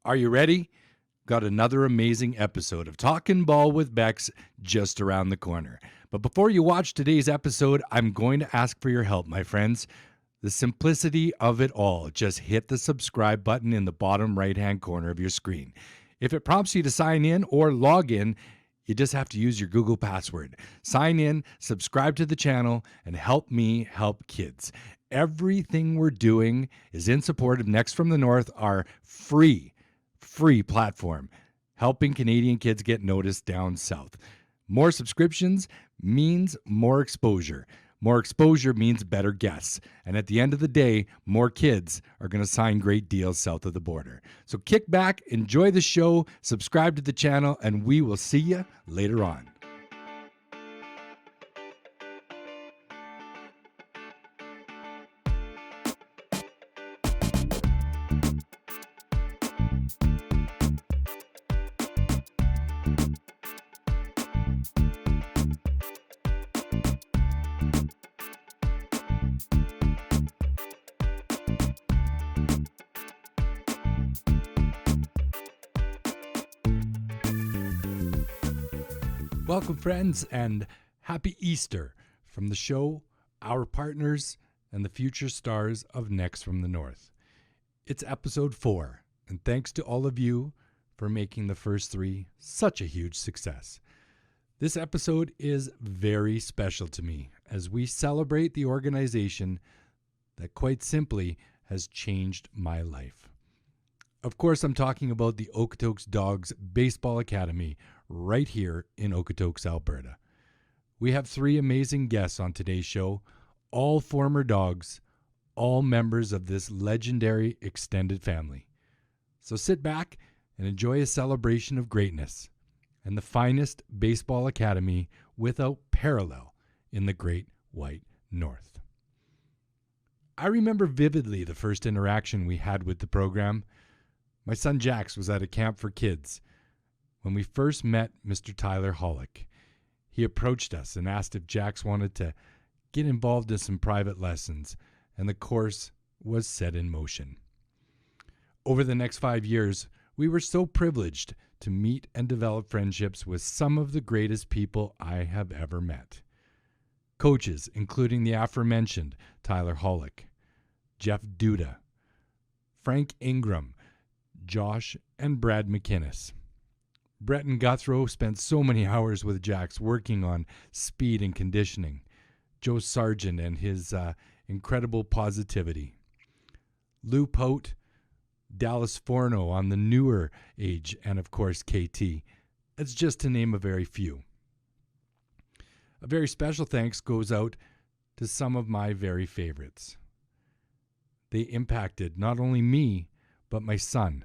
Are you ready? Got another amazing episode of Talkin' Ball with Bex just around the corner. But before you watch today's episode, I'm going to ask for your help, my friends. The simplicity of it all. Just hit the subscribe button in the bottom right-hand corner of your screen. If it prompts you to sign in or log in, you just have to use your Google password. Sign in, subscribe to the channel, and help me help kids. Everything we're doing is in support of Next from the North, our free platform, helping Canadian kids get noticed down south. More subscriptions means more exposure. More exposure means better guests. And at the end of the day, more kids are going to sign great deals south of the border. So kick back, enjoy the show, subscribe to the channel, and we will see you later on. Welcome, friends, and happy Easter from the show, our partners, and the future stars of Next from the North. It's episode 4, and thanks to all of you for making the first 3 such a huge success. This episode is very special to me as we celebrate the organization that quite simply has changed my life. Of course, I'm talking about the Okotoks Dogs Baseball Academy right here in Okotoks, Alberta. We have 3 amazing guests on today's show, all former dogs, all members of this legendary extended family. So sit back and enjoy a celebration of greatness and the finest baseball academy without parallel in the Great White North. I remember vividly the first interaction we had with the program. My son Jax was at a camp for kids when we first met Mr. Tyler Hollick. He approached us and asked if Jax wanted to get involved in some private lessons, and the course was set in motion. Over the next 5 years, we were so privileged to meet and develop friendships with some of the greatest people I have ever met. Coaches, including the aforementioned Tyler Hollick, Jeff Duda, Frank Ingram, Josh and Brad McInnes. Breton Guthrow spent so many hours with Jax working on speed and conditioning. Joe Sargent and his incredible positivity. Lou Pote, Dallas Forno on the newer age, and of course KT. That's just to name a very few. A very special thanks goes out to some of my very favorites. They impacted not only me, but my son.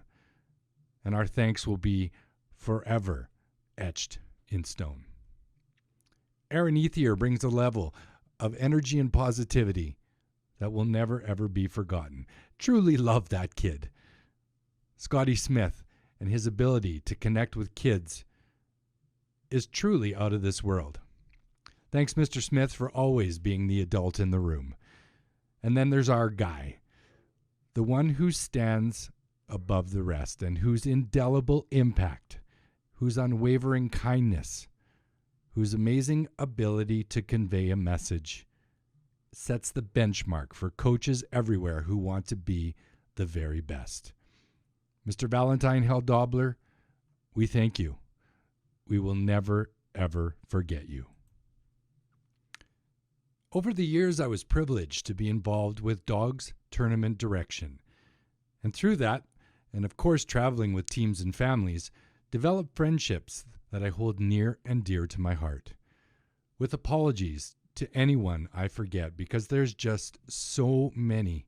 And our thanks will be forever etched in stone. Aaron Ethier brings a level of energy and positivity that will never, ever be forgotten. Truly love that kid. Scotty Smith and his ability to connect with kids is truly out of this world. Thanks, Mr. Smith, for always being the adult in the room. And then there's our guy, the one who stands above the rest and whose indelible impact, whose unwavering kindness, whose amazing ability to convey a message sets the benchmark for coaches everywhere who want to be the very best. Mr. Valentine Heldobler, we thank you. We will never, ever forget you. Over the years, I was privileged to be involved with Dogs Tournament Direction. And through that, and of course traveling with teams and families, developed friendships that I hold near and dear to my heart. With apologies to anyone I forget, because there's just so many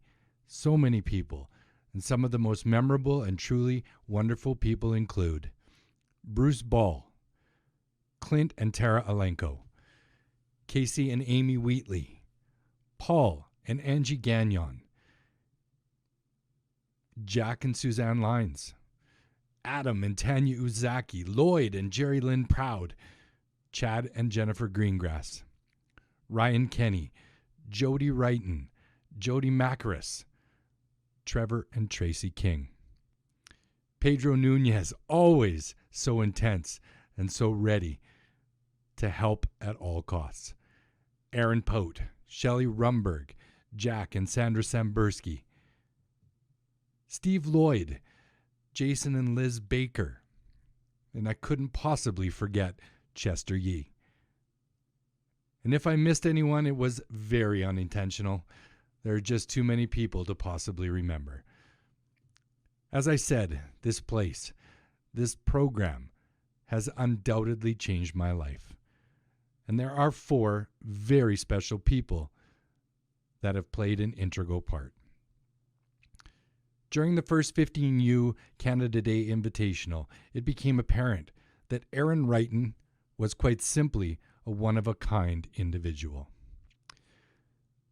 people, and some of the most memorable and truly wonderful people include Bruce Ball, Clint and Tara Alenko, Casey and Amy Wheatley, Paul and Angie Gagnon, Jack and Suzanne Lines, Adam and Tanya Uzaki, Lloyd and Jerry Lynn Proud, Chad and Jennifer Greengrass, Ryan Kenny, Jody Wrighton, Jody Macaris, Trevor and Tracy King. Pedro Nunez, always so intense and so ready to help at all costs. Aaron Pote, Shelley Rumberg, Jack and Sandra Sambursky. Steve Lloyd, Jason and Liz Baker. And I couldn't possibly forget Chester Yee. And if I missed anyone, it was very unintentional. There are just too many people to possibly remember. As I said, this place, this program, has undoubtedly changed my life. And there are 4 very special people that have played an integral part. During the first 15U Canada Day Invitational, it became apparent that Aaron Wrighton was quite simply a one-of-a-kind individual.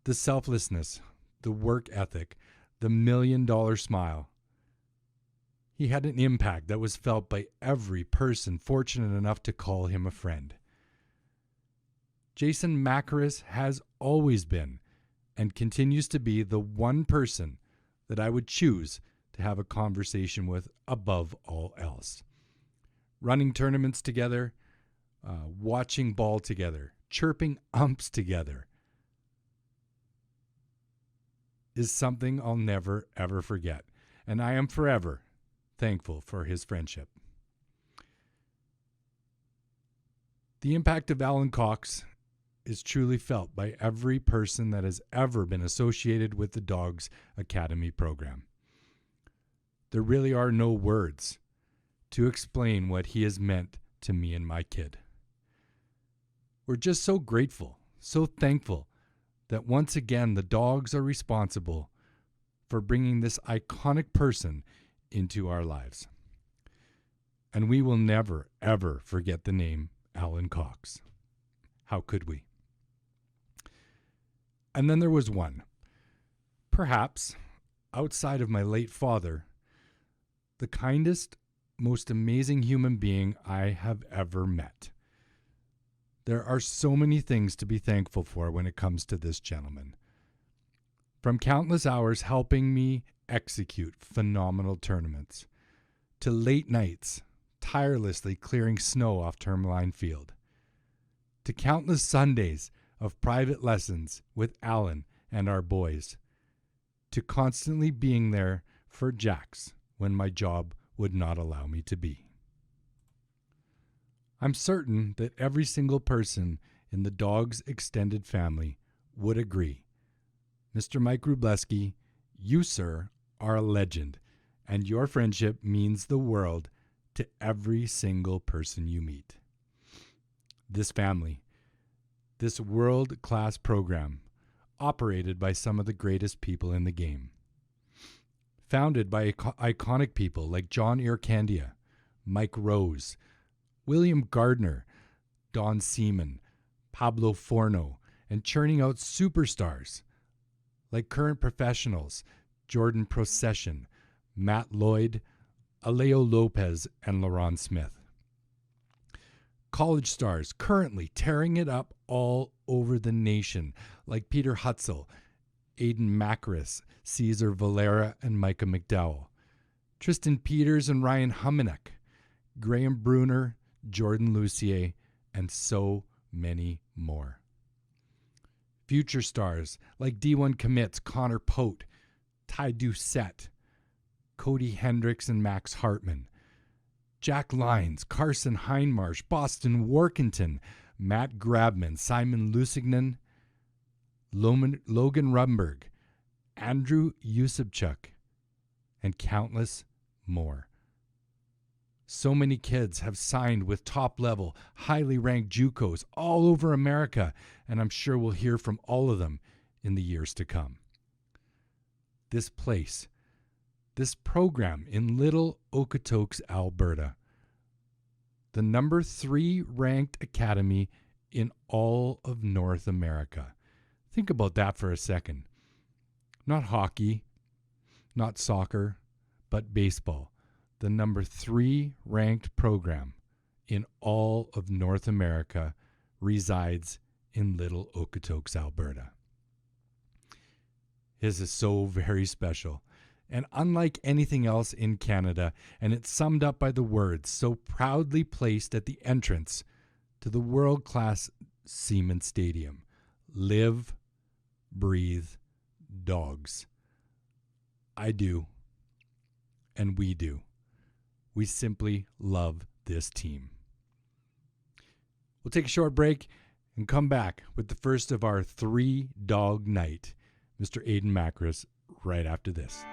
The selflessness, the work ethic, the $1,000,000 smile. He had an impact that was felt by every person fortunate enough to call him a friend. Jason Macaris has always been and continues to be the one person that I would choose to have a conversation with above all else. Running tournaments together, watching ball together, chirping umps together is something I'll never, ever forget. And I am forever thankful for his friendship. The impact of Alan Cox is truly felt by every person that has ever been associated with the Dogs Academy program. There really are no words to explain what he has meant to me and my kid. We're just so grateful, so thankful that once again the Dogs are responsible for bringing this iconic person into our lives. And we will never, ever forget the name Alan Cox. How could we? And then there was one, perhaps outside of my late father, the kindest, most amazing human being I have ever met. There are so many things to be thankful for when it comes to this gentleman. From countless hours helping me execute phenomenal tournaments, to late nights tirelessly clearing snow off Tourmaline Field, to countless Sundays of private lessons with Alan and our boys, to constantly being there for Jax when my job would not allow me to be. I'm certain that every single person in the Dogs extended family would agree. Mr. Mike Wróblewski, you, sir, are a legend, and your friendship means the world to every single person you meet. This family, this world-class program, operated by some of the greatest people in the game. Founded by iconic people like John Ircandia, Mike Rose, William Gardner, Don Seaman, Pablo Forno, and churning out superstars like current professionals Jordan Procession, Matt Lloyd, Aleo Lopez, and Laurent Smith. College stars currently tearing it up all over the nation, like Peter Hutzel, Aiden Macaris, Cesar Valera, and Micah McDowell. Tristan Peters and Ryan Huminick, Graham Bruner, Jordan Lucier, and so many more. Future stars like D1 commits Connor Pote, Ty Doucette, Cody Hendricks and Max Hartman, Jack Lyons, Carson Hindmarsh, Boston Workington, Matt Grabman, Simon Lusignan, Logan Rumberg, Andrew Yusupchuk, and countless more. So many kids have signed with top-level, highly ranked JUCOs all over America, and I'm sure we'll hear from all of them in the years to come. This place, this program in Little Okotoks, Alberta, the number 3 ranked academy in all of North America. Think about that for a second. Not hockey, not soccer, but baseball. The number 3 ranked program in all of North America resides in Little Okotoks, Alberta. This is so very special, and unlike anything else in Canada, and it's summed up by the words so proudly placed at the entrance to the world-class Siemens Stadium. Live, breathe, dogs. I do, and we do. We simply love this team. We'll take a short break and come back with the first of our 3-dog night, Mr. Aiden Makris, right after this.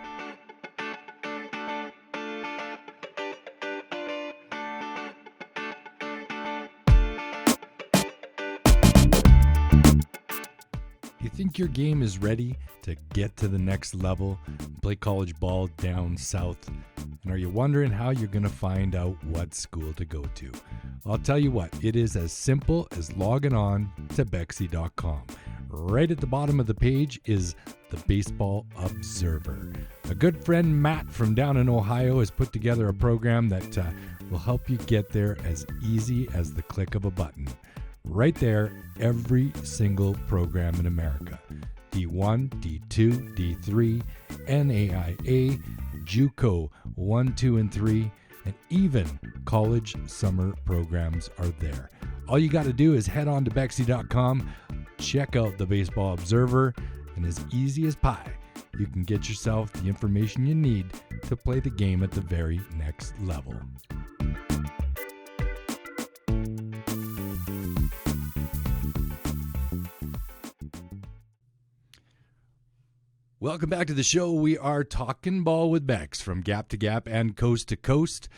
You think your game is ready to get to the next level, play college ball down south? And are you wondering how you're going to find out what school to go to? I'll tell you what, it is as simple as logging on to Bexy.com. Right at the bottom of the page is the Baseball Observer. A good friend, Matt, from down in Ohio, has put together a program that will help you get there as easy as the click of a button. Right there, every single program in America. D1, D2, D3, NAIA, JUCO 1, 2, and 3, and even college summer programs are there. All you got to do is head on to Bexy.com, check out the Baseball Observer, and as easy as pie, you can get yourself the information you need to play the game at the very next level. Welcome back to the show. We are talking ball with Bex from Gap to Gap and Coast to Coast.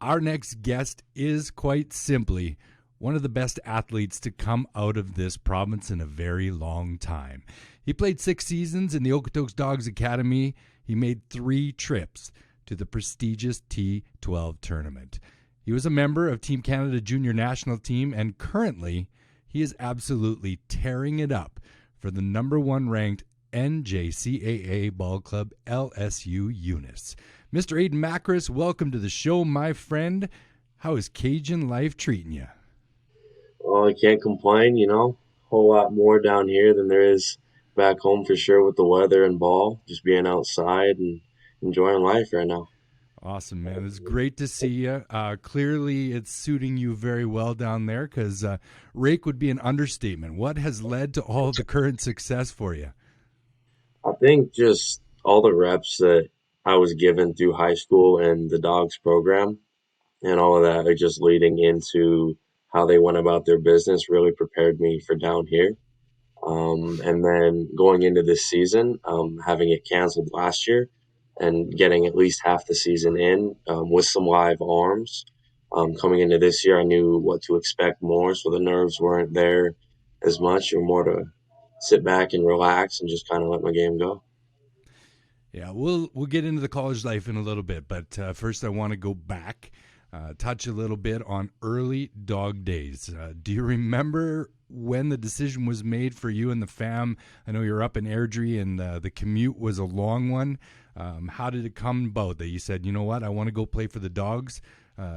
Our next guest is quite simply one of the best athletes to come out of this province in a very long time. He played 6 seasons in the Okotoks Dogs Academy. He made 3 trips to the prestigious T12 tournament. He was a member of Team Canada Junior National Team, and currently he is absolutely tearing it up for the number 1 ranked NJCAA Ball Club LSU Eunice. Mr. Aiden Makris, welcome to the show, my friend. How is Cajun life treating you? Well, I can't complain, whole lot more down here than there is back home for sure with the weather and ball, just being outside and enjoying life right now. Awesome, man. It's great to see you. Clearly, it's suiting you very well down there because rake would be an understatement. What has led to all the current success for you? I think just all the reps that I was given through high school and the dogs program and all of that are just leading into how they went about their business really prepared me for down here. And then going into this season, having it canceled last year and getting at least half the season in with some live arms. Coming into this year, I knew what to expect more, so the nerves weren't there as much, or more to sit back and relax and just kind of let my game go. Yeah, we'll get into the college life in a little bit, but first I want to go back, touch a little bit on early dog days. Do you remember when the decision was made for you and the fam? I know you're up in Airdrie and the commute was a long one. How did it come about that you said, you know what, I want to go play for the dogs?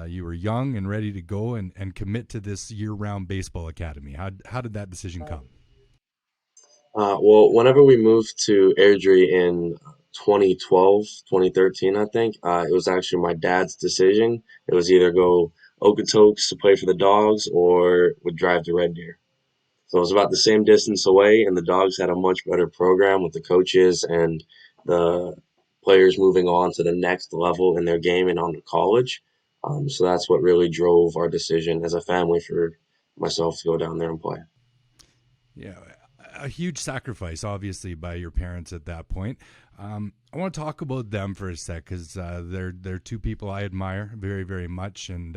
You were young and ready to go and commit to this year-round baseball academy. How did that decision come? Well, whenever we moved to Airdrie in 2012, 2013, I think, it was actually my dad's decision. It was either go Okotoks to play for the Dogs or would drive to Red Deer. So it was about the same distance away, and the Dogs had a much better program with the coaches and the players moving on to the next level in their game and on to college. So that's what really drove our decision as a family for myself to go down there and play. Yeah, a huge sacrifice, obviously, by your parents at that point. I want to talk about them for a sec because they're 2 people I admire very, very much. And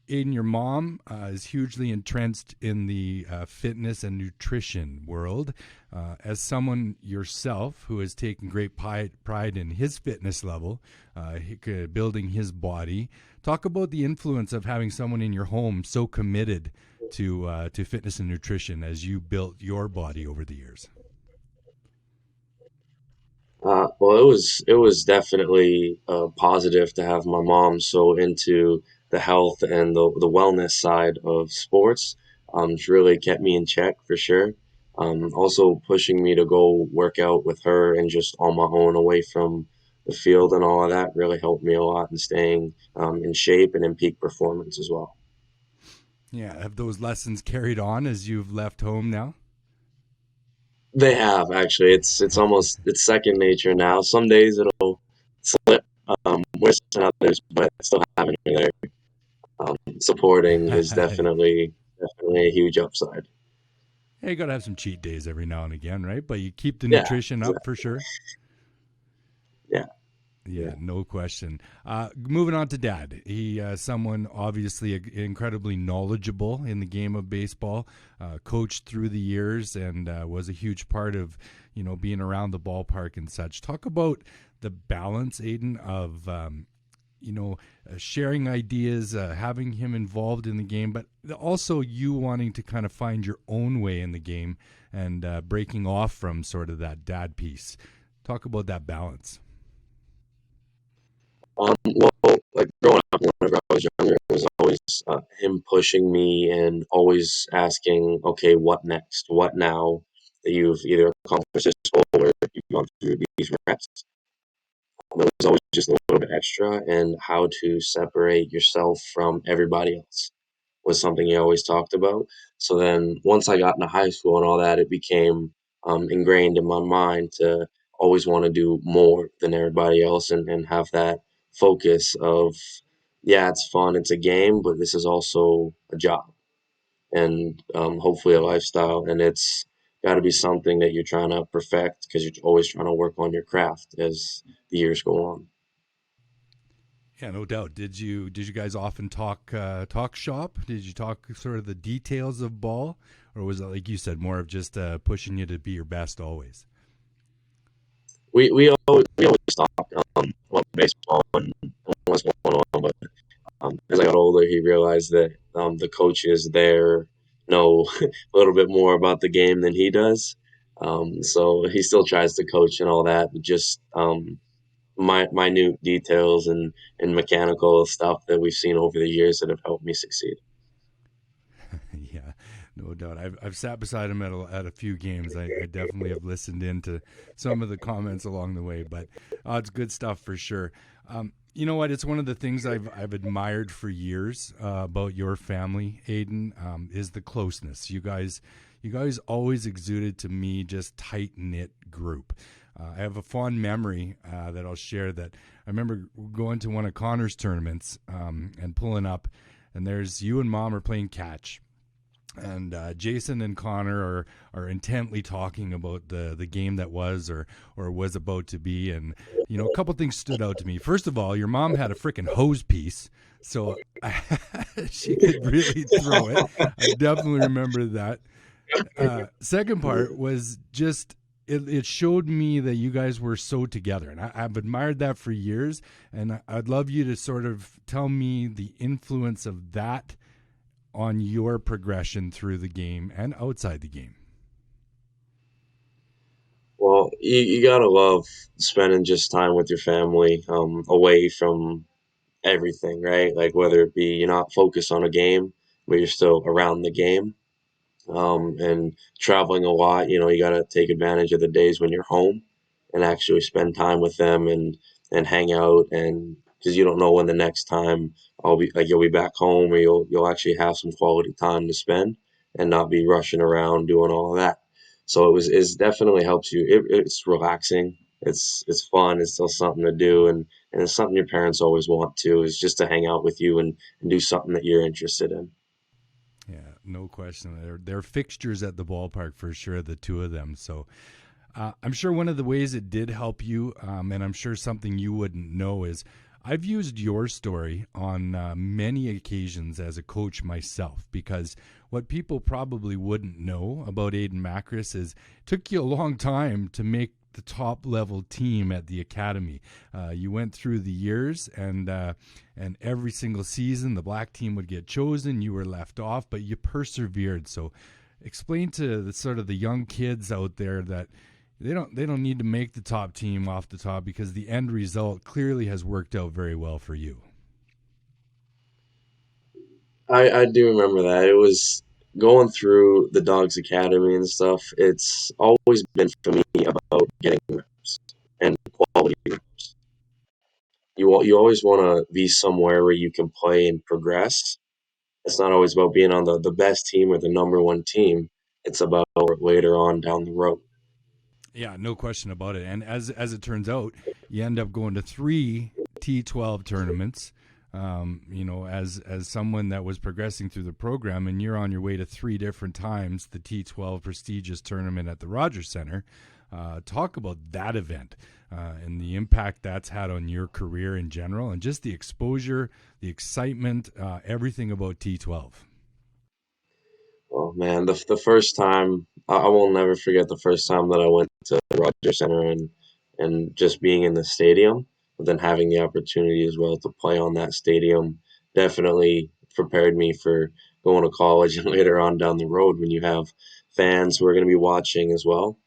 Aiden, your mom is hugely entrenched in the fitness and nutrition world. As someone yourself who has taken great pride in his fitness level, building his body, talk about the influence of having someone in your home so committed to fitness and nutrition as you built your body over the years. Well, it was definitely positive to have my mom so into the health and the wellness side of sports. She really kept me in check for sure. Also pushing me to go work out with her and just on my own away from the field and all of that really helped me a lot in staying in shape and in peak performance as well. Yeah, have those lessons carried on as you've left home now? They have actually. It's almost it's second nature now. Some days it'll slip worse than others, but still having her there supporting is definitely a huge upside. Yeah, you gotta have some cheat days every now and again, right? But you keep the Yeah, nutrition up for exactly. sure. Yeah, Yeah, yeah. no question. Moving on to Dad. He, someone obviously incredibly knowledgeable in the game of baseball, coached through the years, and was a huge part of, being around the ballpark and such. Talk about the balance, Aiden, of sharing ideas, having him involved in the game, but also you wanting to kind of find your own way in the game and breaking off from sort of that dad piece. Talk about that balance. Well, like growing up, whenever I was younger, it was always him pushing me and always asking, okay, what next? What now that you've either accomplished this goal or you've gone through these reps? It was always just a little bit extra, and how to separate yourself from everybody else was something he always talked about. So then once I got into high school and all that, it became ingrained in my mind to always want to do more than everybody else and have that focus of, yeah, it's fun, it's a game, but this is also a job and hopefully a lifestyle. And it's got to be something that you're trying to perfect because you're always trying to work on your craft as the years go on. Yeah, no doubt. Did you guys often talk shop? Did you talk sort of the details of ball, or was it like you said, more of just pushing you to be your best always? We always talk about baseball and what's going on, but as I got older, he realized that the coaches there know a little bit more about the game than he does. So he still tries to coach and all that, but just minute details and mechanical stuff that we've seen over the years that have helped me succeed. Yeah, no doubt. I've sat beside him at a few games. I definitely have listened in to some of the comments along the way, but it's good stuff for sure. You know what? It's one of the things I've admired for years about your family, Aiden, is the closeness. You guys always exuded to me just tight knit group. I have a fond memory that I'll share that I remember going to one of Connor's tournaments and pulling up, and there's you and Mom are playing catch, and Jason and Connor are intently talking about the game that was or was about to be, and a couple things stood out to me. First of all, your mom had a freaking hose piece, so she could really throw it. I definitely remember that. Second part was just. It showed me that you guys were so together, and I've admired that for years. And I'd love you to sort of tell me the influence of that on your progression through the game and outside the game. Well, you gotta love spending just time with your family, away from everything, right? Like whether it be you're not focused on a game, but you're still around the game. And traveling a lot, you got to take advantage of the days when you're home and actually spend time with them and hang out and because you don't know when the next time you'll be back home or you'll actually have some quality time to spend and not be rushing around doing all of that. So it's definitely helps you. It's relaxing. It's fun. It's still something to do and it's something your parents always want to is just to hang out with you and do something that you're interested in. Yeah, no question. They're fixtures at the ballpark for sure, the two of them. So I'm sure one of the ways it did help you, and I'm sure something you wouldn't know is I've used your story on many occasions as a coach myself because what people probably wouldn't know about Aiden Macris is it took you a long time to make the top level team at the academy. You went through the years, and every single season the black team would get chosen. You were left off, but you persevered. So, explain to the sort of the young kids out there that they don't need to make the top team off the top because the end result clearly has worked out very well for you. I do remember that. It was going through the Dogs Academy and stuff. It's always been for me about getting reps and quality reps. you always want to be somewhere where you can play and progress. It's not always about being on the best team or the number one team. It's about later on down the road. Yeah, no question about it. And as it turns out, you end up going to three T12 tournaments. As someone that was progressing through the program, and you're on your way to three different times the T12 prestigious tournament at the Rogers Center. Talk about that event and the impact that's had on your career in general, and just the exposure, the excitement, everything about T12. Oh man, the first time I will never forget the first time that I went to Rogers Center and just being in the stadium, but then having the opportunity as well to play on that stadium definitely prepared me for going to college and later on down the road when you have fans who are going to be watching as well.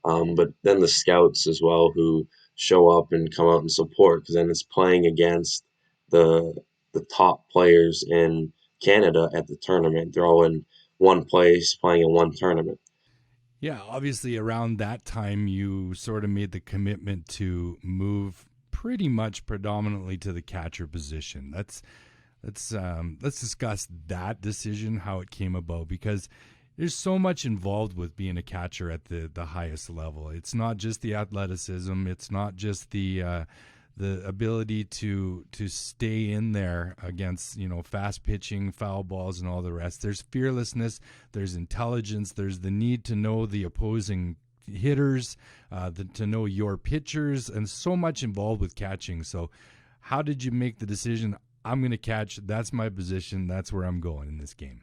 But then the scouts as well who show up and come out and support because then it's playing against the the top players in Canada at the tournament. They're all in one place playing in one tournament. Yeah, obviously around that time you sort of made the commitment to move pretty much predominantly to the catcher position. Let's discuss that decision, how it came about, because there's so much involved with being a catcher at the highest level. It's not just the athleticism. It's not just the ability to stay in there against fast pitching, foul balls, and all the rest. There's fearlessness. There's intelligence. There's the need to know the opposing hitters, to know your pitchers, and so much involved with catching. So, how did you make the decision? I'm going to catch. That's my position. That's where I'm going in this game.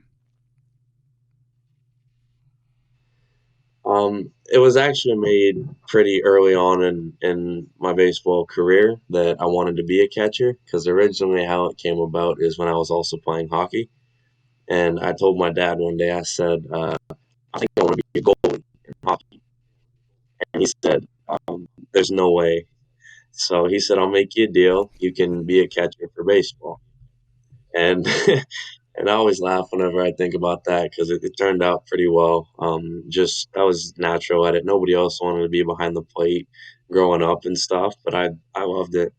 It was actually made pretty early on in my baseball career that I wanted to be a catcher because originally how it came about is when I was also playing hockey. And I told my dad one day, I said, I think I want to be a goalie in hockey. And he said, there's no way. So he said, I'll make you a deal. You can be a catcher for baseball. And and I always laugh whenever I think about that because it turned out pretty well. Just I was natural at it. Nobody else wanted to be behind the plate growing up and stuff, but I loved it.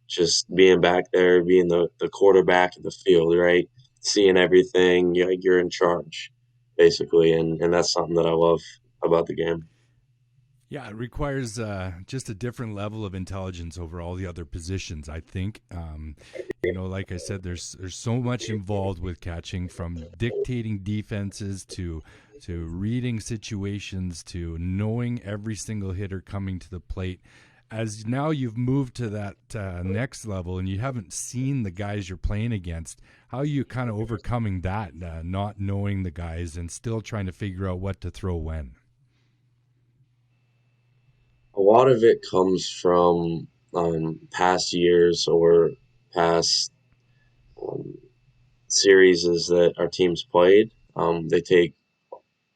Just being back there, being the quarterback of the field, right? Seeing everything, you're in charge, basically, and that's something that I love about the game. Yeah, it requires just a different level of intelligence over all the other positions. I think, like I said, there's so much involved with catching, from dictating defenses to reading situations to knowing every single hitter coming to the plate. As now you've moved to that next level and you haven't seen the guys you're playing against, how are you kind of overcoming that, not knowing the guys and still trying to figure out what to throw when? A lot of it comes from past years or past um, series that our teams played.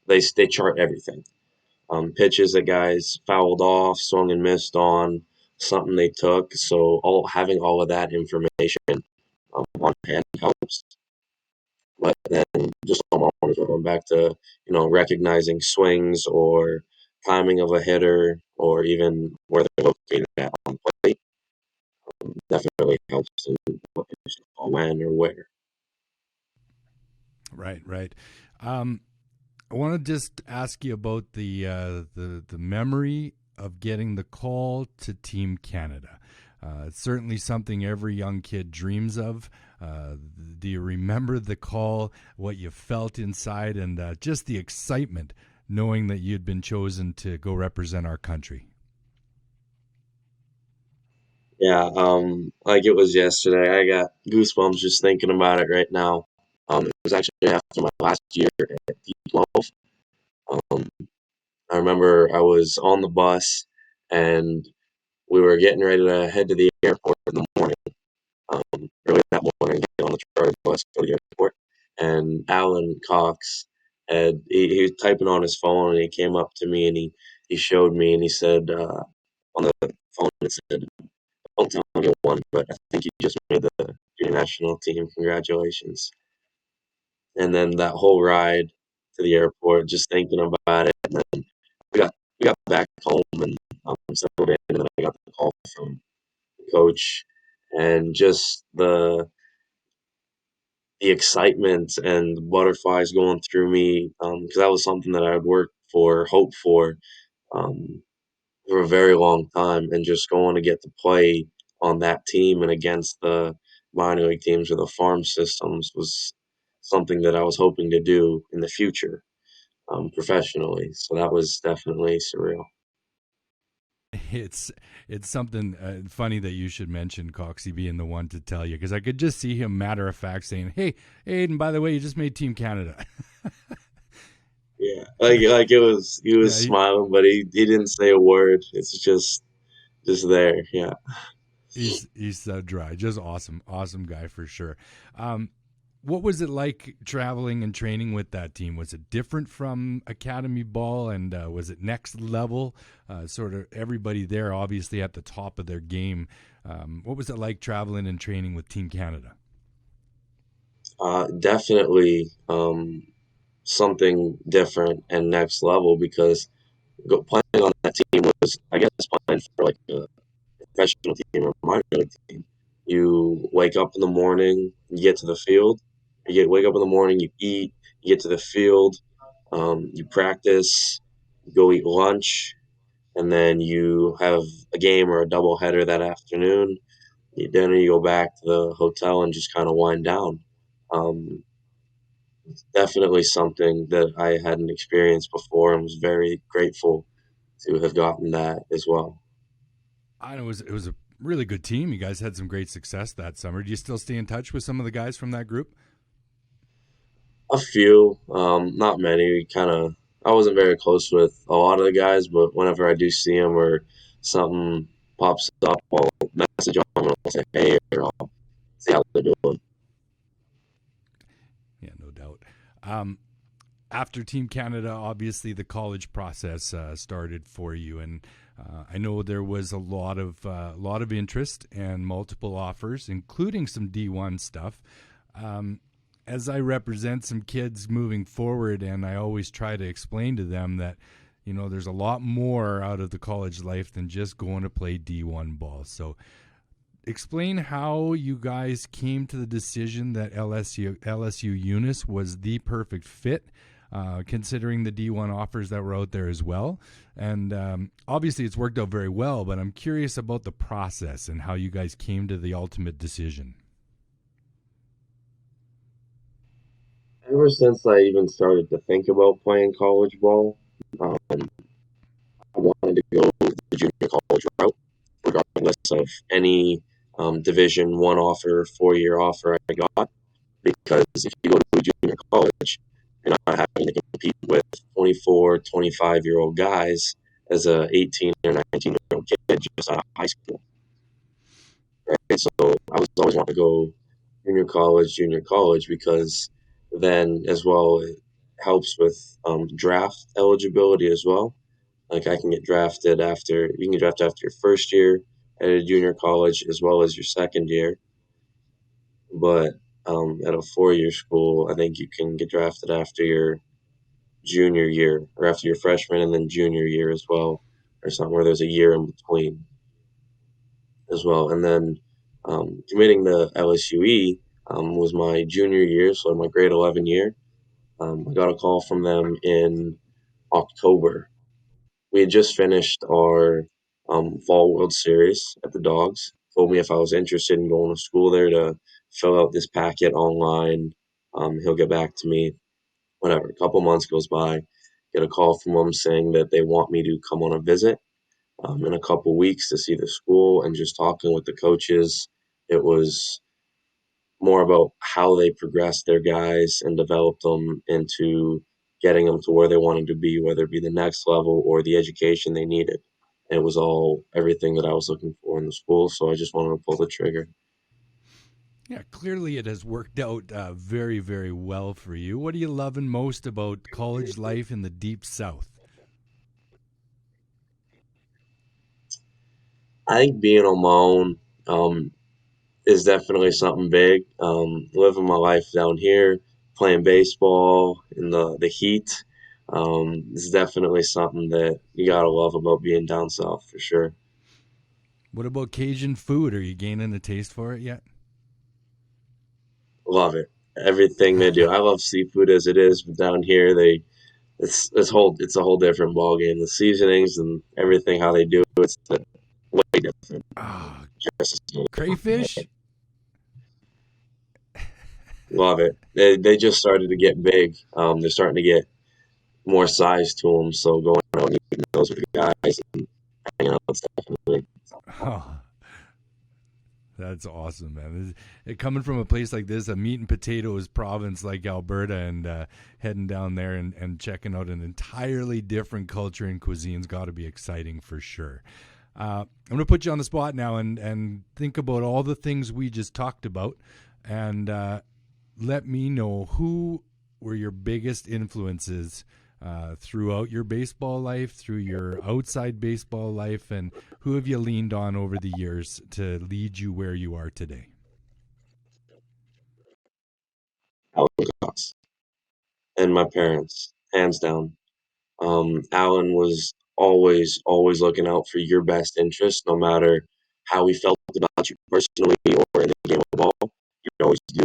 They chart everything. Pitches that guys fouled off, swung and missed on, something they took. So all having all of that information on hand helps. But then just going back to recognizing swings or timing of a hitter or even where they're located at on plate definitely helps in what when or where. Right, right. Um, I want to just ask you about the memory of getting the call to Team Canada. It's certainly something every young kid dreams of. Do you remember the call, what you felt inside, and just the excitement knowing that you'd been chosen to go represent our country? Yeah, like it was yesterday. I got goosebumps just thinking about it right now. It was actually after my last year at D12. Um, I remember I was on the bus and we were getting ready to head to the airport in the morning. Early that morning, get on the charter bus, go to the airport, and Alan Cox he was typing on his phone and he came up to me and he showed me and he said on the phone it said, "Don't tell anyone, but I think you just made the junior national team. Congratulations!" And then that whole ride to the airport, just thinking about it, and then we got back home and settled in, and then I got the call from the coach, and just the excitement and the butterflies going through me, because that was something that I had worked for, hoped um, for a very long time, and just going to get to play on that team and against the minor league teams or the farm systems was something that I was hoping to do in the future, professionally. So that was definitely surreal. It's it's something funny that you should mention Coxie being the one to tell you, because I could just see him matter of fact saying, "Hey, Aiden, by the way, you just made Team Canada." Yeah, like it was he Yeah, was smiling, but he didn't say a word. It's just there. Yeah. he's so dry, just awesome, awesome guy for sure. Um, what was it like traveling and training with that team? Was it different from academy ball, and was it next level? Sort of everybody there, obviously at the top of their game. What was it like traveling and training with Team Canada? Definitely something different and next level because playing on that team was, I guess, playing for like a professional team or a minor league team. You wake up in the morning, you get to the field. Wake up in the morning, you eat, you get to the field, you practice, you go eat lunch, and then you have a game or a double header that afternoon. Then you go back to the hotel and just kind of wind down. Um, Definitely something that I hadn't experienced before and was very grateful to have gotten that as well. I know it was a really good team. You guys had some great success that summer. Do you still stay in touch with some of the guys from that group? A few, not many. Kind of, I wasn't very close with a lot of the guys, but whenever I do see them or something pops up, I'll message them and I'll say hey, or I'll see how they're doing. Yeah, no doubt. Um, After Team Canada, obviously the college process started for you, and I know there was a lot of interest and multiple offers, including some D1 stuff. Um, as I represent some kids moving forward, and I always try to explain to them that there's a lot more out of the college life than just going to play D1 ball. So explain how you guys came to the decision that LSU Eunice was the perfect fit, considering the D1 offers that were out there as well. And obviously, it's worked out very well, but I'm curious about the process and how you guys came to the ultimate decision. Ever since I even started to think about playing college ball, um, I wanted to go the junior college route, regardless of any Division One offer, 4 year offer I got. Because if you go to a junior college, you're not having to compete with 24, 25-year-old guys as a 18 or 19-year-old kid just out of high school. Right? So I was always wanting to go junior college, because then as well it helps with draft eligibility as well. Like I can get drafted after you can get drafted after your first year at a junior college as well as your second year. But at a 4 year school, I think you can get drafted after your junior year or after your freshman and then junior year as well, or something where there's a year in between as well. And then committing to LSUE was my junior year, so my grade 11 year. I got a call from them in October. We had just finished our fall World Series at the Dogs. Told me if I was interested in going to school there to fill out this packet online. He'll get back to me. Whatever. A couple months goes by, get a call from them saying that they want me to come on a visit in a couple weeks to see the school, and just talking with the coaches. It was more about how they progressed their guys and developed them into getting them to where they wanted to be, whether it be the next level or the education they needed. And it was all everything that I was looking for in the school. So I just wanted to pull the trigger. Yeah, clearly it has worked out very, very well for you. What are you loving most about college life in the deep South? I think being on my own is definitely something big. Living my life down here, playing baseball in the heat, is definitely something that you gotta love about being down south for sure. What about Cajun food? Are you gaining a taste for it yet? Love it. Everything they do. I love seafood as it is, but down here it's a whole different ball game. The seasonings and everything how they do it's way different. Ah, Just crayfish? love it. They just started to get big. They're starting to get more size to them. So going out and eating those with the guys and hanging out, it's definitely Oh, that's awesome, man. Coming from a place like this, a meat and potatoes province like Alberta, and heading down there and checking out an entirely different culture and cuisine's got to be exciting for sure. I'm going to put you on the spot now and think about all the things we just talked about, and let me know who were your biggest influences throughout your baseball life, through your outside baseball life, and who have you leaned on over the years to lead you where you are today? Albatross. And my parents, hands down. Alan was always looking out for your best interest, no matter how he felt about you personally or in the game of ball. He would always do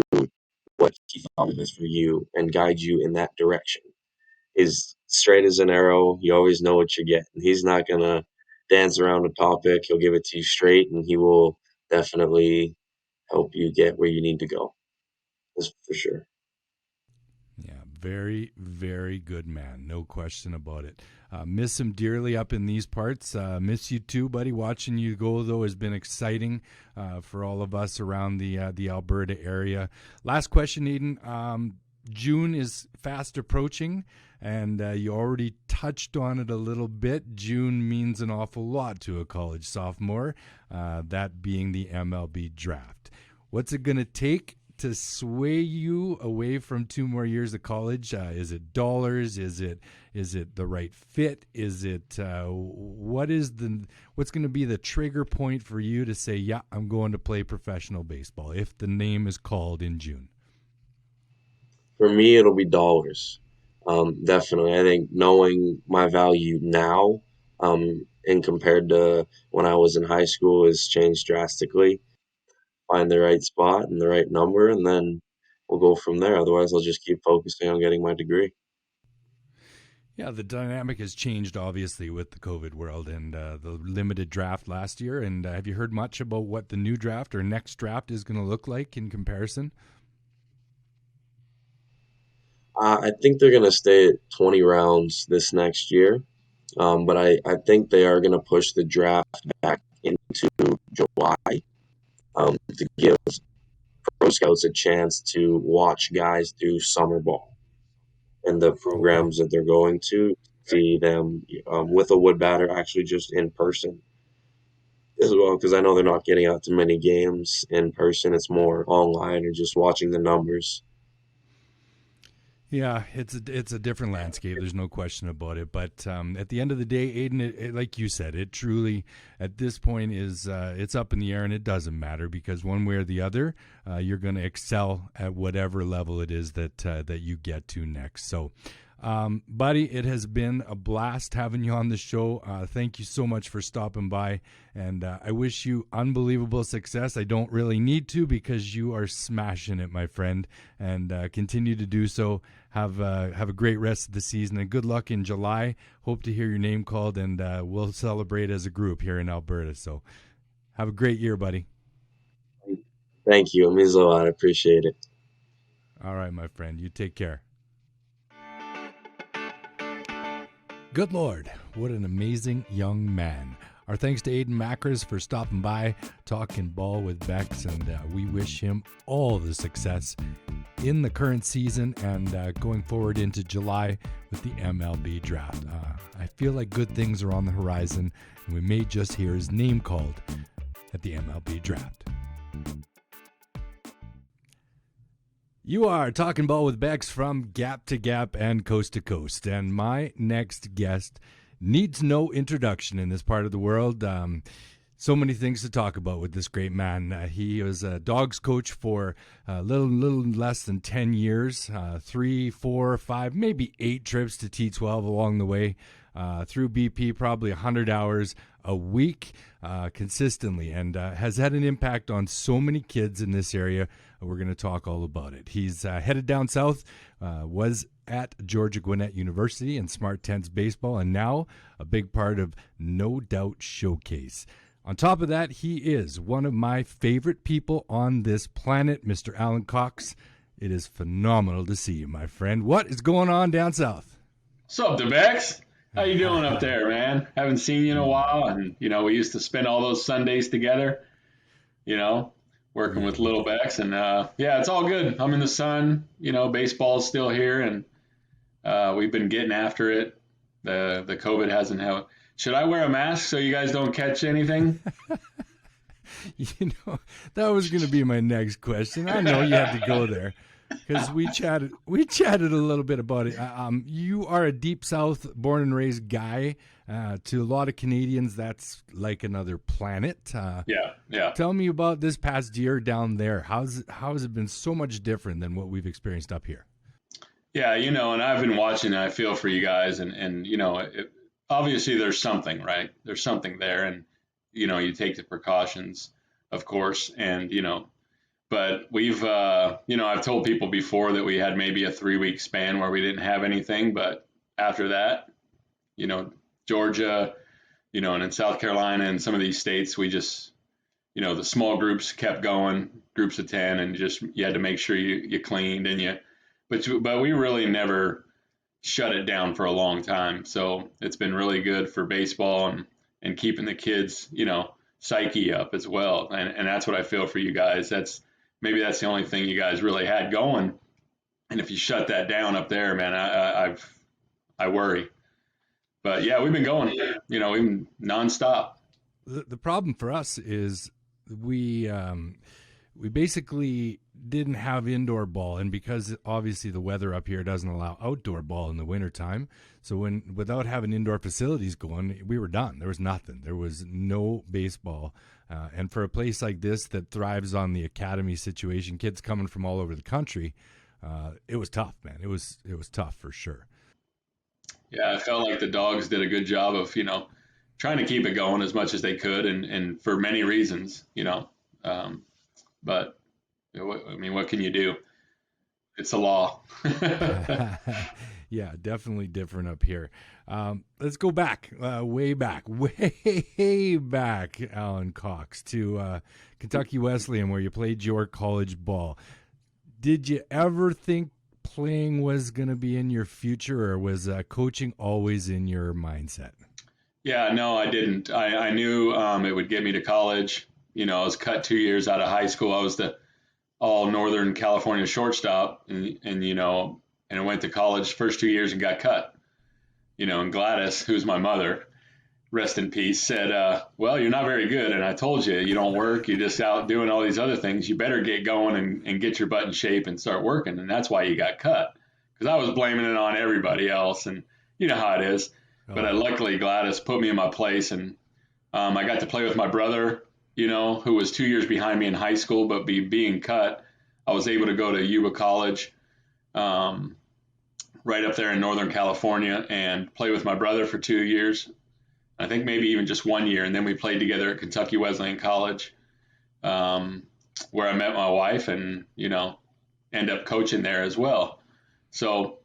what he thought was for you and guide you in that direction. He's straight as an arrow. You always know what you get. And he's not gonna dance around a topic. He'll give it to you straight, and he will definitely help you get where you need to go. That's for sure. Yeah, very, very good man. No question about it. Miss him dearly up in these parts. Miss you too, buddy. Watching you go, though, has been exciting for all of us around the Alberta area. Last question, Eden. June is fast approaching, and you already touched on it a little bit. June means an awful lot to a college sophomore, that being the MLB draft. What's it going to take to sway you away from 2 more years of college? Is it dollars? Is it the right fit? Is it what's going to be the trigger point for you to say, yeah, I'm going to play professional baseball if the name is called in June? For me, it'll be dollars. Definitely. I think knowing my value now, and compared to when I was in high school has changed drastically. Find the right spot and the right number, and then we'll go from there. Otherwise, I'll just keep focusing on getting my degree. Yeah, the dynamic has changed obviously with the COVID world and the limited draft last year. And have you heard much about what the new draft or next draft is going to look like in comparison? I think they're going to stay at 20 rounds this next year, but I think they are going to push the draft back into July, to give pro scouts a chance to watch guys do summer ball and the Okay. programs that they're going to see them with a wood batter actually just in person as well, because I know they're not getting out to many games in person. It's more online or just watching the numbers. Yeah, it's a different landscape. There's no question about it. But at the end of the day, Aiden, like you said, it truly at this point is it's up in the air, and it doesn't matter because one way or the other, you're going to excel at whatever level it is that you get to next. So, buddy, it has been a blast having you on the show. Thank you so much for stopping by, and I wish you unbelievable success. I don't really need to because you are smashing it, my friend, and continue to do so. Have a great rest of the season, and good luck in July. Hope to hear your name called, and we'll celebrate as a group here in Alberta. So have a great year, buddy. Thank you. It means a lot. I appreciate it. All right, my friend. You take care. Good Lord, what an amazing young man. Our thanks to Aiden Macros for stopping by, talking ball with Bex, and we wish him all the success in the current season and going forward into July with the MLB draft. I feel like good things are on the horizon, and we may just hear his name called at the MLB draft. You are talking ball with Bex from Gap to Gap and Coast to Coast. And my next guest needs no introduction in this part of the world. So many things to talk about with this great man. He was a dogs coach for a little less than 10 years, 3, 4, 5, maybe 8 trips to T12 along the way. through BP, probably 100 hours a week consistently, and has had an impact on so many kids in this area. We're going to talk all about it. He's headed down south, was at Georgia Gwinnett University in Smart Tents baseball, and now a big part of No Doubt Showcase. On top of that, he is one of my favorite people on this planet, Mr. Alan Cox. It is phenomenal to see you, my friend. What is going on down south? What's up, DeBex? How you doing up there, man? Haven't seen you in a while, and we used to spend all those Sundays together, working with Little Bex, and it's all good. I'm in the sun, baseball's still here, and we've been getting after it. The COVID hasn't had. Should I wear a mask so you guys don't catch anything? That was going to be my next question. I know you had to go there because we chatted a little bit about it. You are a Deep South born and raised guy. To a lot of Canadians, that's like another planet. Yeah. Tell me about this past year down there. How has it been so much different than what we've experienced up here? Yeah, and I've been watching, and I feel for you guys, and obviously there's something, right? There's something there, and you take the precautions, of course, and but we've I've told people before that we had maybe a 3-week span where we didn't have anything, but after that, Georgia, and in South Carolina and some of these states, we just the small groups kept going, groups of 10, and just you had to make sure you cleaned, and but we really never shut it down for a long time. So it's been really good for baseball and keeping the kids, psyche up as well. And that's what I feel for you guys. That's the only thing you guys really had going. And if you shut that down up there, man, I worry. But yeah, we've been going, we've been nonstop. The problem for us is we basically didn't have indoor ball, and because obviously the weather up here doesn't allow outdoor ball in the wintertime, so without having indoor facilities going, we were done. There was nothing. There was no baseball. And for a place like this that thrives on the academy situation, kids coming from all over the country, it was tough, man. It was tough for sure. Yeah, I felt like the Dogs did a good job of, trying to keep it going as much as they could, and for many reasons, but what can you do? It's a law. Yeah, definitely different up here. Let's go back, way back, Alan Cox, to Kentucky Wesleyan, where you played your college ball. Did you ever think playing was going to be in your future, or was coaching always in your mindset? Yeah, no, I didn't. I knew it would get me to college. I was cut 2 years out of high school. I was the all Northern California shortstop, and I went to college first 2 years and got cut. And Gladys, who's my mother, rest in peace, said, well, you're not very good. And I told you, you don't work. You're just out doing all these other things. You better get going and get your butt in shape and start working. And that's why you got cut. Because I was blaming it on everybody else. And you know how it is. But luckily, Gladys put me in my place. And I got to play with my brother, who was 2 years behind me in high school. But being cut, I was able to go to Yuba College right up there in Northern California and play with my brother for 2 years. I think maybe even just 1 year. And then we played together at Kentucky Wesleyan College, where I met my wife and, end up coaching there as well. So,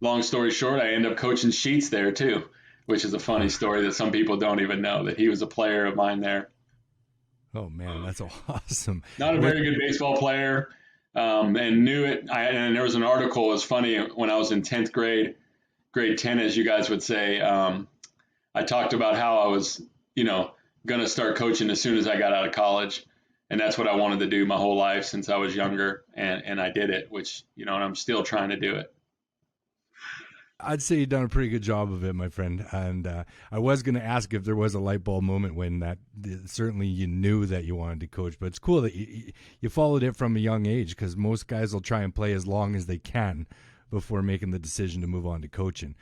long story short, I end up coaching Sheets there too, which is a funny story that some people don't even know that he was a player of mine there. Oh man, that's awesome. Not a very good baseball player, and knew it. And there was an article, it was funny, when I was in 10th grade, grade 10, as you guys would say, I talked about how I was, going to start coaching as soon as I got out of college. And that's what I wanted to do my whole life since I was younger. And I did it, which, and I'm still trying to do it. I'd say you've done a pretty good job of it, my friend. And I was going to ask if there was a light bulb moment when that certainly you knew that you wanted to coach. But it's cool that you followed it from a young age, because most guys will try and play as long as they can before making the decision to move on to coaching.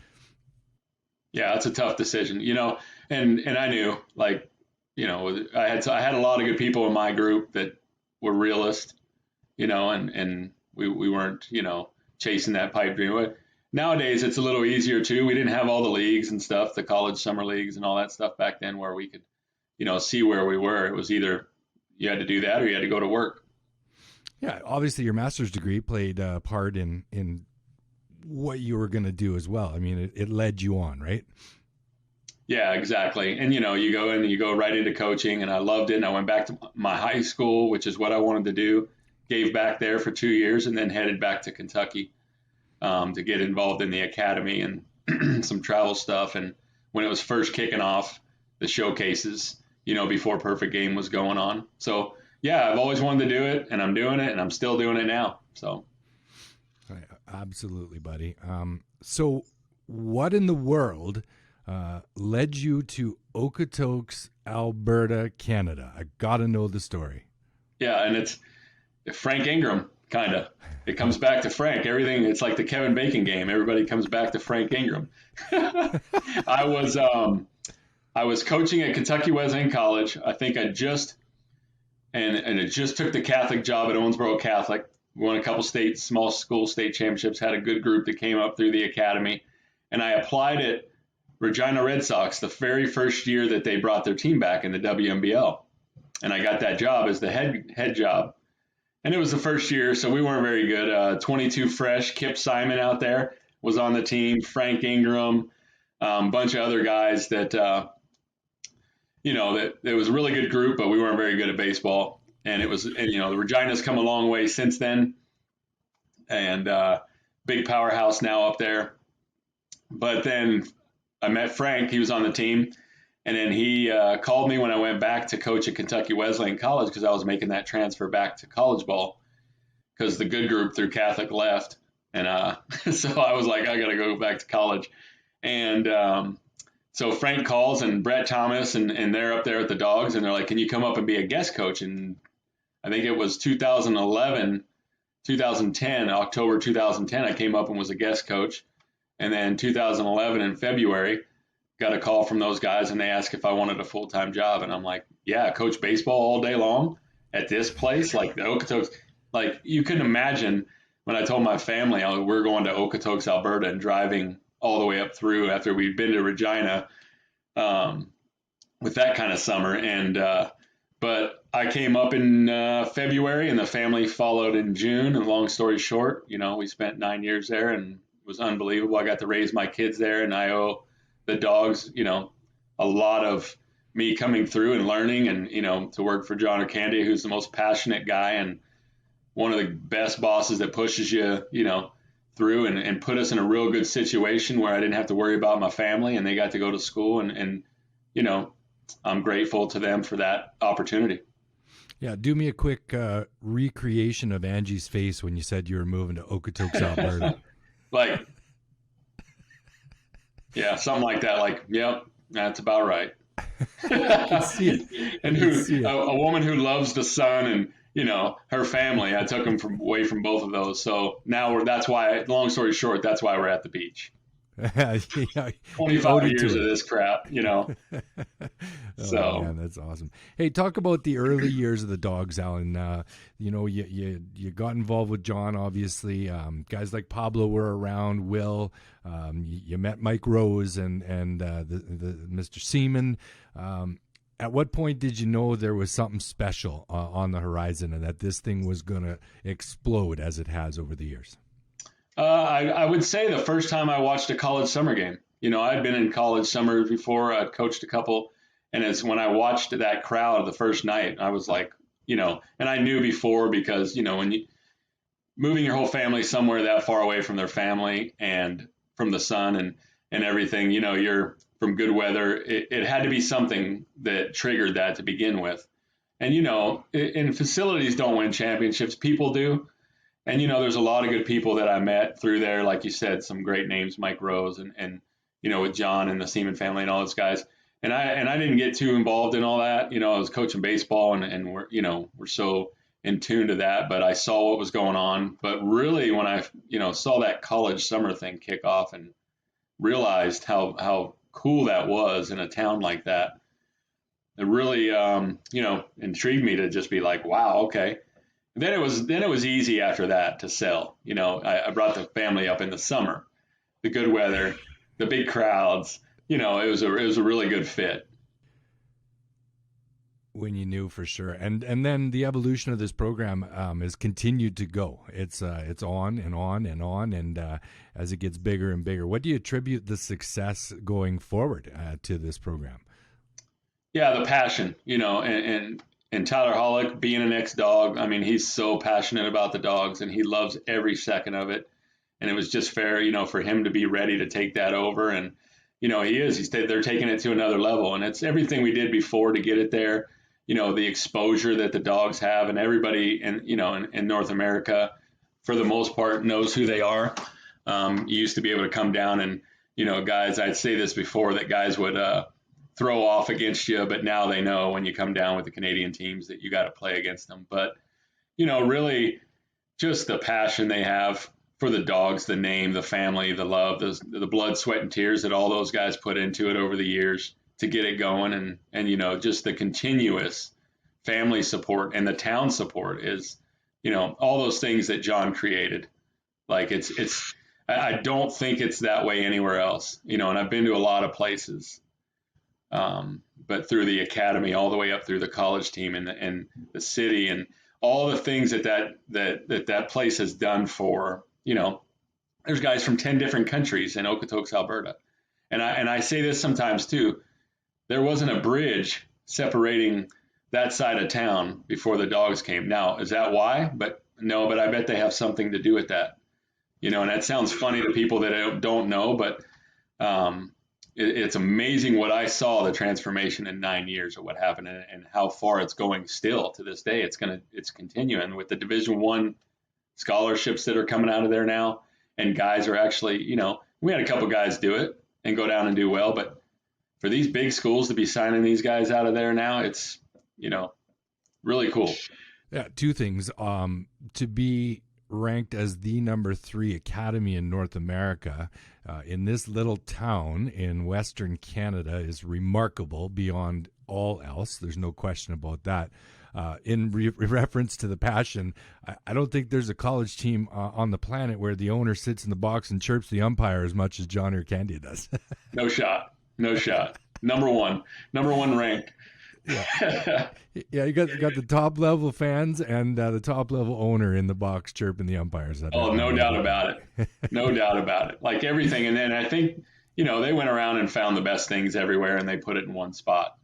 Yeah, it's a tough decision, and I knew, like, I had a lot of good people in my group that were realists, and we weren't, chasing that pipe dream. nowadays it's a little easier too. We didn't have all the leagues and stuff, the college summer leagues and all that stuff back then, where we could, see where we were. It was either you had to do that or you had to go to work. Yeah, obviously your master's degree played a part in what you were going to do as well. I mean, it led you on, right? Yeah, exactly. And, you go in and you go right into coaching, and I loved it. And I went back to my high school, which is what I wanted to do, gave back there for 2 years, and then headed back to Kentucky to get involved in the academy and some travel stuff. And when it was first kicking off the showcases, before Perfect Game was going on. So, yeah, I've always wanted to do it, and I'm doing it, and I'm still doing it now. So, absolutely, buddy. So what in the world led you to Okotoks, Alberta, Canada? I got to know the story. Yeah, and it's Frank Ingram, kind of. It comes back to Frank. Everything, it's like the Kevin Bacon game. Everybody comes back to Frank Ingram. I was coaching at Kentucky Wesleyan College. I think I just took the Catholic job at Owensboro Catholic. Won a couple small school state championships, had a good group that came up through the academy. And I applied at Regina Red Sox the very first year that they brought their team back in the WNBL. And I got that job as the head job. And it was the first year, so we weren't very good. 22 fresh. Kip Simon out there was on the team. Frank Ingram, a bunch of other guys that, that it was a really good group, but we weren't very good at baseball. And the Regina's come a long way since then. And big powerhouse now up there. But then I met Frank. He was on the team. And then he called me when I went back to coach at Kentucky Wesleyan College, because I was making that transfer back to college ball, because the good group through Catholic left. And so I was like, I got to go back to college. And so Frank calls, and Brett Thomas, and they're up there at the Dogs, and they're like, can you come up and be a guest coach? And I think it was 2010, October 2010, I came up and was a guest coach. And then 2011 in February, got a call from those guys, and they asked if I wanted a full-time job. And I'm like, yeah, coach baseball all day long at this place, like the Okotoks. Like, you couldn't imagine when I told my family we're going to Okotoks, Alberta, and driving all the way up through after we'd been to Regina with that kind of summer. And but I came up in February, and the family followed in June. And long story short, we spent 9 years there, and it was unbelievable. I got to raise my kids there, and I owe the Dogs, a lot of me coming through and learning, and, to work for John Arcandia, who's the most passionate guy and one of the best bosses that pushes you, through and put us in a real good situation where I didn't have to worry about my family, and they got to go to school, and I'm grateful to them for that opportunity. Yeah, do me a quick recreation of Angie's face when you said you were moving to Okotoks, Alberta. Like, yeah, something like that. Like, yep, that's about right. I can see it. And a woman who loves the sun and, her family. I took them away from both of those. So now that's why, long story short, that's why we're at the beach. Yeah, 25 years of this crap, So man, that's awesome. Hey, talk about the early years of the Dogs, Alan. You got involved with John, obviously. Guys like Pablo were around. Will, you met Mike Rose and the Mr. Seaman. At what point did you know there was something special on the horizon, and that this thing was going to explode as it has over the years? I would say the first time I watched a college summer game. I'd been in college summers before. I'd coached a couple. And it's when I watched that crowd the first night, I was like, and I knew before because, when you moving your whole family somewhere that far away from their family and from the sun and everything, you're from good weather. It had to be something that triggered that to begin with. And, in facilities don't win championships, people do. And, there's a lot of good people that I met through there. Like you said, some great names, Mike Rose and with John and the Seaman family and all those guys. And I didn't get too involved in all that. I was coaching baseball and we're so in tune to that, but I saw what was going on. But really when I, saw that college summer thing kick off and realized how cool that was in a town like that, it really, intrigued me to just be like, wow, okay. Then it was easy after that to sell. I brought the family up in the summer, the good weather, the big crowds. It was a really good fit. When you knew for sure, and then the evolution of this program has continued to go. It's on and on and on, and as it gets bigger and bigger. What do you attribute the success going forward to this program? Yeah, the passion, and Tyler Hollick being an ex-dog. I mean, he's so passionate about the dogs, and he loves every second of it. And it was just fair, for him to be ready to take that over. And he is. They're taking it to another level, and it's everything we did before to get it there. The exposure that the dogs have, and everybody in North America, for the most part, knows who they are. You used to be able to come down and, guys, I'd say this before, that guys would throw off against you, but now they know when you come down with the Canadian teams that you got to play against them. But, really just the passion they have for the dogs, the name, the family, the love, the blood, sweat, and tears that all those guys put into it over the years to get it going, and just the continuous family support and the town support is, all those things that John created. Like I don't think it's that way anywhere else, and I've been to a lot of places, but through the academy all the way up through the college team and the city and all the things that place has done for, there's guys from 10 different countries in Okotoks, Alberta. And I say this sometimes too. There wasn't a bridge separating that side of town before the dogs came. Now, is that why? No, but I bet they have something to do with that. And that sounds funny to people that don't know, but it's amazing what I saw, the transformation in 9 years of what happened and how far it's going still to this day. It's continuing with the Division I scholarships that are coming out of there now. And guys are actually, we had a couple guys do it and go down and do well, but for these big schools to be signing these guys out of there now, it's, really cool. Yeah, two things. To be ranked as the number 3 academy in North America in this little town in Western Canada is remarkable beyond all else. There's no question about that. In reference to the passion, I don't think there's a college team on the planet where the owner sits in the box and chirps the umpire as much as John Ircandia does. No shot. Number one ranked. Yeah, yeah. You got the top level fans and the top level owner in the box chirping the umpires. Oh, no doubt about it. No doubt about it. Like everything, and then I think they went around and found the best things everywhere, and they put it in one spot.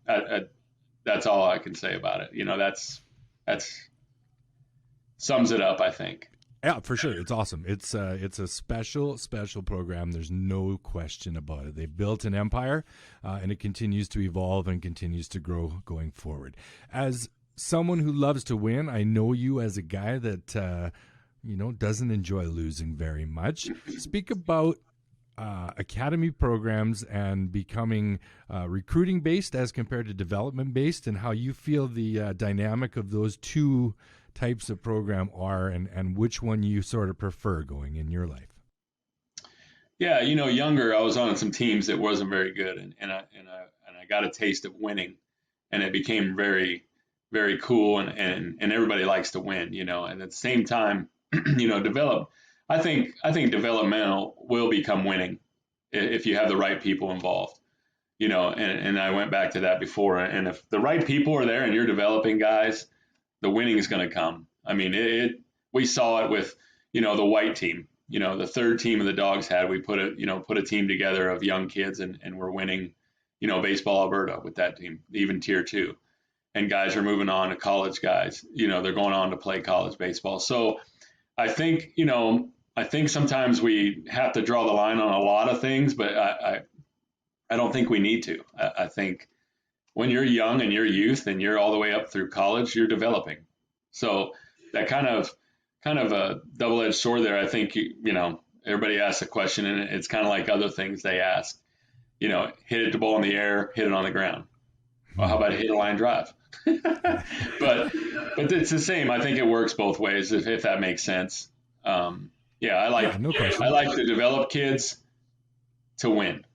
That's all I can say about it. That's sums it up, I think. Yeah, for sure. It's awesome. It's a special program. There's no question about it. They built an empire, and it continues to evolve and continues to grow going forward. As someone who loves to win, I know you as a guy that doesn't enjoy losing very much. Speak about academy programs and becoming recruiting based as compared to development based, and how you feel the dynamic of those two types of program are, and which one you sort of prefer going in your life. Yeah, younger, I was on some teams that wasn't very good, and I got a taste of winning, and it became very, very cool, and everybody likes to win, and at the same time, develop. I think developmental will become winning if you have the right people involved, and I went back to that before, and if the right people are there and you're developing guys, the winning is going to come. I mean, we saw it with, the white team, the third team of the Dogs had, we put a team together of young kids and we're winning, Baseball Alberta with that team, even tier 2, and guys are moving on to college guys, they're going on to play college baseball. So I think sometimes we have to draw the line on a lot of things, but I don't think we need to. I think when you're young and you're youth and you're all the way up through college, you're developing. So that kind of a double-edged sword there. I think, everybody asks a question, and it's kind of like other things they ask, hit the ball in the air, hit it on the ground. Well, how about hit a line drive? but it's the same. I think it works both ways, if that makes sense. I like to develop kids to win.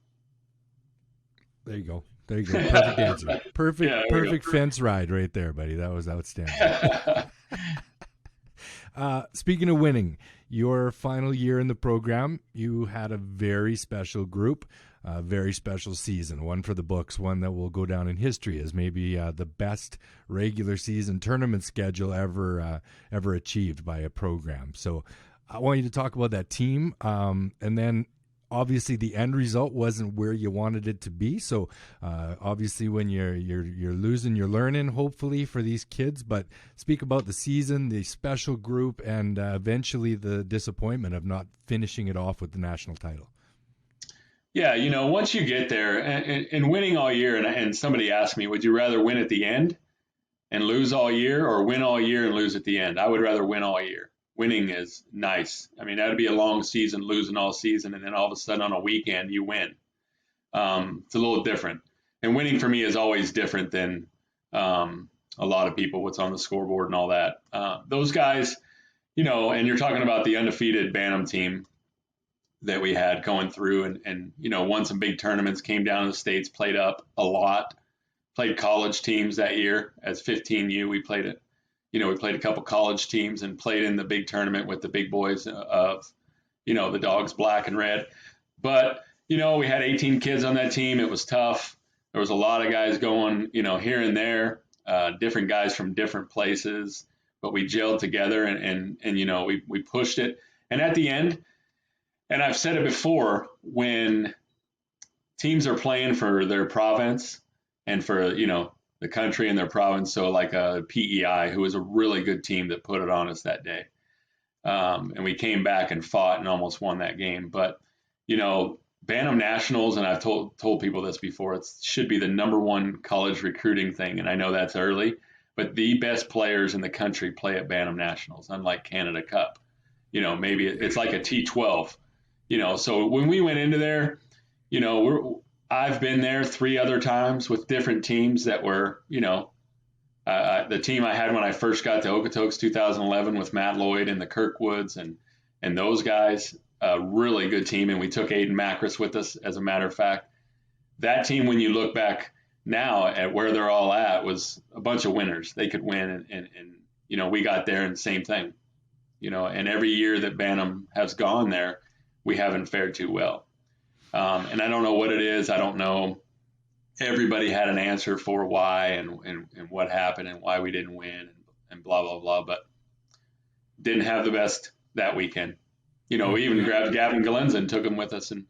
There you go. Perfect answer. Perfect fence ride right there, buddy. That was outstanding. Speaking of winning, your final year in the program, you had a very special group, a very special season, one for the books, one that will go down in history as maybe the best regular season tournament schedule ever achieved by a program. So I want you to talk about that team, and then obviously the end result wasn't where you wanted it to be. So obviously when you're losing, you're learning, hopefully, for these kids. But speak about the season, the special group, and eventually the disappointment of not finishing it off with the national title. Yeah, once you get there and winning all year, and somebody asked me, would you rather win at the end and lose all year, or win all year and lose at the end? I would rather win all year. Winning is nice. I mean, that'd be a long season, losing all season, and then all of a sudden on a weekend you win. It's a little different. And winning for me is always different than a lot of people, what's on the scoreboard and all that. Those guys, and you're talking about the undefeated Bantam team that we had going through and won some big tournaments, came down to the States, played up a lot, played college teams that year. As 15U, we played it. We played a couple college teams and played in the big tournament with the big boys of, the Dogs Black and Red. But, we had 18 kids on that team. It was tough. There was a lot of guys going, here and there, different guys from different places, but we gelled together and we pushed it. And at the end, and I've said it before, when teams are playing for their province and for, the country and their province, so like a PEI, who was a really good team that put it on us that day. And we came back and fought and almost won that game. But, Bantam Nationals, and I've told people this before, it should be the number one college recruiting thing. And I know that's early, but the best players in the country play at Bantam Nationals, unlike Canada Cup. Maybe it's like a T12. So when we went into there, I've been there 3 other times with different teams that were, the team I had when I first got to Okotoks 2011 with Matt Lloyd and the Kirkwoods and those guys, a really good team. And we took Aiden Macris with us, as a matter of fact. That team, when you look back now at where they're all at, was a bunch of winners. They could win. And we got there and same thing, and every year that Bantam has gone there, we haven't fared too well. And I don't know what it is. I don't know. Everybody had an answer for why and what happened and why we didn't win and blah, blah, blah. But didn't have the best that weekend. We even grabbed Gavin Galenza and took him with us. And,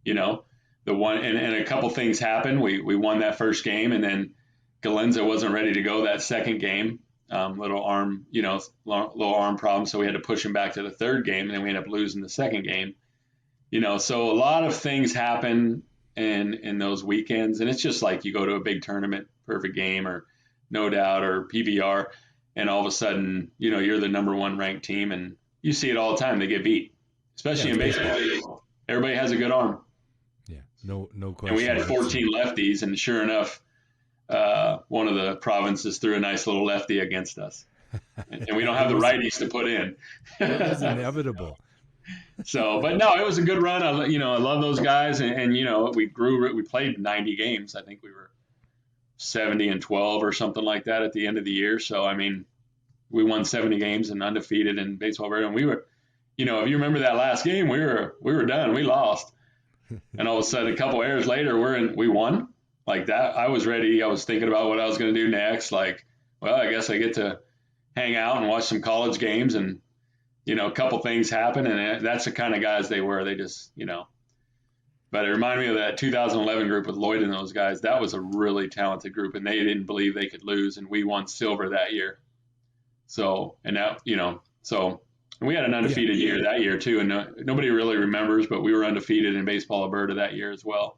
the one and a couple things happened. We won that first game, and then Galenza wasn't ready to go that second game. Little arm problem. So we had to push him back to the third game, and then we ended up losing the second game. So a lot of things happen in those weekends, and it's just like you go to a big tournament, Perfect Game or No Doubt or PBR, and all of a sudden, you're the number one ranked team, and you see it all the time. They get beat, especially in baseball. Everybody has a good arm. Yeah, no question. And we had 14 lefties, and sure enough, one of the provinces threw a nice little lefty against us, and we don't have the righties to put in. It was inevitable. So, but no, it was a good run. I love those guys, and we grew. We played 90 games. I think we were 70-12 or something like that at the end of the year. So, I mean, we won 70 games and undefeated in baseball. And we were, if you remember that last game, we were done. We lost, and all of a sudden, a couple errors later, we won. Like that, I was ready. I was thinking about what I was going to do next. Like, well, I guess I get to hang out and watch some college games and. A couple things happen, and that's the kind of guys they were. They just, But it reminded me of that 2011 group with Lloyd and those guys. That was a really talented group, and they didn't believe they could lose, and we won silver that year. So, and that, and we had an undefeated year that year too, and nobody really remembers, but we were undefeated in Baseball Alberta that year as well.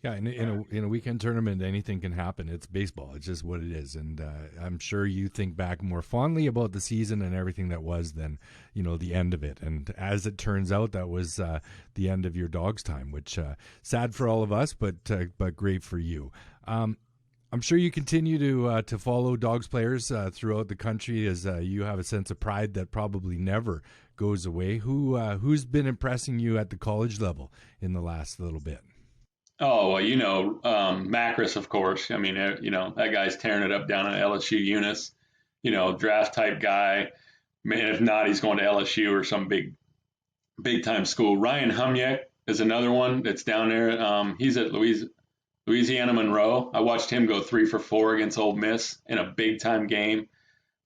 Yeah, in a weekend tournament, anything can happen. It's baseball. It's just what it is. And I'm sure you think back more fondly about the season and everything that was than, the end of it. And as it turns out, that was the end of your Dogs time, which sad for all of us, but great for you. I'm sure you continue to follow Dogs players throughout the country as you have a sense of pride that probably never goes away. Who's been impressing you at the college level in the last little bit? Oh, well, Macris, of course. I mean, that guy's tearing it up down at LSU Eunice, draft type guy, Man, if not, he's going to LSU or some big time school. Ryan Humyek is another one that's down there. He's at Louisiana Monroe. I watched him go 3 for 4 against Ole Miss in a big time game.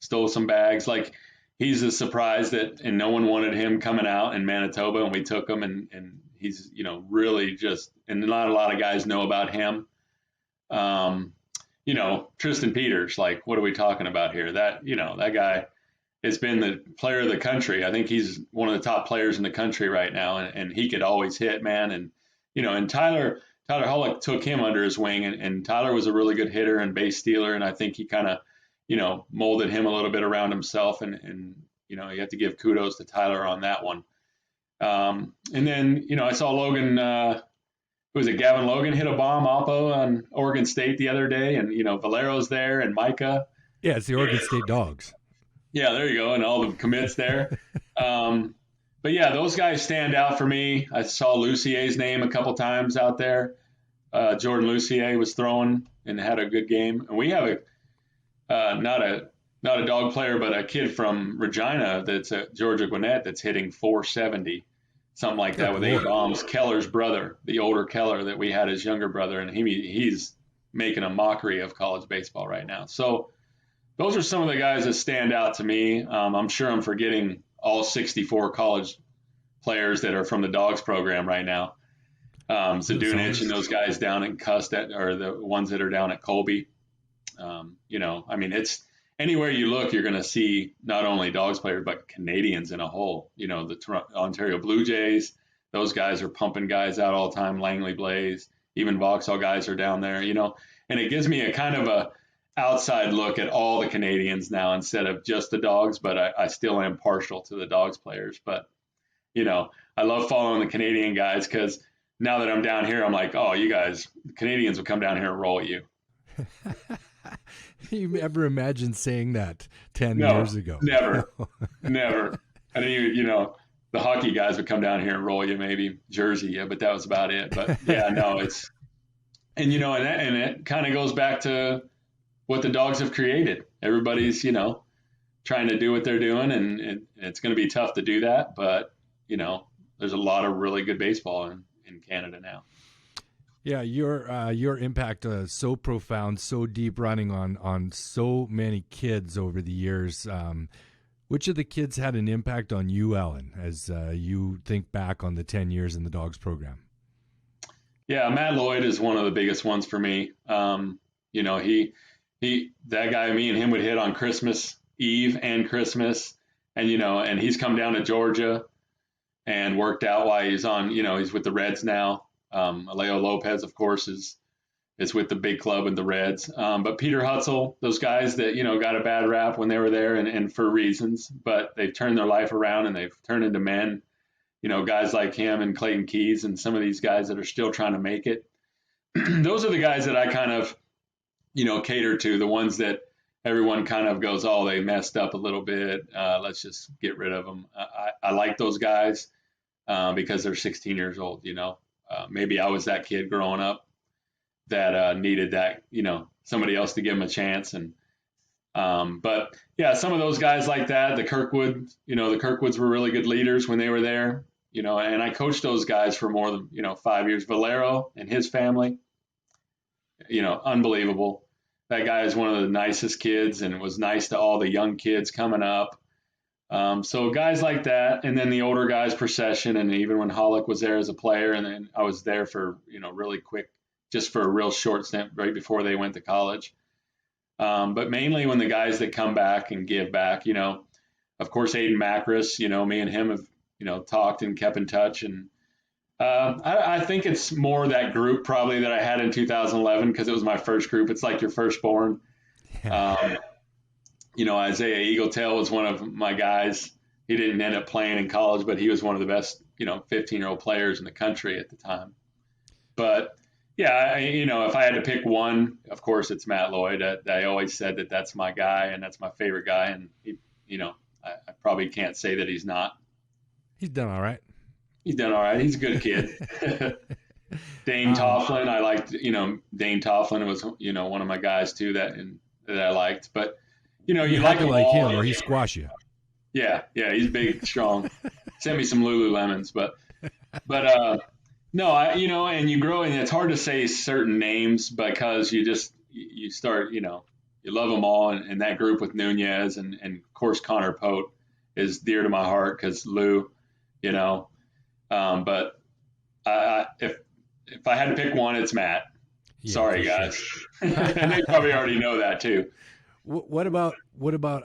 Stole some bags. Like, he's a surprise and no one wanted him coming out in Manitoba, and we took him, and he's, really just, and not a lot of guys know about him. Tristan Peters, like, what are we talking about here? That guy has been the player of the country. I think he's one of the top players in the country right now, and he could always hit, man. And, and Tyler Hollick took him under his wing, and Tyler was a really good hitter and base stealer, and I think he kind of, molded him a little bit around himself, and you have to give kudos to Tyler on that one. And then, I saw Logan, was it Gavin Logan hit a bomb oppo on Oregon State the other day, and, Valero's there and Micah. Yeah, it's the Oregon State Dogs. Yeah, there you go, and all the commits there. But yeah, those guys stand out for me. I saw Lucier's name a couple times out there. Jordan Lucier was throwing and had a good game. And we have not a dog player, but a kid from Regina that's at Georgia Gwinnett that's hitting 470, something like that, with 8 bombs. Keller's brother, the older Keller that we had, his younger brother, and he's making a mockery of college baseball right now. So those are some of the guys that stand out to me. I'm sure I'm forgetting all 64 college players that are from the Dogs program right now. Zadunich and those guys down in Cust, or the ones that are down at Colby. It's anywhere you look, you're going to see not only Dogs players, but Canadians in a whole. The Ontario Blue Jays, those guys are pumping guys out all the time. Langley Blaze, even Vauxhall guys are down there, and it gives me a kind of a outside look at all the Canadians now instead of just the Dogs, but I still am partial to the Dogs players. But, I love following the Canadian guys, because now that I'm down here, I'm like, oh, you guys, the Canadians will come down here and roll at you. You ever imagine saying that 10 years ago? Never. Never. And then, the hockey guys would come down here and roll you, maybe Jersey, yeah, but that was about it. But yeah, no, it's, and it kind of goes back to what the Dogs have created. Everybody's, trying to do what they're doing, and it's going to be tough to do that. But, there's a lot of really good baseball in Canada now. Yeah, your impact is so profound, so deep, running on so many kids over the years. Which of the kids had an impact on you, Alan, as you think back on the 10 years in the Dogs program? Yeah, Matt Lloyd is one of the biggest ones for me. He that guy, me and him would hit on Christmas Eve and Christmas, and and he's come down to Georgia and worked out while he's on. He's with the Reds now. Alejo Lopez, of course, is with the big club and the Reds. But Peter Hutzel, those guys that got a bad rap when they were there, and for reasons, but they've turned their life around and they've turned into men. Guys like him and Clayton Keys and some of these guys that are still trying to make it. Those are the guys that I kind of cater to, the ones that everyone kind of goes, oh, they messed up a little bit. Let's just get rid of them. I like those guys because they're 16 years old. Maybe I was that kid growing up that needed that, somebody else to give them a chance. And but yeah, some of those guys like that, the Kirkwood, the Kirkwoods were really good leaders when they were there. And I coached those guys for more than 5 years. Valero and his family, unbelievable. That guy is one of the nicest kids, and was nice to all the young kids coming up. So guys like that, and then the older guys, Procession, and even when Hollick was there as a player, and then I was there for, really quick, just for a real short stint right before they went to college. But mainly when the guys that come back and give back, of course, Aiden Macris, me and him have, talked and kept in touch. And I think it's more that group probably that I had in 2011, because it was my first group. It's like your firstborn. Isaiah Eagletail was one of my guys. He didn't end up playing in college, but he was one of the best, 15-year-old players in the country at the time. But yeah, if I had to pick one, of course, it's Matt Lloyd. I always said that that's my guy, and that's my favorite guy. And he, I probably can't say that he's not. He's done all right. He's done all right. He's a good kid. Dane Toughlin, I liked. Dane Toughlin was, one of my guys too that I liked. But you have like to like him, or he squash you. Yeah, he's big, strong. Sent me some Lululemons, but no, and you grow, and it's hard to say certain names because you start, you love them all, and that group with Nunez and of course Connor Pote is dear to my heart because Lou, but if I had to pick one, it's Matt. Yeah, Sorry, guys, sure. and they probably already know that too. What about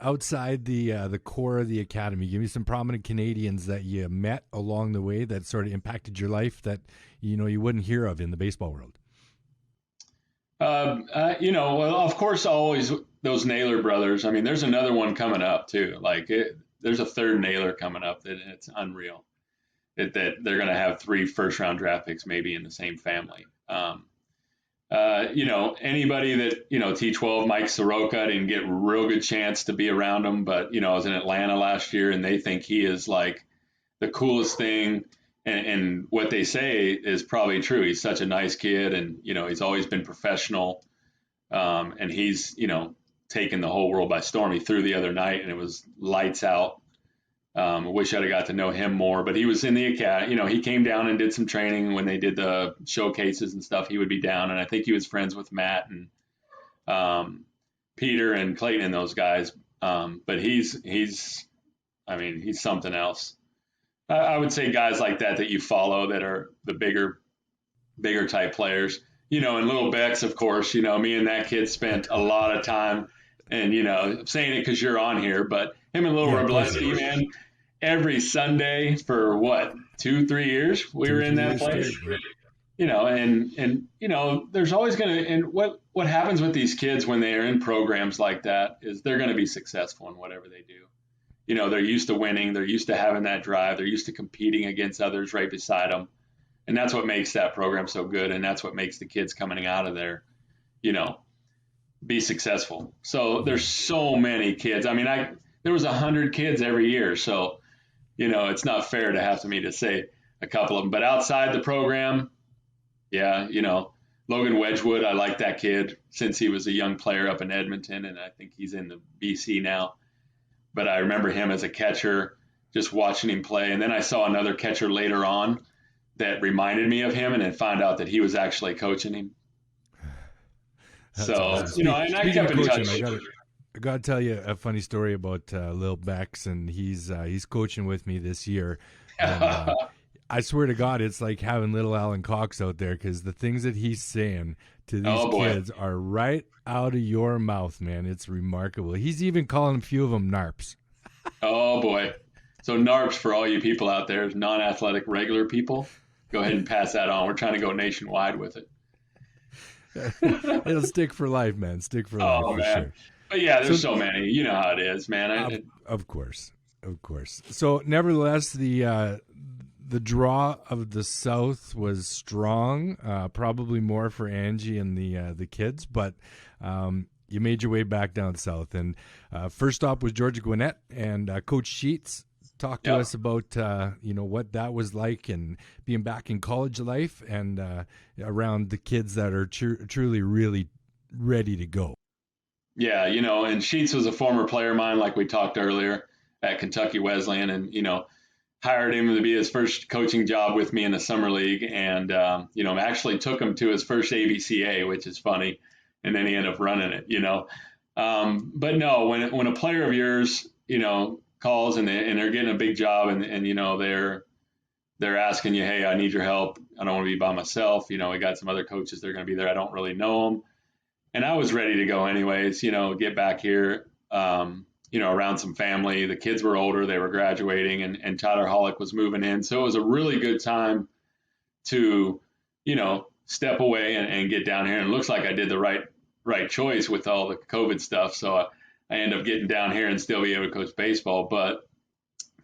outside the core of the academy? Give me some prominent Canadians that you met along the way that sort of impacted your life that you wouldn't hear of in the baseball world. Well, of course, always those Naylor brothers. I mean, there's another one coming up too. There's a third Naylor coming up that it's unreal. That they're going to have 3 first-round draft picks maybe in the same family. Anybody that, T12, Mike Soroka, I didn't get a real good chance to be around him, but, I was in Atlanta last year and they think he is like the coolest thing. And what they say is probably true. He's such a nice kid and, he's always been professional. And he's, taken the whole world by storm. He threw the other night and it was lights out. I wish I'd have got to know him more, but he was in the academy. He came down and did some training when they did the showcases and stuff. He would be down, and I think he was friends with Matt and Peter and Clayton and those guys. But he's something else. I would say guys like that you follow that are the bigger type players. And Little Bex, of course. Me and that kid spent a lot of time, and I'm saying it because you're on here, but him and Little Robleski, man, every Sunday for 2-3 years we were in that place. And there's always and what happens with these kids when they are in programs like that is they're going to be successful in whatever they do. They're used to winning, they're used to having that drive, they're used to competing against others right beside them. And that's what makes that program so good, and that's what makes the kids coming out of there, be successful. So there's so many kids. I mean, there was 100 kids every year. So, it's not fair to have me to say a couple of them, but outside the program, yeah, Logan Wedgwood, I like that kid since he was a young player up in Edmonton, and I think he's in the BC now. But I remember him as a catcher, just watching him play. And then I saw another catcher later on that reminded me of him, and then found out that he was actually coaching him. That's so, awesome. And I kept in touch. I got to tell you a funny story about Lil Bex, and he's coaching with me this year. And, I swear to God, it's like having little Alan Cox out there because the things that he's saying to these kids are right out of your mouth, man. It's remarkable. He's even calling a few of them NARPs. Oh, boy. So NARPs, for all you people out there, is non-athletic regular people. Go ahead and pass that on. We're trying to go nationwide with it. It'll stick for life, man. Stick for life. Oh, for man. Sure. But yeah, there's so many. You know how it is, man. Of course. So, nevertheless, the draw of the South was strong, probably more for Angie and the kids, but you made your way back down south. And first stop was Georgia Gwinnett, and Coach Sheets talked to us about what that was like and being back in college life and around the kids that are truly really ready to go. Yeah, and Sheets was a former player of mine, like we talked earlier, at Kentucky Wesleyan, and hired him to be his first coaching job with me in the summer league, and actually took him to his first ABCA, which is funny, and then he ended up running it. But no, when a player of yours calls and they're getting a big job and they're asking you, hey, I need your help. I don't want to be by myself. We got some other coaches that are going to be there. I don't really know them. And I was ready to go anyways, get back here, around some family. The kids were older, they were graduating, and Tyler Hollick was moving in. So it was a really good time to, step away and get down here. And it looks like I did the right choice with all the COVID stuff. So I ended up getting down here and still be able to coach baseball. But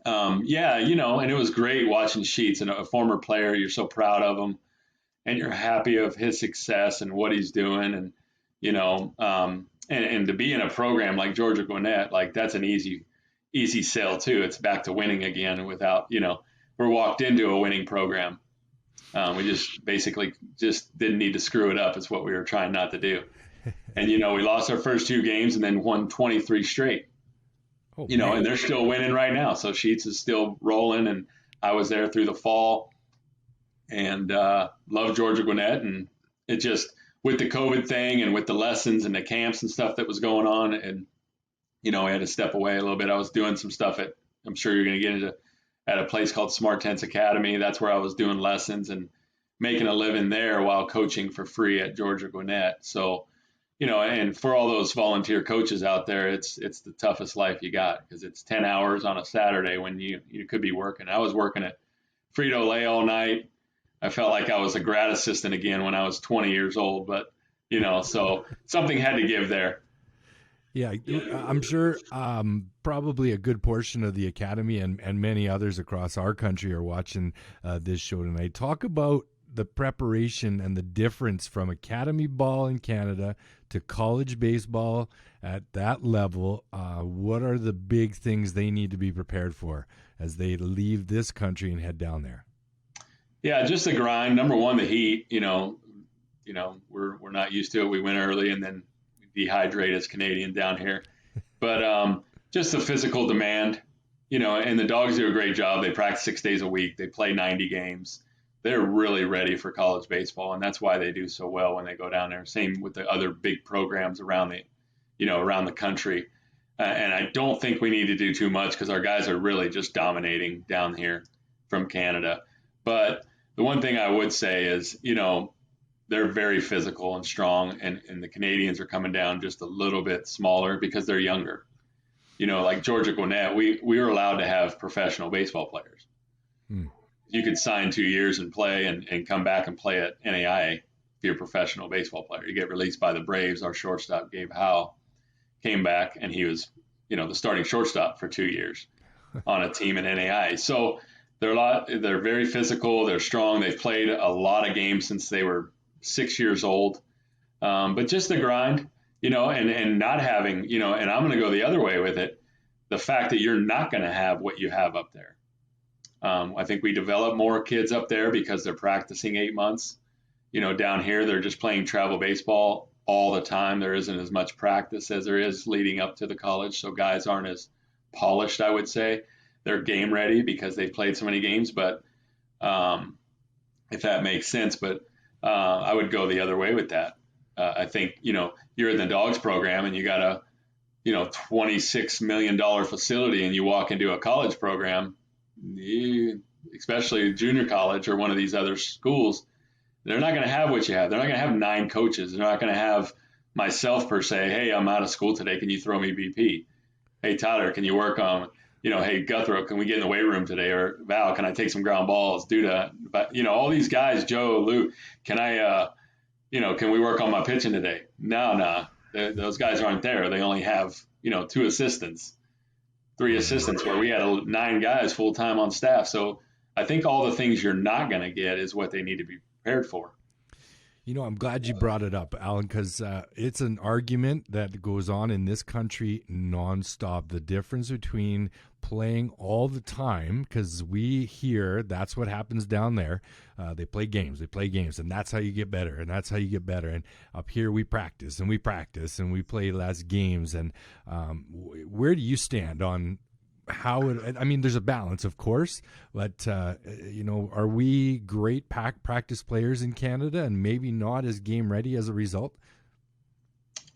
and it was great watching Sheets, and a former player. You're so proud of him and you're happy of his success and what he's doing. And, and to be in a program like Georgia Gwinnett, like that's an easy sell too. It's back to winning again without, we're walked into a winning program. We just basically didn't need to screw it up. Is what we were trying not to do. And, we lost our first 2 games and then won 23 straight. Oh, you know, man. and they're still winning right now. So Sheets is still rolling, and I was there through the fall, and love Georgia Gwinnett, and it just with the COVID thing and with the lessons and the camps and stuff that was going on, and you know, I had to step away a little bit. I was doing some stuff at, I'm sure you're going to get into, at a place called Smart Tense Academy. That's where I was doing lessons and making a living there while coaching for free at Georgia Gwinnett. So, you know, and for all those volunteer coaches out there, it's the toughest life you got, because it's 10 hours on a Saturday when you could be working. I was working at Frito-Lay all night. I felt like I was a grad assistant again when I was 20 years old, but you know, so something had to give there. Yeah, I'm sure probably a good portion of the academy and many others across our country are watching this show tonight. Talk about the preparation and the difference from academy ball in Canada to college baseball at that level. What are the big things they need to be prepared for as they leave this country and head down there? Yeah, just the grind. Number one, the heat. You know, we're not used to it. We win early and then dehydrate as Canadian down here. But just the physical demand, you know, and the dogs do a great job. They practice 6 days a week. They play 90 games. They're really ready for college baseball, and that's why they do so well when they go down there. Same with the other big programs around the country. And I don't think we need to do too much, because our guys are really just dominating down here from Canada. But the one thing I would say is, you know, they're very physical and strong, and the Canadians are coming down just a little bit smaller because they're younger. You know, like Georgia Gwinnett, we were allowed to have professional baseball players. You could sign 2 years and play and come back and play at NAIA if you're a professional baseball player. You get released by the Braves. Our shortstop, Gabe Howe, came back, and he was, you know, the starting shortstop for 2 years on a team in NAIA. So they're very physical. They're strong. They've played a lot of games since they were 6 years old. But just the grind, you know, and not having, you know, and I'm going to go the other way with it. The fact that you're not going to have what you have up there. I think we develop more kids up there because they're practicing 8 months. You know, down here, they're just playing travel baseball all the time. There isn't as much practice as there is leading up to the college. So guys aren't as polished, I would say. They're game ready because they've played so many games, but if that makes sense. But I would go the other way with that. I think, you know, you're in the Dogs program and you got a, you know, $26 million facility, and you walk into a college program, especially junior college or one of these other schools, they're not going to have what you have. They're not going to have 9 coaches. They're not going to have myself per se. Hey, I'm out of school today. Can you throw me BP? Hey, Tyler, can you work on, you know, hey, Guthrie, can we get in the weight room today? Or Val, can I take some ground balls? But, you know, all these guys, Joe, Lou, can I, you know, can we work on my pitching today? No. Those guys aren't there. They only have, you know, 2 assistants, 3 assistants, where we had 9 guys full time on staff. So I think all the things you're not going to get is what they need to be prepared for. You know, I'm glad you brought it up, Alan, because it's an argument that goes on in this country nonstop. The difference between playing all the time, because we hear that's what happens down there. They play games, and that's how you get better, and that's how you get better. And up here, we practice, and we play less games. And where do you stand on how it, I mean, there's a balance, of course, but, you know, are we great practice players in Canada and maybe not as game ready as a result?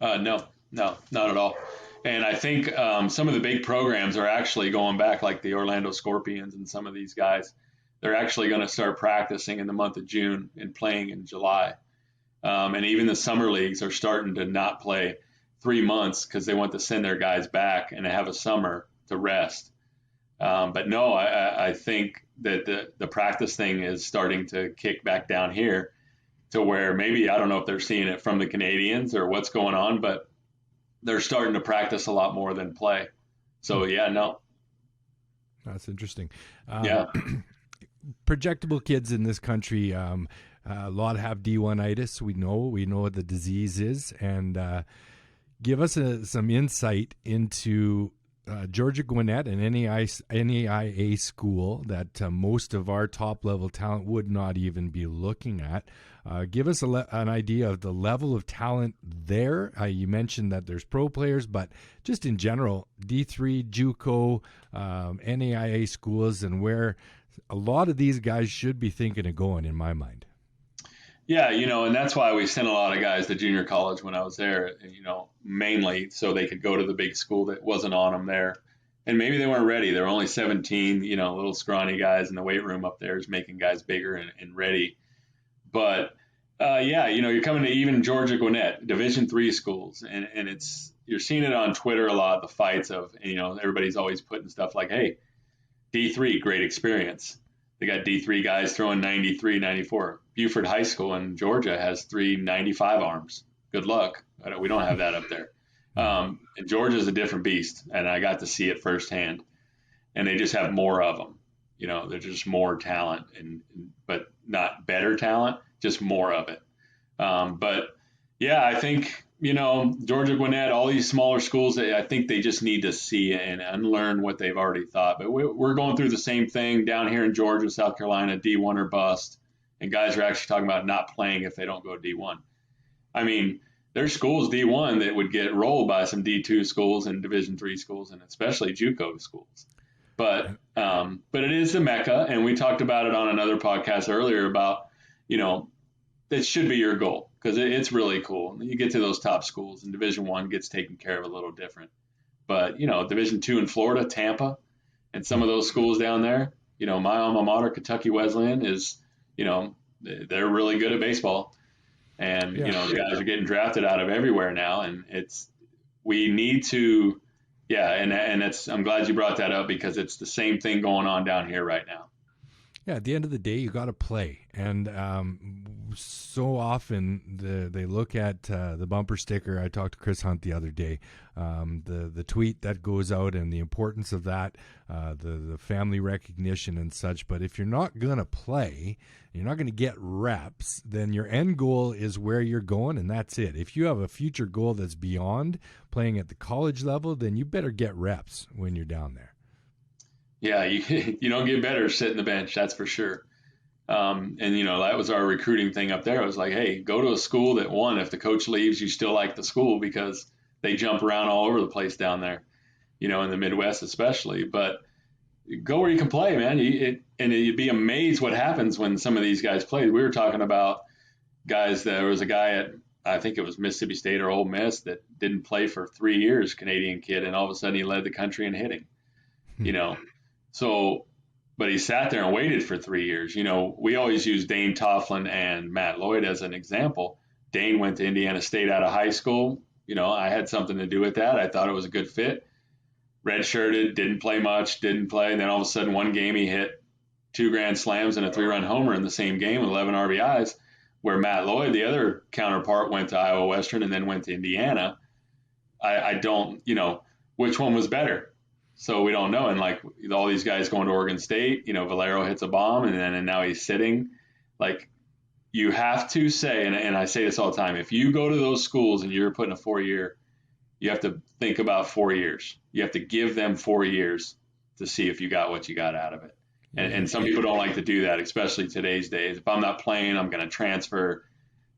No, not at all. And I think some of the big programs are actually going back, like the Orlando Scorpions and some of these guys. They're actually going to start practicing in the month of June and playing in July. And even the summer leagues are starting to not play 3 months because they want to send their guys back and have a summer to rest. But no, I think that the practice thing is starting to kick back down here to where maybe, I don't know if they're seeing it from the Canadians or what's going on, but they're starting to practice a lot more than play. So yeah, no. That's interesting. Yeah. Projectable kids in this country, a lot have D1-itis. We know what the disease is, and give us some insight into Georgia Gwinnett, an NAIA school that most of our top-level talent would not even be looking at. Give us an idea of the level of talent there. You mentioned that there's pro players, but just in general, D3, JUCO, NAIA schools, and where a lot of these guys should be thinking of going, in my mind. Yeah, and that's why we sent a lot of guys to junior college when I was there, mainly so they could go to the big school that wasn't on them there. And maybe they weren't ready. They were only 17, little scrawny guys in the weight room up there is making guys bigger and ready. But, you're coming to even Georgia Gwinnett, Division III schools, and you're seeing it on Twitter a lot, the fights of, everybody's always putting stuff like, hey, D3, great experience. They got D3 guys throwing 93, 94. Buford High School in Georgia has 395 arms. Good luck. We don't have that up there. And Georgia's a different beast, and I got to see it firsthand. And they just have more of them. There's just more talent, but not better talent, just more of it. I think, Georgia Gwinnett, all these smaller schools, I think they just need to see and unlearn what they've already thought. But we're going through the same thing down here in Georgia, South Carolina, D1 or bust. And guys are actually talking about not playing if they don't go D1. I mean, there's schools D1 that would get rolled by some D2 schools and Division III schools, and especially JUCO schools. But it is the Mecca, and we talked about it on another podcast earlier about, it should be your goal because it's really cool. You get to those top schools, and Division I gets taken care of a little different. But, Division II in Florida, Tampa, and some of those schools down there, my alma mater, Kentucky Wesleyan, is – they're really good at baseball, and the guys are getting drafted out of everywhere now, and we need to, and that's, I'm glad you brought that up because it's the same thing going on down here right now. Yeah, at the end of the day, you got to play, and so often they look at the bumper sticker. I talked to Chris Hunt the other day, the tweet that goes out and the importance of that, the family recognition and such. But if you're not gonna play, you're not gonna get reps, then your end goal is where you're going, and that's it. If you have a future goal that's beyond playing at the college level, then you better get reps when you're down there. Yeah, you don't get better sitting the bench, that's for sure. And that was our recruiting thing up there. It was like, hey, go to a school that, one, if the coach leaves, you still like the school because they jump around all over the place down there, in the Midwest especially. But go where you can play, man. You'd be amazed what happens when some of these guys play. We were talking about guys. There was a guy at, I think it was Mississippi State or Ole Miss, that didn't play for 3 years, Canadian kid, and all of a sudden he led the country in hitting, So, but he sat there and waited for 3 years. We always use Dane Toughlin and Matt Lloyd as an example. Dane went to Indiana State out of high school. I had something to do with that. I thought it was a good fit. Redshirted, didn't play much, and then all of a sudden one game he hit 2 grand slams and a 3-run homer in the same game with 11 RBIs, where Matt Lloyd, the other counterpart, went to Iowa Western and then went to Indiana. I don't, which one was better? So we don't know. And like all these guys going to Oregon State, Valero hits a bomb and now he's sitting. Like, you have to say, and I say this all the time, if you go to those schools and you're putting a 4-year, you have to think about 4 years. You have to give them 4 years to see if you got what you got out of it. And some people don't like to do that, especially today's days. If I'm not playing, I'm going to transfer.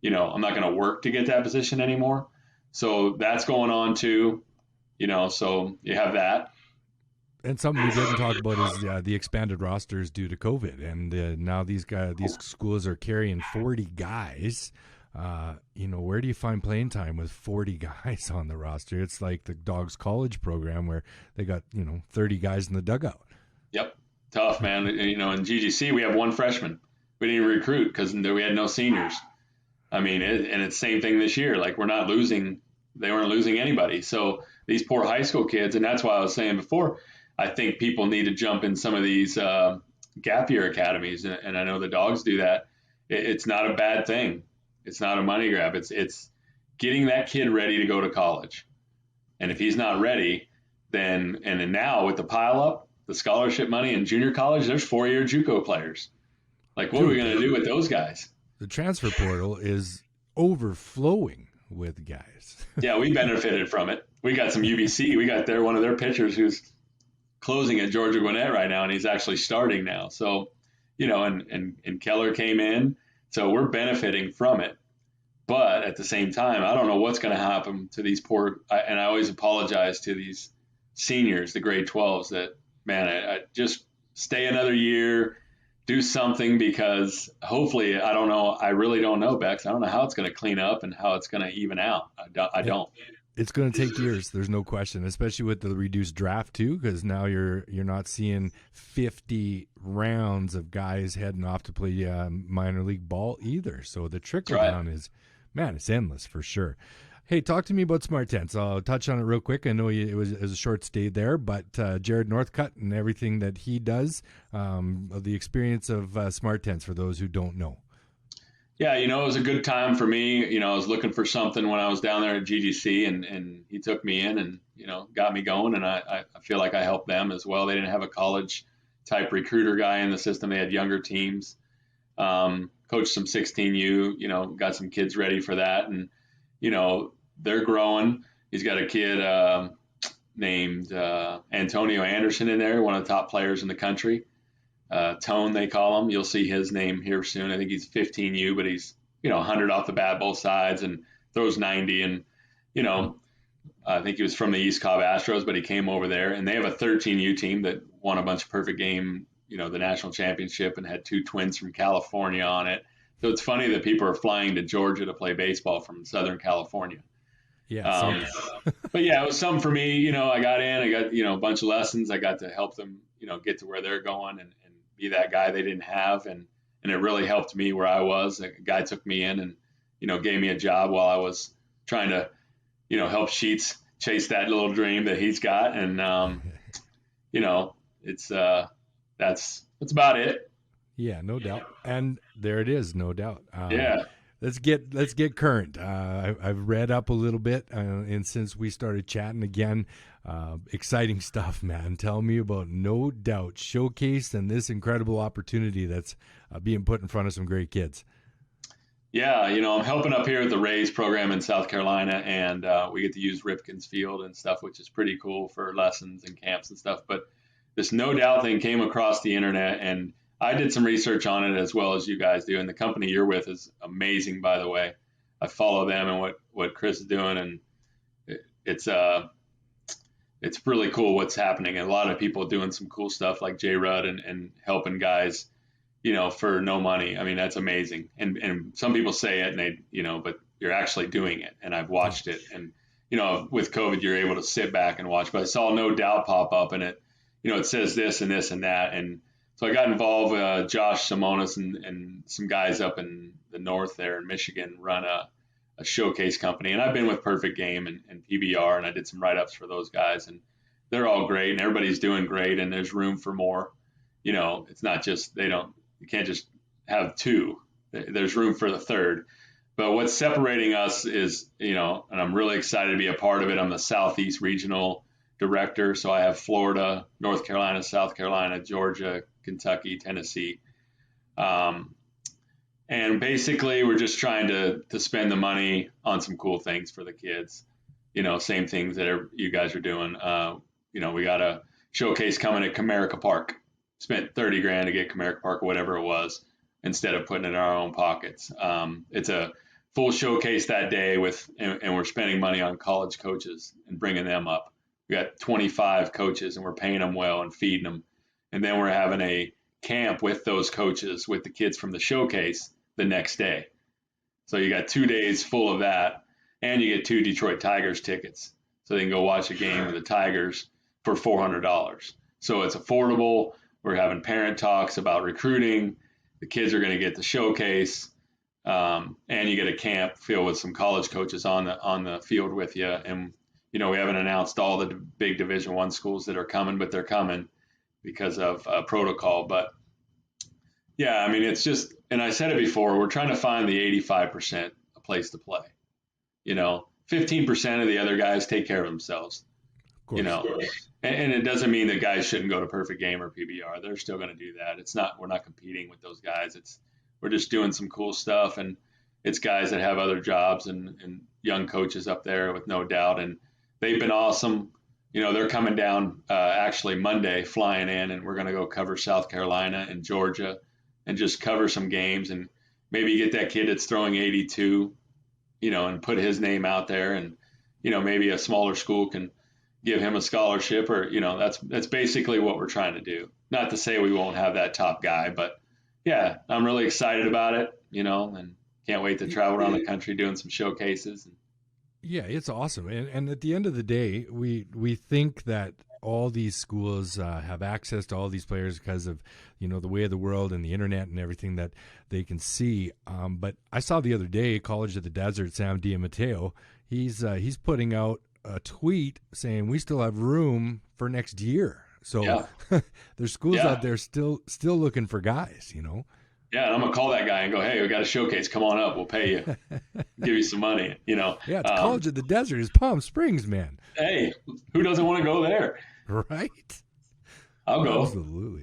I'm not going to work to get that position anymore. So that's going on too. So you have that. And something we didn't talk about is the expanded rosters due to COVID, and now these schools are carrying 40 guys. Where do you find playing time with 40 guys on the roster? It's like the Dogs College program where they got 30 guys in the dugout. Yep, tough, man. In GGC we have 1 freshman. We didn't even recruit because we had no seniors. I mean, and it's the same thing this year. Like, we're not losing. They weren't losing anybody. So these poor high school kids, and that's why I was saying before, I think people need to jump in some of these gap year academies, and I know the Dogs do that. It's not a bad thing. It's not a money grab. It's getting that kid ready to go to college. And if he's not ready, then now with the pile up, the scholarship money in junior college, there's 4-year JUCO players. Like, what are we going to do with those guys? The transfer portal is overflowing with guys. Yeah, we benefited from it. we got some UBC. We got one of their pitchers who's closing at Georgia Gwinnett right now, and he's actually starting now. So, and Keller came in, so we're benefiting from it. But at the same time, I don't know what's going to happen to these and I always apologize to these seniors, the grade 12s, that, man, I just stay another year, do something, because hopefully, I don't know. I really don't know, Bex. I don't know how it's going to clean up and how it's going to even out. I don't. It's going to take years. There's no question, especially with the reduced draft too, because now you're not seeing 50 rounds of guys heading off to play minor league ball either. So the trickle down is, man, it's endless for sure. Hey, talk to me about Smart Tents. I'll touch on it real quick. I know it was a short stay there, but Jared Northcutt and everything that he does, the experience of Smart Tents for those who don't know. Yeah, it was a good time for me. I was looking for something when I was down there at GGC, and he took me in and, got me going. And I feel like I helped them as well. They didn't have a college type recruiter guy in the system. They had younger teams. Coached some 16U, got some kids ready for that. And, they're growing. He's got a kid named Antonio Anderson in there, one of the top players in the country. Tone, they call him. You'll see his name here soon. I think he's 15U, but he's 100 off the bat both sides and throws 90. And I think he was from the East Cobb Astros, but he came over there. And they have a 13U team that won a bunch of perfect game, the national championship, and had 2 twins from California on it. So it's funny that people are flying to Georgia to play baseball from Southern California. Yeah. But yeah, it was something for me. I got a bunch of lessons. I got to help them, get to where they're going and be that guy they didn't have. And it really helped me where I was. A guy took me in and, gave me a job while I was trying to, help Sheets chase that little dream that he's got. And, it's, that's about it. Yeah, no doubt. And there it is, no doubt. Yeah. Let's get current. I've read up a little bit, and since we started chatting again, exciting stuff, man. Tell me about No Doubt Showcase and this incredible opportunity that's being put in front of some great kids. Yeah, I'm helping up here at the Rays program in South Carolina, and we get to use Ripken's Field and stuff, which is pretty cool for lessons and camps and stuff. But this No Doubt thing came across the internet, and I did some research on it as well as you guys do. And the company you're with is amazing, by the way. I follow them and what Chris is doing, and it's really cool what's happening. And a lot of people doing some cool stuff like Jay Rudd and helping guys, for no money. I mean, that's amazing. And some people say it and they, but you're actually doing it. And I've watched it. And, with COVID, you're able to sit back and watch. But I saw No Doubt pop up, and it says this and this and that. And so I got involved with Josh Simonis and some guys up in the north there in Michigan run a showcase company. And I've been with Perfect Game and PBR, and I did some write-ups for those guys. And they're all great, and everybody's doing great, and there's room for more. It's not just you can't just have 2. There's room for the third. But what's separating us is, and I'm really excited to be a part of it. I'm the Southeast Regional Director, so I have Florida, North Carolina, South Carolina, Georgia, Kentucky, Tennessee. And basically we're just trying to spend the money on some cool things for the kids, same things that you guys are doing. We got a showcase coming at Comerica Park, spent $30,000 to get Comerica Park or whatever it was, instead of putting it in our own pockets. It's a full showcase that day and we're spending money on college coaches and bringing them up. We got 25 coaches and we're paying them well and feeding them. And then we're having a camp with those coaches with the kids from the showcase the next day. So you got 2 days full of that, and you get 2 Detroit Tigers tickets. So they can go watch a game with the Tigers for $400. So it's affordable. We're having parent talks about recruiting. The kids are going to get the showcase, and you get a camp filled with some college coaches on the field with you. And, we haven't announced all the big Division I schools that are coming, but they're coming because of protocol. But yeah, I mean, it's just, and I said it before, we're trying to find the 85% a place to play. 15% of the other guys take care of themselves, and it doesn't mean that guys shouldn't go to Perfect Game or PBR. They're still going to do that. We're not competing with those guys. We're just doing some cool stuff. And it's guys that have other jobs and young coaches up there with No Doubt. And they've been awesome. They're coming down actually Monday, flying in, and we're going to go cover South Carolina and Georgia and just cover some games and maybe get that kid that's throwing 82, and put his name out there. And, maybe a smaller school can give him a scholarship or, that's basically what we're trying to do. Not to say we won't have that top guy, but yeah, I'm really excited about it, and can't wait to travel around the country doing some showcases. Yeah, it's awesome. And at the end of the day, we think that all these schools have access to all these players because of, the way of the world and the internet and everything that they can see. But I saw the other day, College of the Desert, Sam DiMatteo, he's putting out a tweet saying we still have room for next year. So yeah. There's schools out there still looking for guys, Yeah, and I'm gonna call that guy and go, hey, we got a showcase. Come on up, we'll pay you, give you some money. Yeah, it's College of the Desert. It's Palm Springs, man. Hey, who doesn't want to go there? Right. I'll go.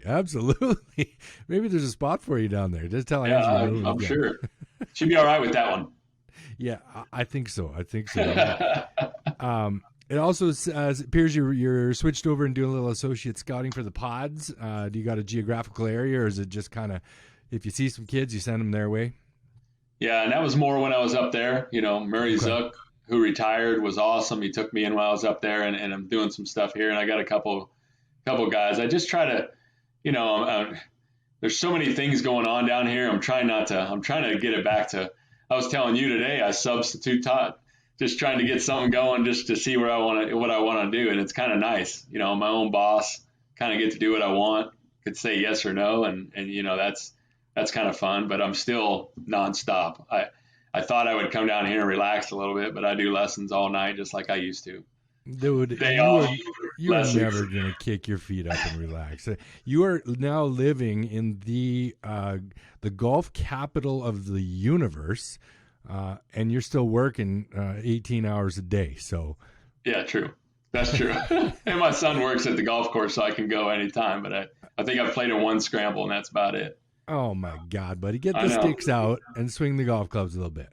Absolutely. Maybe there's a spot for you down there. Just tell Andrew. I'm sure. She'd be all right with that one. Yeah, I think so. It also appears you're switched over and doing a little associate scouting for the Pods. Do you got a geographical area, or is it just kind of, if you see some kids, you send them their way? Yeah, and that was more when I was up there. Murray Zook, who retired, was awesome. He took me in while I was up there, and I'm doing some stuff here. And I got a couple guys. I just try to, there's so many things going on down here. I'm trying to get it back to, I was telling you today, I substitute taught, just trying to get something going just to see what I want to do. And it's kind of nice, my own boss, kind of get to do what I want, could say yes or no. And that's kind of fun, but I'm still nonstop. I thought I would come down here and relax a little bit, but I do lessons all night just like I used to. Dude, you are never going to kick your feet up and relax. You are now living in the golf capital of the universe, and you're still working 18 hours a day. So, yeah, true. That's true. And my son works at the golf course, so I can go anytime. But I think I've played in one scramble, and that's about it. Oh, my God, buddy. Get the sticks out and swing the golf clubs a little bit.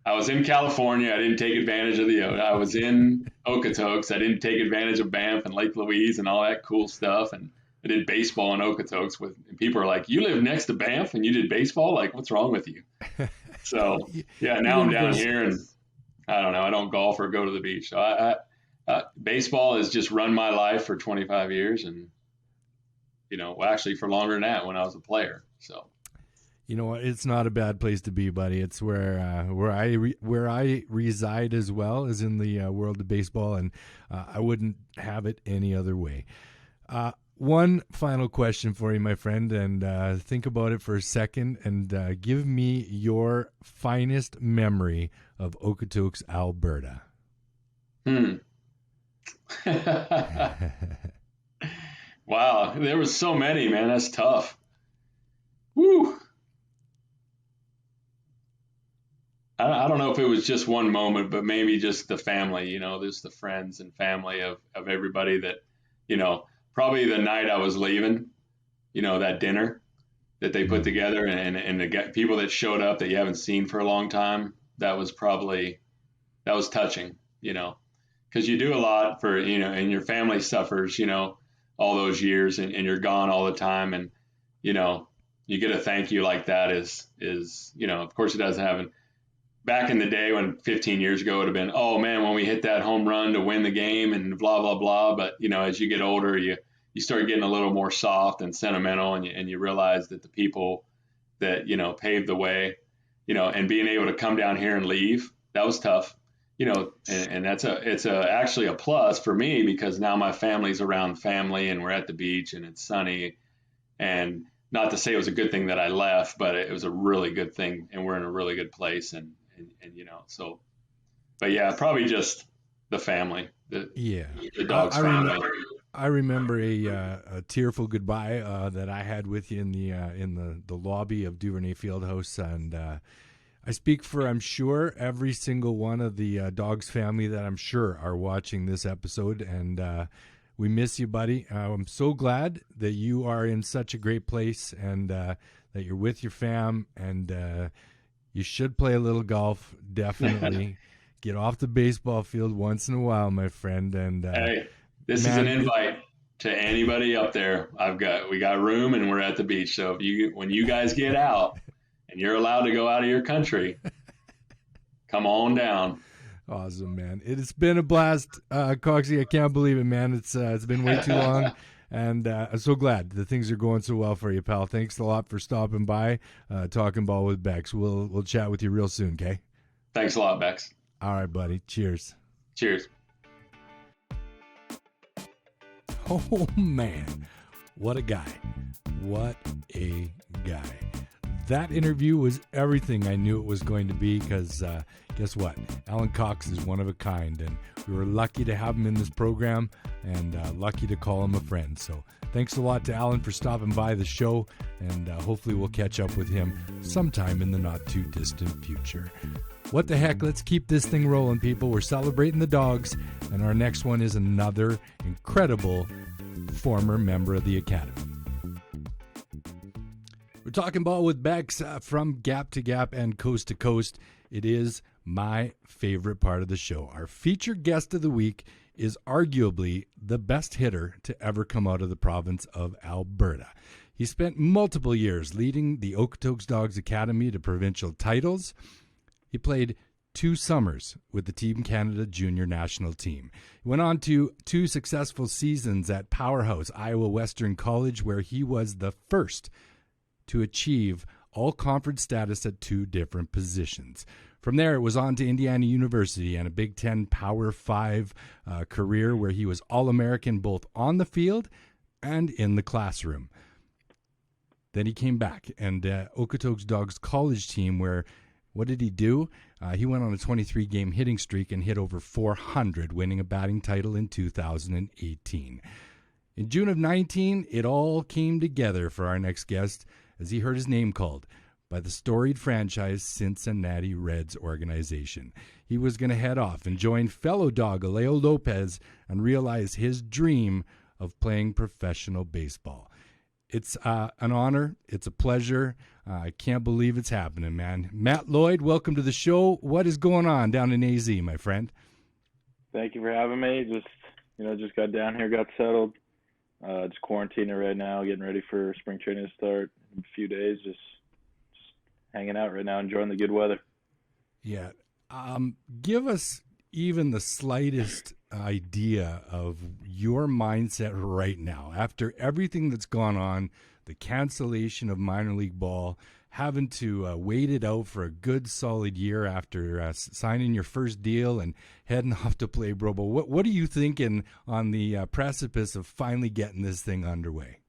I was in California. I didn't take advantage of I was in Okotoks. I didn't take advantage of Banff and Lake Louise and all that cool stuff. And I did baseball in Okotoks and people are like, you live next to Banff and you did baseball? Like, what's wrong with you? So, yeah, now I'm down here and I don't know. I don't golf or go to the beach. So baseball has just run my life for 25 years and, actually for longer than that when I was a player. So. You know what? It's not a bad place to be, buddy. It's where I reside as well as in the world of baseball, and I wouldn't have it any other way. One final question for you, my friend, and think about it for a second, and give me your finest memory of Okotoks, Alberta. Wow, there was so many, man. That's tough. Woo. I don't know if it was just one moment, but maybe just the family, there's the friends and family of everybody that, probably the night I was leaving, that dinner that they put together and the people that showed up that you haven't seen for a long time, that was touching, because you do a lot for, and your family suffers, all those years and you're gone all the time. And, you get a thank you like that is, of course it doesn't happen. Back in the day when 15 years ago it would have been, oh man, when we hit that home run to win the game and blah, blah, blah. But, as you get older, you start getting a little more soft and sentimental and you realize that the people that, paved the way, and being able to come down here and leave, that was tough, and it's actually a plus for me because now my family's around family and we're at the beach and it's sunny. And not to say it was a good thing that I left, but it was a really good thing and we're in a really good place. And so, but yeah, probably just the family, the dog's family. I remember a tearful goodbye that I had with you in the lobby of Duvernay Fieldhouse, and I speak for, I'm sure, every single one of the dog's family that I'm sure are watching this episode, and we miss you, buddy. I'm so glad that you are in such a great place and that you're with your fam, and you should play a little golf, definitely. get off the baseball field once in a while, my friend. And Hey, this is man, an invite to anybody up there. We got room and we're at the beach. So when you guys get out and you're allowed to go out of your country, come on down. awesome, man. It's been a blast, Coxie. I can't believe it, man. It's been way too long. And I'm so glad that things are going so well for you, pal. Thanks a lot for stopping by, talking ball with Bex. We'll chat with you real soon, okay? Thanks a lot, Bex. All right, buddy. Cheers. Cheers. Oh, man. What a guy. What a guy. That interview was everything I knew it was going to be because guess what? Alan Cox is one of a kind, and we were lucky to have him in this program and lucky to call him a friend. So thanks a lot to Alan for stopping by the show, and hopefully we'll catch up with him sometime in the not-too-distant future. What the heck? Let's keep this thing rolling, people. We're celebrating the dogs, and our next one is another incredible former member of the Academy. We're talking ball with Bex from Gap to Gap and Coast to Coast. It is my favorite part of the show. Our featured guest of the week is arguably the best hitter to ever come out of the province of Alberta. He spent multiple years leading the Okotoks Dogs Academy to provincial titles. He played 2 summers with the Team Canada Junior National Team. He went on to 2 successful seasons at Powerhouse Iowa Western College, where he was the first to achieve all-conference status at 2 different positions. From there, it was on to Indiana University and a Big Ten Power 5 career where he was All-American both on the field and in the classroom. Then he came back and Okotoks Dogs college team where, what did he do? He went on a 23-game hitting streak and hit over 400, winning a batting title in 2018. In June of 19, it all came together for our next guest as he heard his name called by the storied franchise Cincinnati Reds organization. He was going to head off and join fellow dog Alejo Lopez and realize his dream of playing professional baseball. It's an honor. It's a pleasure. I can't believe it's happening, man. Matt Lloyd, welcome to the show. What is going on down in AZ, my friend? Thank you for having me. Just got down here, got settled. Just quarantining right now, getting ready for spring training to start in a few days. Just hanging out right now, enjoying the good weather. Yeah. Give us even the slightest idea of your mindset right now after everything that's gone on, the cancellation of minor league ball, having to wait it out for a good solid year after signing your first deal and heading off to play Pro Bowl. What are you thinking on the precipice of finally getting this thing underway?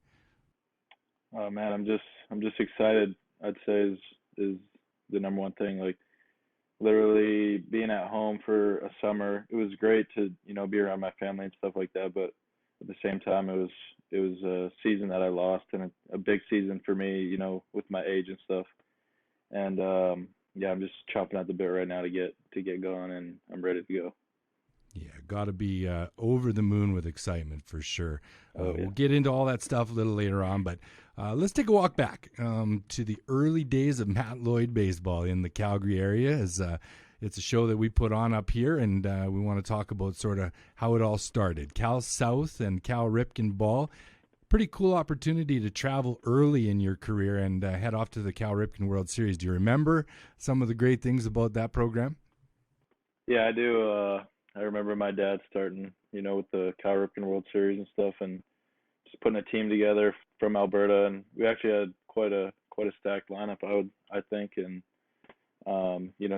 Oh man, I'm just excited. I'd say is the number one thing. Like literally being at home for a summer, it was great to be around my family and stuff like that. But at the same time, it was a season that I lost and a big season for me, with my age and stuff. And yeah, I'm just chomping at the bit right now to get going, and I'm ready to go. Yeah, got to be over the moon with excitement for sure. Yeah. We'll get into all that stuff a little later on, but let's take a walk back to the early days of Matt Lloyd baseball in the Calgary area. It's a show that we put on up here, and we want to talk about sort of how it all started. Cal South and Cal Ripken ball. Pretty cool opportunity to travel early in your career and head off to the Cal Ripken World Series. Do you remember some of the great things about that program? Yeah, I do. I remember my dad starting, with the Cal Ripken World Series and stuff, and just putting a team together from Alberta, and we actually had quite a stacked lineup, I think, and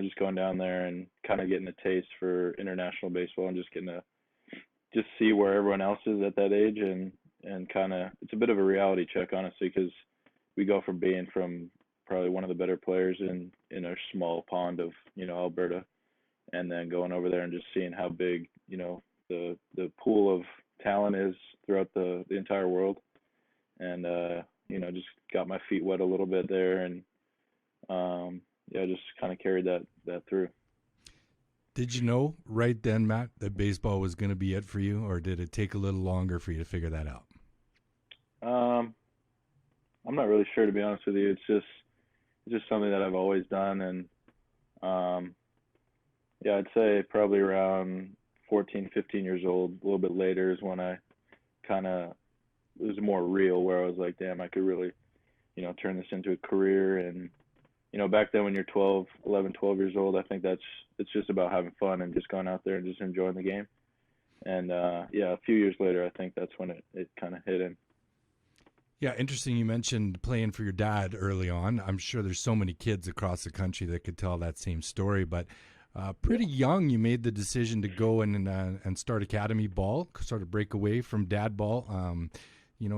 just going down there and kind of getting a taste for international baseball and just getting to just see where everyone else is at that age, and kind of it's a bit of a reality check, honestly, because we go from being from probably one of the better players in our small pond of Alberta, and then going over there and just seeing how big the pool of talent is throughout the entire world, and just got my feet wet a little bit there, and just kind of carried that through. Did you know right then, Matt, that baseball was going to be it for you, or did it take a little longer for you to figure that out? I'm not really sure, to be honest with you. It's just something that I've always done, and Yeah, I'd say probably around 14, 15 years old. A little bit later is when I kind of it was more real, where I was like, damn, I could really, turn this into a career. And back then when you're 12, 11, 12 years old, I think it's just about having fun and just going out there and just enjoying the game. And yeah, a few years later, I think that's when it kind of hit in. Yeah, interesting. You mentioned playing for your dad early on. I'm sure there's so many kids across the country that could tell that same story. But pretty young, you made the decision to go and start academy ball, sort of break away from dad ball.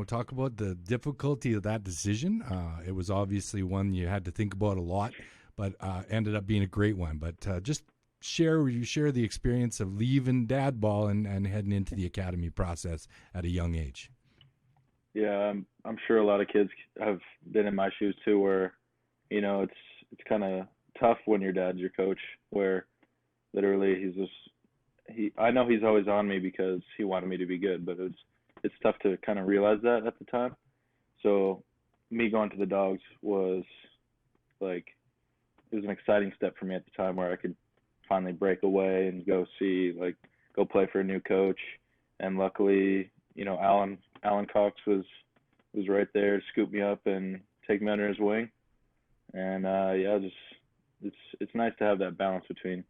Talk about the difficulty of that decision. It was obviously one you had to think about a lot, but ended up being a great one. But just share the experience of leaving dad ball and heading into the academy process at a young age. Yeah, I'm sure a lot of kids have been in my shoes too, where it's kind of tough when your dad's your coach, where literally I know he's always on me because he wanted me to be good, but it's tough to kind of realize that at the time. So me going to the Dogs was like, it was an exciting step for me at the time, where I could finally break away and go play for a new coach. And luckily, Alan Cox was right there to scoop me up and take me under his wing. And yeah, it's nice to have that balance between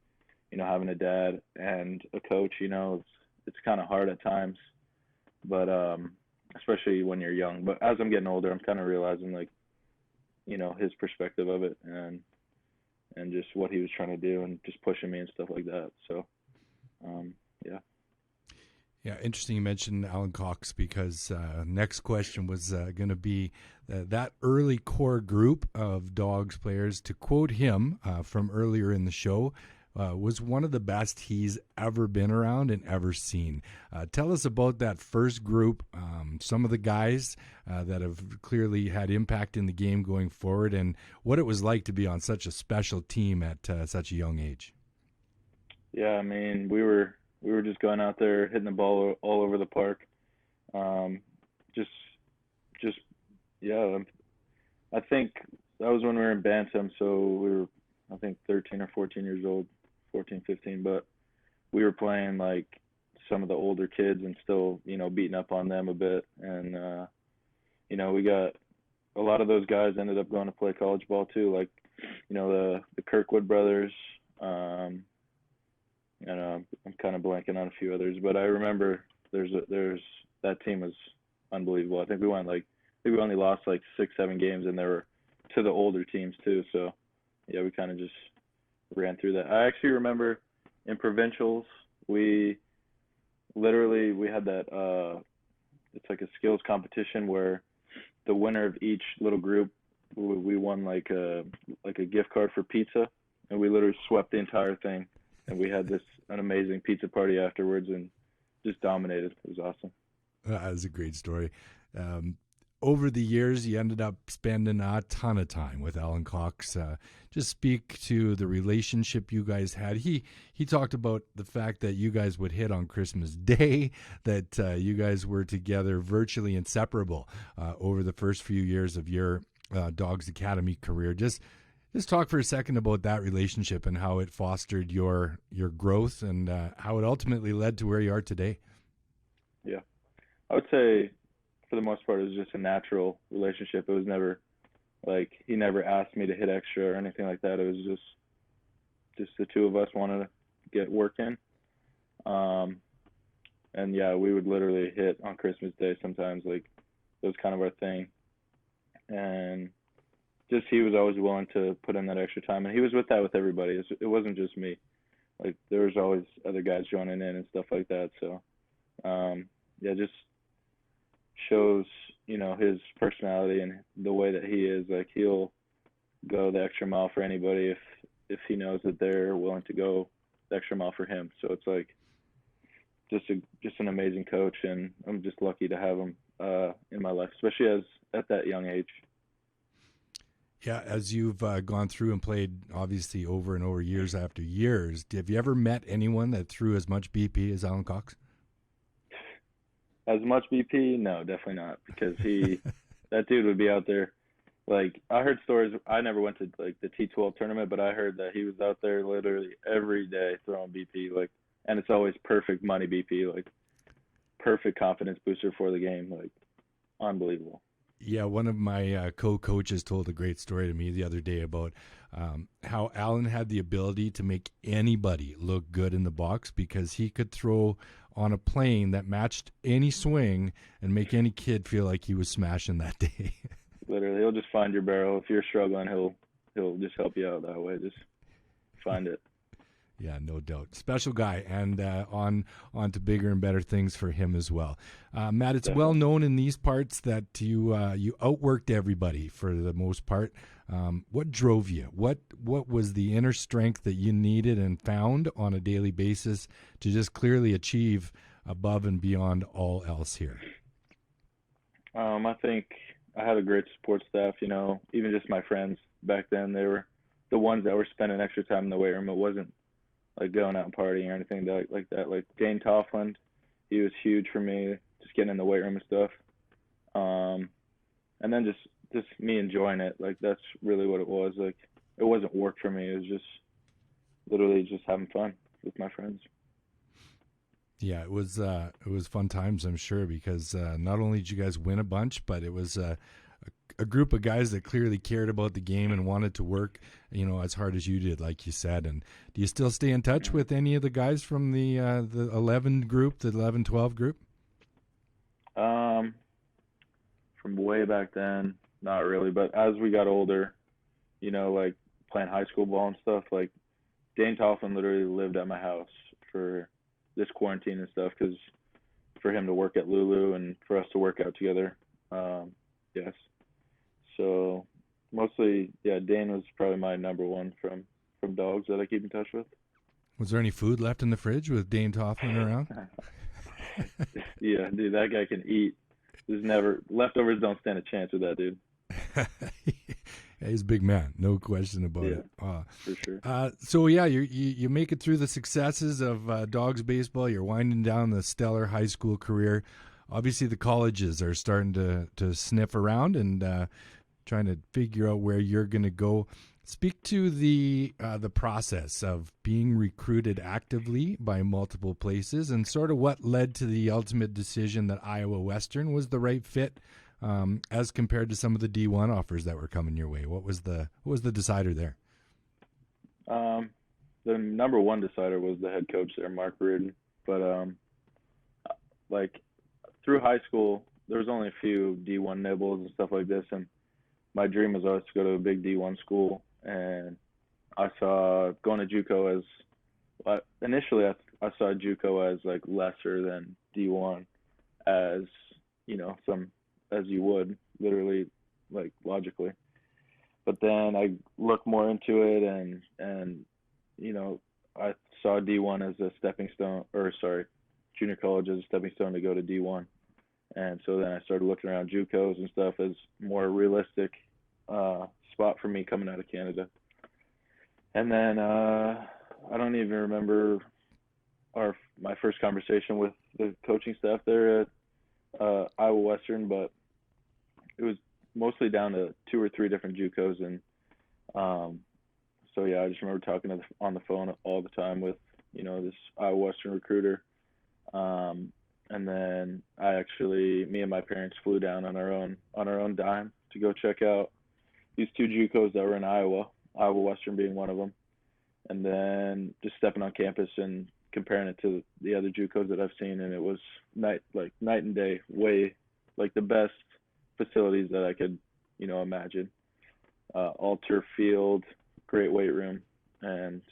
having a dad and a coach. It's kind of hard at times, but especially when you're young. But as I'm getting older, I'm kind of realizing his perspective of it and just what he was trying to do and just pushing me and stuff like that. So yeah. Yeah, interesting you mentioned Alan Cox, because next question was going to be that early core group of Dogs players. To quote him from earlier in the show, was one of the best he's ever been around and ever seen. Tell us about that first group, some of the guys that have clearly had impact in the game going forward, and what it was like to be on such a special team at such a young age. Yeah, I mean, we were just going out there hitting the ball all over the park. Yeah. I think that was when we were in Bantam, so we were, I think, 13 or 14 years old, 14, 15. But we were playing like some of the older kids and still, beating up on them a bit. And we got a lot of those guys ended up going to play college ball too, like the Kirkwood brothers. I'm kind of blanking on a few others, but I remember there's that team was unbelievable. I think we only lost like 6-7 games, and they were to the older teams too. So yeah, we kind of just ran through that. I actually remember in provincials we had that it's like a skills competition where the winner of each little group, we won like a gift card for pizza, and we literally swept the entire thing. And we had an amazing pizza party afterwards and just dominated. It was awesome. That was a great story. Over the years, you ended up spending a ton of time with Alan Cox. Just speak to the relationship you guys had. He talked about the fact that you guys would hit on Christmas Day, that you guys were together virtually inseparable over the first few years of your Dogs Academy career. Just talk for a second about that relationship and how it fostered your growth and how it ultimately led to where you are today. Yeah, I would say for the most part it was just a natural relationship. It was never like he never asked me to hit extra or anything like that. It was just the two of us wanted to get work in. And yeah, we would literally hit on Christmas Day sometimes. Like it was kind of our thing. And just he was always willing to put in that extra time, and he was with everybody. It wasn't just me. Like there was always other guys joining in and stuff like that. So yeah, just shows his personality and the way that he is. Like he'll go the extra mile for anybody if he knows that they're willing to go the extra mile for him. So it's like just an amazing coach, and I'm just lucky to have him in my life, especially at that young age. Yeah, as you've gone through and played, obviously, over and over, years after years, have you ever met anyone that threw as much BP as Alan Cox? As much BP? No, definitely not, because that dude would be out there Like I heard stories. I never went to like the T12 tournament, but I heard that he was out there literally every day throwing BP. Like, and it's always perfect money BP. Like perfect confidence booster for the game. Like unbelievable. Yeah, one of my co-coaches told a great story to me the other day about how Alan had the ability to make anybody look good in the box because he could throw on a plane that matched any swing and make any kid feel like he was smashing that day. Literally, he'll just find your barrel. If you're struggling, he'll just help you out that way. Just find it. Yeah, no doubt. Special guy, and on to bigger and better things for him as well. Matt, it's well known in these parts that you outworked everybody for the most part. What drove you? What was the inner strength that you needed and found on a daily basis to just clearly achieve above and beyond all else here? I think I had a great support staff. You know, even just my friends back then, they were the ones that were spending extra time in the weight room. It wasn't like going out and partying or anything like that. Like Dane Toffland, he was huge for me, just getting in the weight room and stuff. And then just me enjoying it. Like that's really what it was. Like it wasn't work for me. It was just literally just having fun with my friends. Yeah, it was fun times, I'm sure, because not only did you guys win a bunch, but it was a group of guys that clearly cared about the game and wanted to work, you know, as hard as you did, like you said. And do you still stay in touch with any of the guys from the 11 group, the 11-12 group? From way back then, not really. But as we got older, you know, like playing high school ball and stuff, like Dane Tofflin literally lived at my house for this quarantine and stuff, because for him to work at Lulu and for us to work out together. Yes. So mostly, yeah, Dane was probably my number one from dogs that I keep in touch with. Was there any food left in the fridge with Dane Tofflin around? Yeah, dude, that guy can eat. There's never leftovers don't stand a chance with that dude. Yeah, he's a big man, no question about it. For sure. So yeah, you make it through the successes of Dogs baseball. You're winding down the stellar high school career. Obviously, the colleges are starting to sniff around and trying to figure out where you're going to go. Speak to the process of being recruited actively by multiple places and sort of what led to the ultimate decision that Iowa Western was the right fit as compared to some of the D1 offers that were coming your way. What was the decider there? The number one decider was the head coach there, Mark Reardon. But like through high school, there was only a few D1 nibbles and stuff like this, and my dream was always to go to a big D1 school. And I saw going to JUCO as initially I saw JUCO as like lesser than D1, as you know, as you would literally, like logically. But then I looked more into it, and you know, I saw D1 as a stepping stone, or sorry, junior college as a stepping stone to go to D1. And so then I started looking around JUCOs and stuff as more realistic spot for me coming out of Canada. And then I don't even remember my first conversation with the coaching staff there at Iowa Western, but it was mostly down to 2 or 3 different JUCOs. And so yeah, I just remember talking on the phone all the time with, you know, this Iowa Western recruiter. And then me and my parents flew down on our own dime to go check out these 2 JUCOs that were in Iowa Western being one of them, and then just stepping on campus and comparing it to the other JUCOs that I've seen, and it was night and day, way like the best facilities that I could, you know, imagine. All turf field, great weight room, and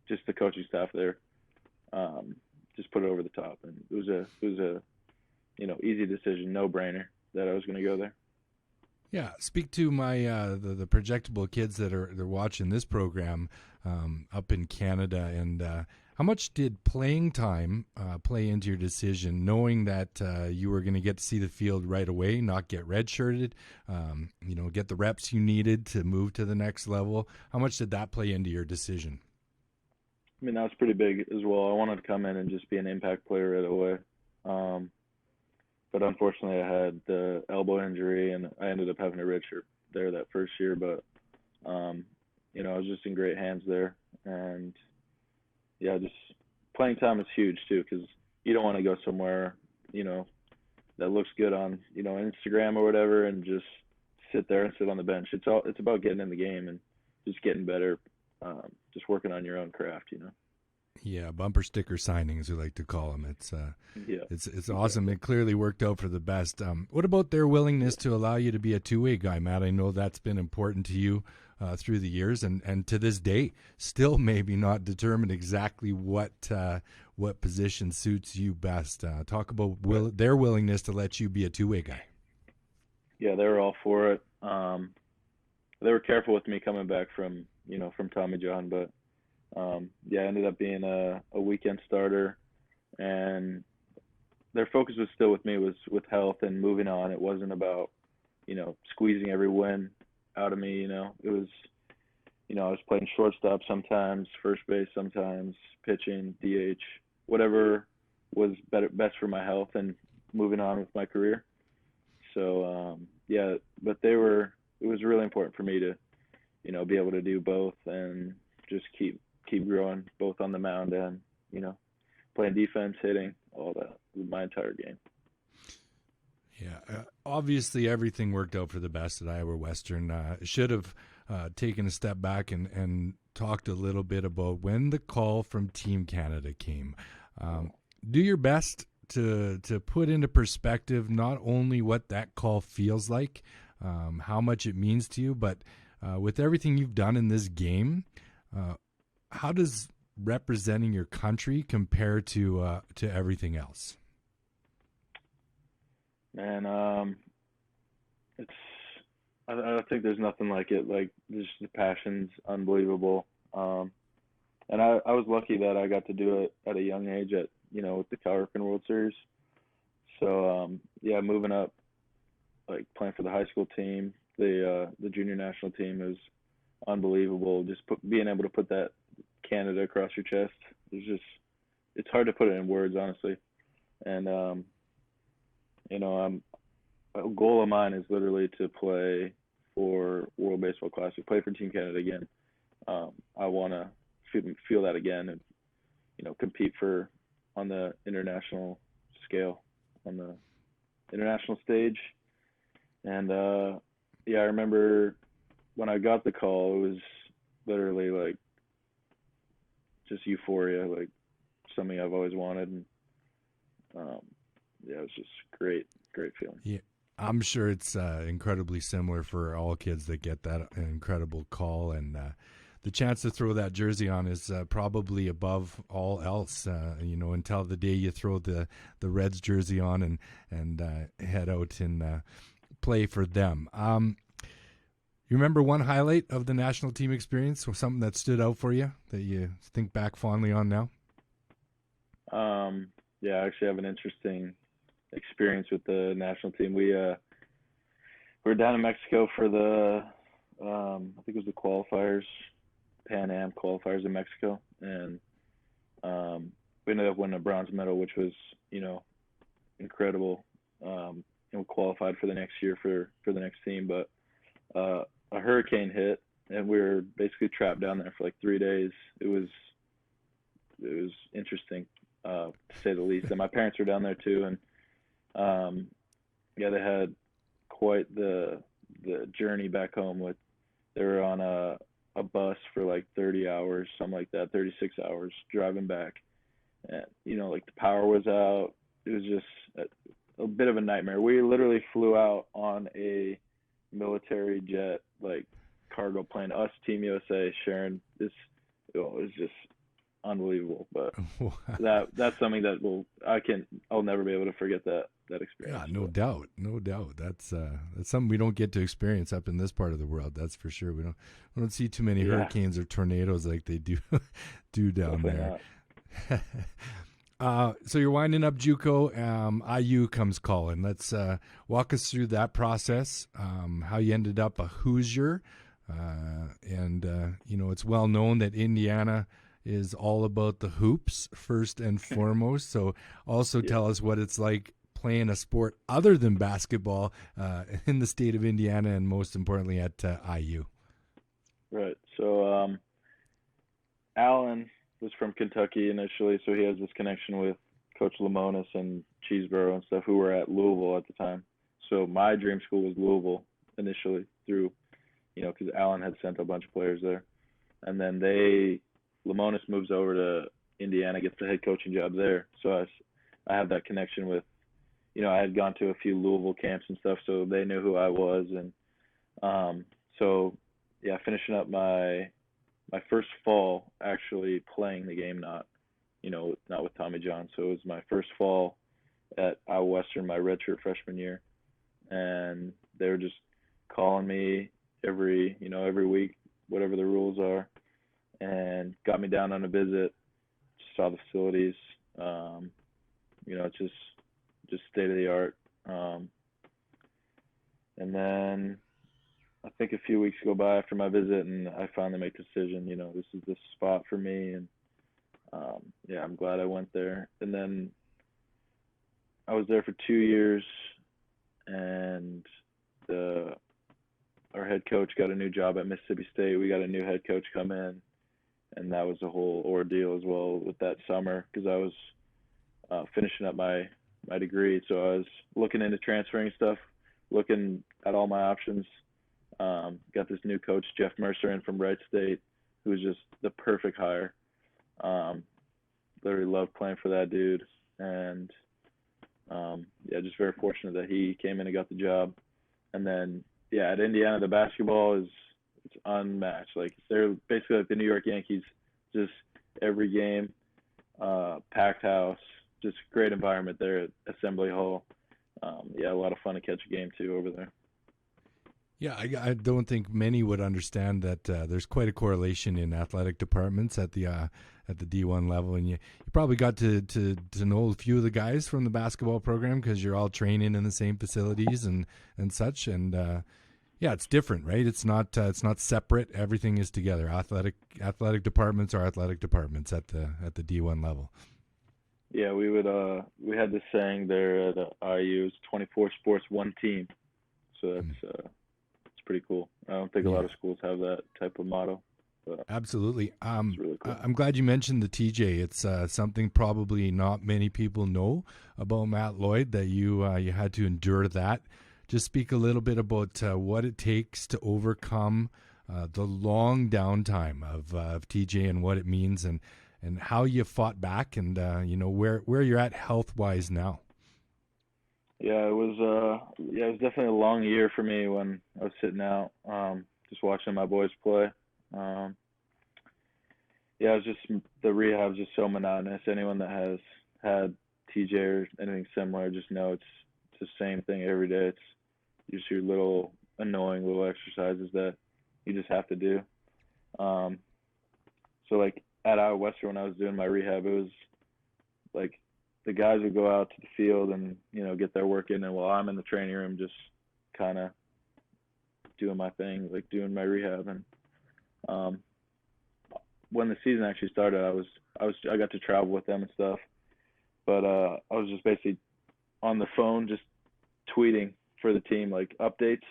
just the coaching staff there. Just put it over the top, and it was a you know, easy decision, no brainer that I was going to go there. Yeah, speak to my the projectable kids they're watching this program up in Canada, and how much did playing time play into your decision, knowing that you were going to get to see the field right away, not get redshirted, you know, get the reps you needed to move to the next level? How much did that play into your decision? I mean, that was pretty big as well. I wanted to come in and just be an impact player right away. But unfortunately, I had the elbow injury, and I ended up having a redshirt there that first year, but I was just in great hands there, and yeah, just playing time is huge too, because you don't want to go somewhere that looks good on Instagram or whatever, and just sit there and sit on the bench. It's about getting in the game and just getting better, just working on your own craft. Yeah, bumper sticker signings, we like to call them. Yeah, It's awesome. It clearly worked out for the best. What about their willingness to allow you to be a two-way guy, Matt? I know that's been important to you through the years, and to this day, still maybe not determined exactly what position suits you best. Talk about their willingness to let you be a two-way guy. Yeah, they were all for it. They were careful with me coming back from Tommy John, but I ended up being a weekend starter, and their focus was still with me, was with health and moving on. It wasn't about squeezing every win out of me. It was I was playing shortstop sometimes, first base sometimes, pitching, DH, whatever was best for my health and moving on with my career. So but it was really important for me to be able to do both and just keep growing both on the mound and playing defense, hitting, all that, my entire game. Yeah, obviously everything worked out for the best at Iowa Western. Should have taken a step back and talked a little bit about when the call from Team Canada came. Do your best to put into perspective not only what that call feels like, how much it means to you, but with everything you've done in this game, how does representing your country compare to everything else? Man, I think there's nothing like it. Like, just the passion's unbelievable. And I was lucky that I got to do it at a young age with the Cal Ripken World Series. So moving up, like playing for the high school team, the junior national team is unbelievable. Just being able to put that Canada across your chest is it's hard to put it in words, honestly. And a goal of mine is literally to play for World Baseball Classic, play for Team Canada again. I want to feel that again and compete on the international scale, on the international stage. And I remember when I got the call, it was literally like just euphoria, like something I've always wanted. And it was just great feeling. Yeah, I'm sure it's incredibly similar for all kids that get that incredible call, and the chance to throw that jersey on is probably above all else. Until the day you throw the Reds jersey on and head out and play for them. You remember one highlight of the national team experience, or something that stood out for you that you think back fondly on now? I actually have an interesting experience with the national team. We were down in Mexico for the I think it was the qualifiers, Pan Am qualifiers in Mexico, and we ended up winning a bronze medal, which was incredible. And we qualified for the next year for the next team, but a hurricane hit and we were basically trapped down there for like 3 days. It was interesting, to say the least. And my parents were down there too, and they had quite the journey back home. They were on a bus for like 30 hours, something like that, 36 hours driving back. And like the power was out. It was just a bit of a nightmare. We literally flew out on a military jet, like cargo plane, us, Team USA, sharing this. It was just unbelievable. But that's something that I'll never be able to forget that experience. Yeah, no doubt. That's something we don't get to experience up in this part of the world. That's for sure. We don't see too many hurricanes or tornadoes like they do down there. So you're winding up JUCO. IU comes calling. Let's walk us through that process. How you ended up a Hoosier, and it's well known that Indiana is all about the hoops first and foremost. So also tell us what it's like playing a sport other than basketball in the state of Indiana, and most importantly at IU. Right. So Alan was from Kentucky initially, so he has this connection with Coach Lemonis and Cheeseborough and stuff, who were at Louisville at the time. So my dream school was Louisville initially through, because Alan had sent a bunch of players there. And then Lemonis moves over to Indiana, gets the head coaching job there. So I have that connection with, I had gone to a few Louisville camps and stuff, so they knew who I was. And so, yeah, finishing up my first fall actually playing the game, not with Tommy John. So it was my first fall at Iowa Western, my redshirt freshman year. And they were just calling me every week, whatever the rules are, and got me down on a visit, saw the facilities. It's just state of the art. And then I think a few weeks go by after my visit, and I finally make the decision, this is the spot for me. And I'm glad I went there. And then I was there for 2 years, and our head coach got a new job at Mississippi State. We got a new head coach come in, and that was a whole ordeal as well with that summer, because I was finishing up my degree. So I was looking into transferring stuff, looking at all my options. Got this new coach, Jeff Mercer, in from Wright State, who was just the perfect hire. Literally loved playing for that dude. And just very fortunate that he came in and got the job. And then, at Indiana, the basketball it's unmatched. Like, they're basically like the New York Yankees, just every game, packed house, just great environment there at Assembly Hall. A lot of fun to catch a game too over there. Yeah, I don't think many would understand that there's quite a correlation in athletic departments at the D1 level, and you probably got to know a few of the guys from the basketball program because you're all training in the same facilities and such. And it's different, right? It's not separate. Everything is together. Athletic departments are athletic departments at the D1 level. Yeah, we we had this saying there at IU, it's 24 sports, one team. So that's it's pretty cool. I don't think a lot of schools have that type of motto. But absolutely. It's really cool. I'm glad you mentioned the TJ. It's something probably not many people know about Matt Lloyd, that you had to endure that. Just speak a little bit about what it takes to overcome the long downtime of TJ and what it means, and how you fought back, and where you're at health wise now. Yeah, it was definitely a long year for me when I was sitting out, just watching my boys play. It was just, the rehab is just so monotonous. Anyone that has had TJ or anything similar just know it's the same thing every day. It's just your little annoying little exercises that you just have to do. So like at Iowa Western, when I was doing my rehab, it was like the guys would go out to the field and get their work in, and while I'm in the training room just kind of doing my thing, like doing my rehab. And when the season actually started, I got to travel with them and stuff, but I was just basically on the phone just tweeting for the team, like updates.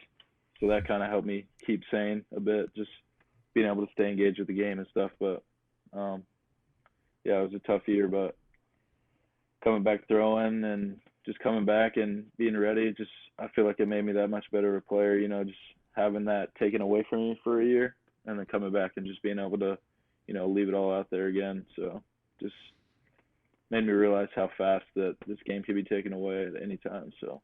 So that kind of helped me keep sane a bit, just being able to stay engaged with the game and stuff. But it was a tough year, but coming back throwing and just coming back and being ready, just I feel like it made me that much better of a player, just having that taken away from me for a year and then coming back and just being able to, leave it all out there again. So just made me realize how fast that this game can be taken away at any time. So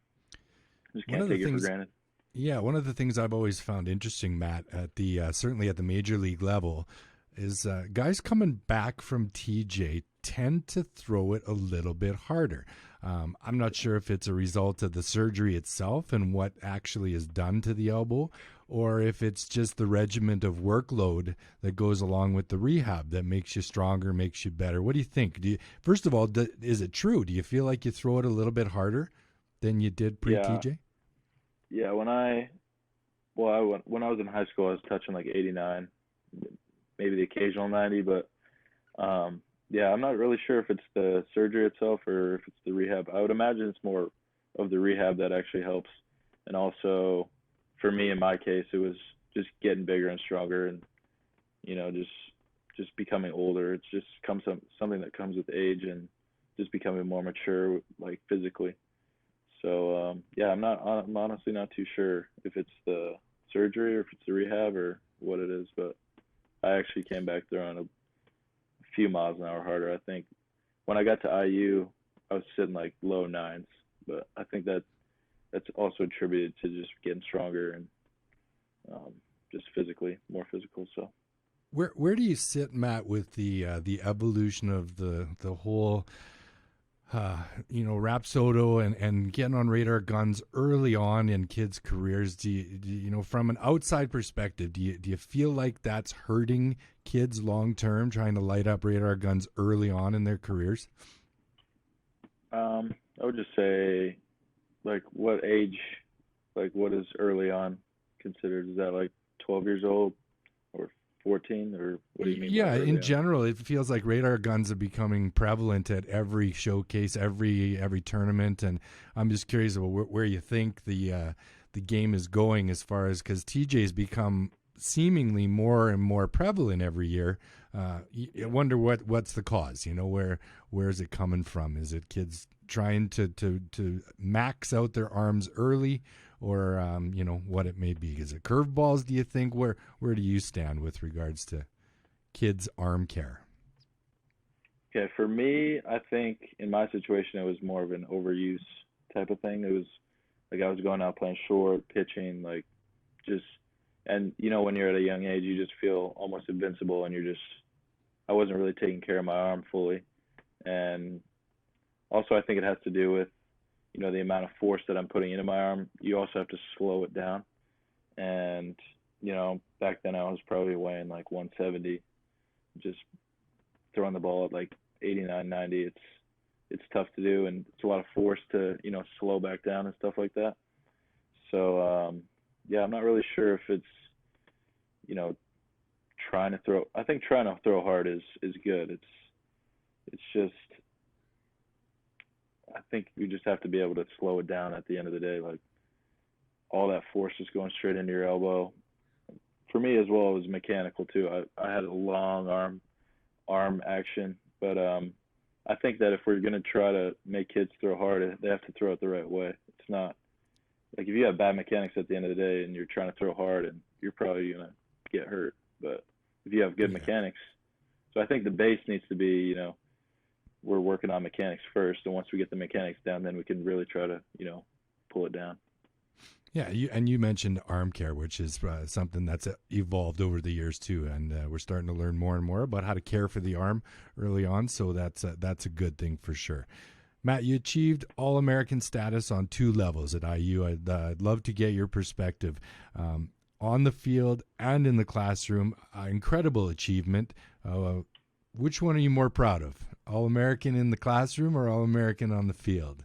just can't take it for granted. Yeah, one of the things I've always found interesting, Matt, at the certainly at the major league level, is guys coming back from TJ tend to throw it a little bit harder. I'm not sure if it's a result of the surgery itself and what actually is done to the elbow, or if it's just the regiment of workload that goes along with the rehab that makes you stronger, makes you better. What do you think? First of all, is it true? Do you feel like you throw it a little bit harder than you did pre-TJ? Yeah, when I was in high school, I was touching like 89, maybe the occasional 90, but I'm not really sure if it's the surgery itself or if it's the rehab. I would imagine it's more of the rehab that actually helps. And also, for me in my case, it was just getting bigger and stronger, and just becoming older. It's just something that comes with age and just becoming more mature, like physically. So yeah, I'm honestly not too sure if it's the surgery or if it's the rehab or what it is, but I actually came back throwing a few miles an hour harder. I think when I got to IU, I was sitting like low nines, but I think that's also attributed to just getting stronger and just physically more physical. So Where do you sit, Matt, with the evolution of the whole Rapsodo and getting on radar guns early on in kids' careers? Do you from an outside perspective, do you feel like that's hurting kids long term, trying to light up radar guns early on in their careers? I would just say, like, what age, like, what is early on considered? Is that like 12 years old or 14, or what do you mean by Yeah, early in on? general, it feels like radar guns are becoming prevalent at every showcase, every tournament, and I'm just curious about where you think the game is going as far as, because TJ's become seemingly more and more prevalent every year. I wonder what's the cause. Where is it coming from? Is it kids trying to max out their arms early, or what it may be? Is it curveballs? Do you think? Where do you stand with regards to kids' arm care? Okay, for me, I think in my situation, it was more of an overuse type of thing. It was like I was going out playing short, pitching, like just, and when you're at a young age, you just feel almost invincible, and I wasn't really taking care of my arm fully. And also, I think it has to do with, the amount of force that I'm putting into my arm. You also have to slow it down. And, back then I was probably weighing like 170, just throwing the ball at like 89, 90. It's tough to do, and it's a lot of force to, slow back down and stuff like that. So, yeah, I'm not really sure if it's, trying to throw. I think trying to throw hard is good. It's just, I think you just have to be able to slow it down at the end of the day. Like, all that force is going straight into your elbow. For me as well, it was mechanical too. I had a long arm action, but I think that if we're gonna try to make kids throw hard, they have to throw it the right way. It's not like, if you have bad mechanics at the end of the day and you're trying to throw hard, and you're probably gonna get hurt. But if you have good mechanics, so I think the base needs to be, we're working on mechanics first, and once we get the mechanics down, then we can really try to, pull it down. Yeah, you mentioned arm care, which is something that's evolved over the years too, and we're starting to learn more and more about how to care for the arm early on. So that's a good thing for sure. Matt, you achieved All-American status on 2 levels at IU. I'd love to get your perspective on the field and in the classroom. Incredible achievement. Which one are you more proud of? All-American in the classroom or All-American on the field?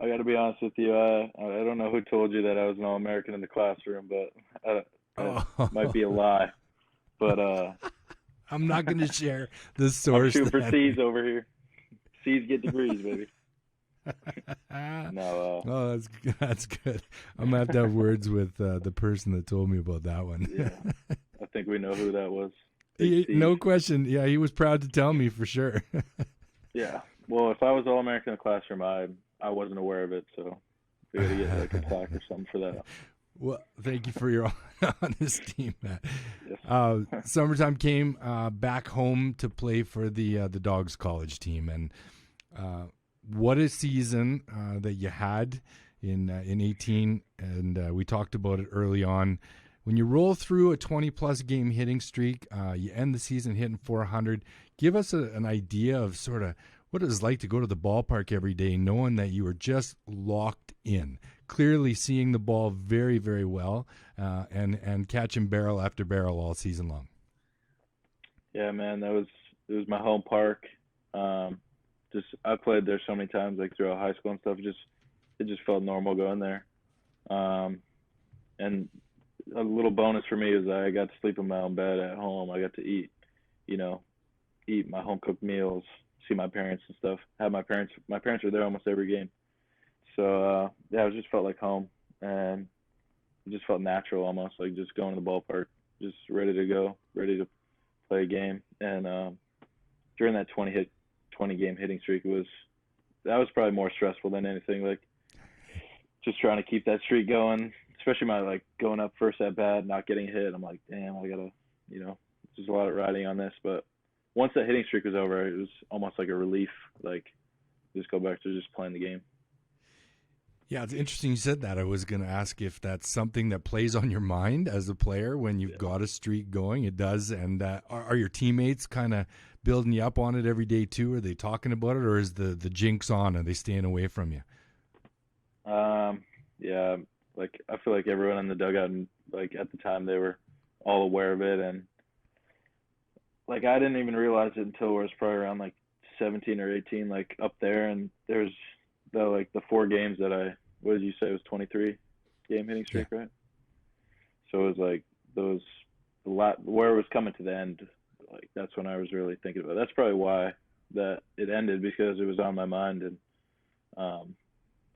I got to be honest with you. I don't know who told you that I was an All-American in the classroom, but it might be a lie. But I'm not going to share the source. I'm shooting for C's over here. C's get degrees, baby. No. Oh, that's good. I'm gonna have to have words with the person that told me about that one. Yeah, I think we know who that was. No question. Yeah, he was proud to tell me for sure. Yeah. Well, if I was All-American in the classroom, I wasn't aware of it, so we got to get like a plaque or something for that. Well, thank you for your honesty, Matt. Yes. Summertime came back home to play for the Dogs college team, and what a season that you had in 18, and we talked about it early on. When you roll through a 20-plus game hitting streak, you end the season hitting 400. Give us an idea of sort of what it was like to go to the ballpark every day knowing that you were just locked in, clearly seeing the ball very, very well, and catching barrel after barrel all season long. Yeah, man, it was my home park. I played there so many times, like throughout high school and stuff. It just felt normal going there. And a little bonus for me is I got to sleep in my own bed at home. I got to eat my home cooked meals, see my parents and stuff. My parents were there almost every game. So yeah, it just felt like home, and it just felt natural, almost like just going to the ballpark, just ready to go, ready to play a game. And during that 20 game hitting streak, that was probably more stressful than anything. Like just trying to keep that streak going, especially my like going up first at bat, not getting hit. I'm like, damn, I gotta, there's a lot of riding on this. But once that hitting streak was over, it was almost like a relief. Like just go back to just playing the game. Yeah, it's interesting you said that. I was going to ask if that's something that plays on your mind as a player when you've got a streak going. It does. And are your teammates kind of building you up on it every day too? Are they talking about it, or is the jinx on? Are they staying away from you? Yeah, like I feel like everyone in the dugout, and like at the time, they were all aware of it, and like I didn't even realize it until I was probably around like 17 or 18, like up there, and there's the 4 games that what did you say, it was 23 game hitting streak, right? So it was like where it was coming to the end, like that's when I was really thinking about it. That's probably why that it ended, because it was on my mind. And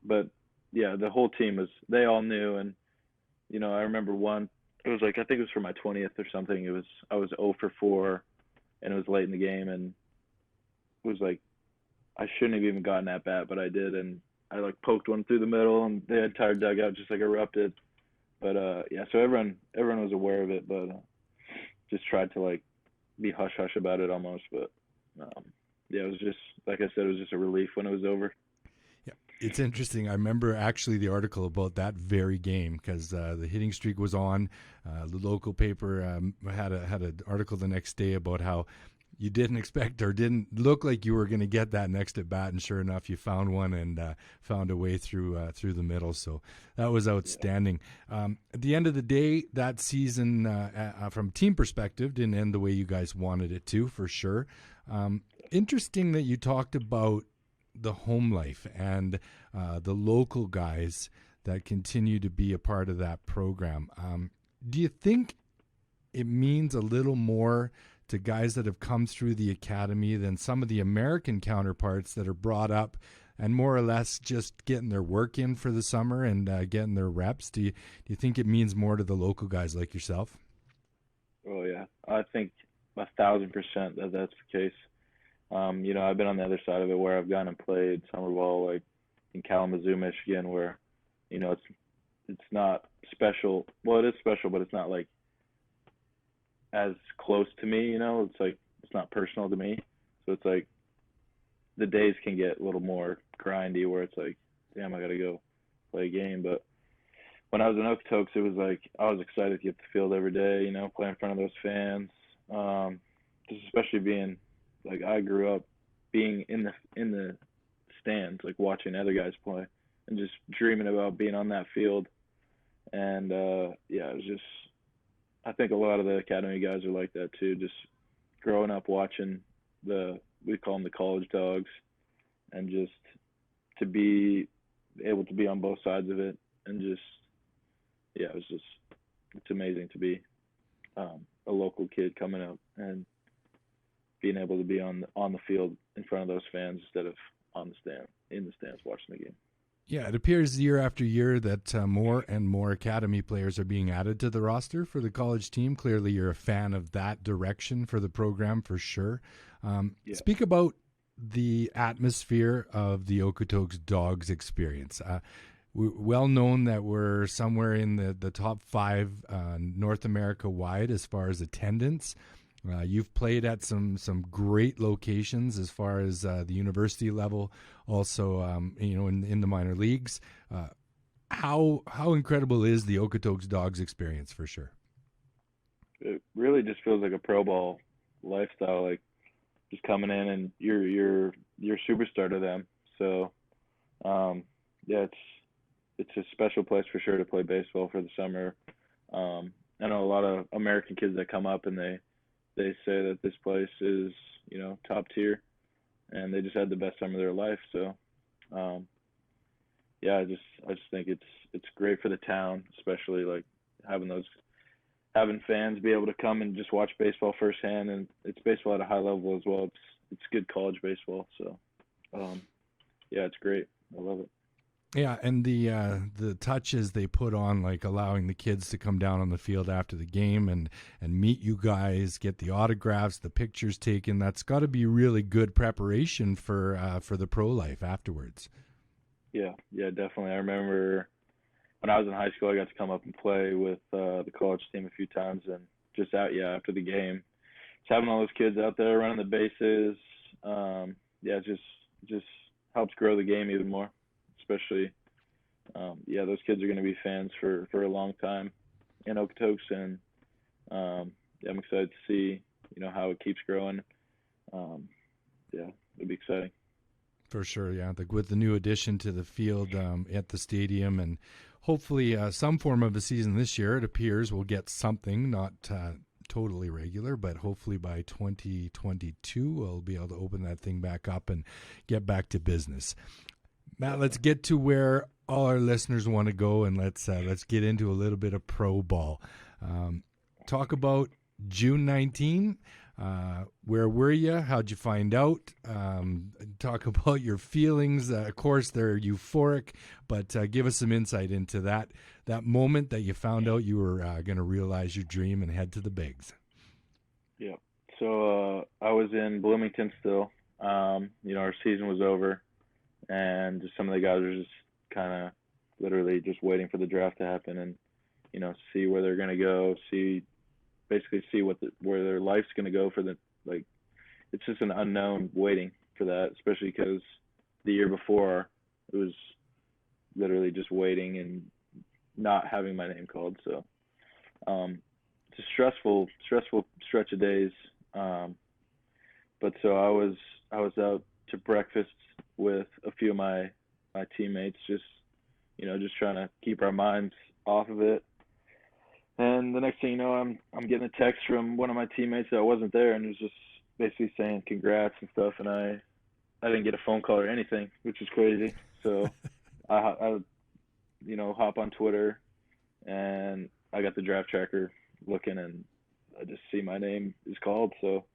but yeah, the whole team they all knew. And I remember it was like, I think it was for my 20th or something, I was 0 for 4, and it was late in the game, and it was like I shouldn't have even gotten that bat, but I did, and I like poked one through the middle, and the entire dugout just like erupted. But yeah, so everyone was aware of it, but just tried to like be hush hush about it almost. But yeah, it was just like I said, it was just a relief when it was over. Yeah, it's interesting. I remember actually the article about that very game, because the hitting streak was on. The local paper had an article the next day about how you didn't expect or didn't look like you were going to get that next at bat, and sure enough, you found one and found a way through the middle. So that was outstanding. At the end of the day, that season, from team perspective, didn't end the way you guys wanted it to, for sure. Interesting that you talked about the home life and the local guys that continue to be a part of that program. Do you think it means a little more to guys that have come through the academy than some of the American counterparts that are brought up and more or less just getting their work in for the summer and getting their reps? Do you think it means more to the local guys like yourself? Oh yeah, I think 1,000% that that's the case. I've been on the other side of it, where I've gone and played summer ball, like in Kalamazoo, Michigan, where it's not special. Well, it is special, but it's not like as close to me. It's like it's not personal to me. So it's like the days can get a little more grindy, where it's like, damn, I gotta go play a game. But when I was in Okotoks, it was like I was excited to get to the field every day, play in front of those fans. Just especially being like, I grew up being in the stands, like watching other guys play and just dreaming about being on that field. And yeah, it was just, I think a lot of the academy guys are like that too, just growing up watching we call them the college dogs, and just to be able to be on both sides of it, and just, yeah, it's amazing to be a local kid coming up and being able to be on the field in front of those fans instead of in the stands watching the game. Yeah, it appears year after year that more and more academy players are being added to the roster for the college team. Clearly, you're a fan of that direction for the program, for sure. Yeah. Speak about the atmosphere of the Okotoks Dogs experience. We're well known that we're somewhere in the top 5 North America wide as far as attendance. You've played at some great locations as far as the university level, also in the minor leagues. How incredible is the Okotoks Dogs experience, for sure? It really just feels like a pro ball lifestyle, like just coming in and you're superstar to them. So yeah, it's a special place for sure to play baseball for the summer. I know a lot of American kids that come up and they say that this place is, top tier, and they just had the best summer of their life. So, yeah, I just think it's great for the town, especially like having fans be able to come and just watch baseball firsthand, and it's baseball at a high level as well. It's good college baseball. So, yeah, it's great. I love it. Yeah, and the touches they put on, like allowing the kids to come down on the field after the game and meet you guys, get the autographs, the pictures taken. That's got to be really good preparation for the pro life afterwards. Yeah, yeah, definitely. I remember when I was in high school, I got to come up and play with the college team a few times, and just out, yeah, after the game, just having all those kids out there running the bases, yeah, just helps grow the game even more, especially, yeah, those kids are going to be fans for a long time in Okotoks, and yeah, I'm excited to see, how it keeps growing. Yeah, it'll be exciting. For sure, yeah. With the new addition to the field at the stadium, and hopefully some form of a season this year, it appears we'll get something, not totally regular, but hopefully by 2022 we'll be able to open that thing back up and get back to business. Matt, let's get to where all our listeners want to go, and let's get into a little bit of pro ball. Talk about June 19. Where were you? How'd you find out? Talk about your feelings. Of course, they're euphoric, but give us some insight into that moment that you found out you were going to realize your dream and head to the bigs. Yeah. So I was in Bloomington still. Our season was over, and just some of the guys were just kind of literally just waiting for the draft to happen and, see where they're going to go, basically see where their life's going to go it's just an unknown waiting for that, especially because the year before it was literally just waiting and not having my name called. So it's a stressful stretch of days. But so I was out to breakfast with a few of my teammates, just trying to keep our minds off of it. And the next thing you know, I'm getting a text from one of my teammates that wasn't there, and it was just basically saying congrats and stuff. And I didn't get a phone call or anything, which is crazy. So I hop on Twitter, and I got the draft tracker looking, and I just see my name is called. So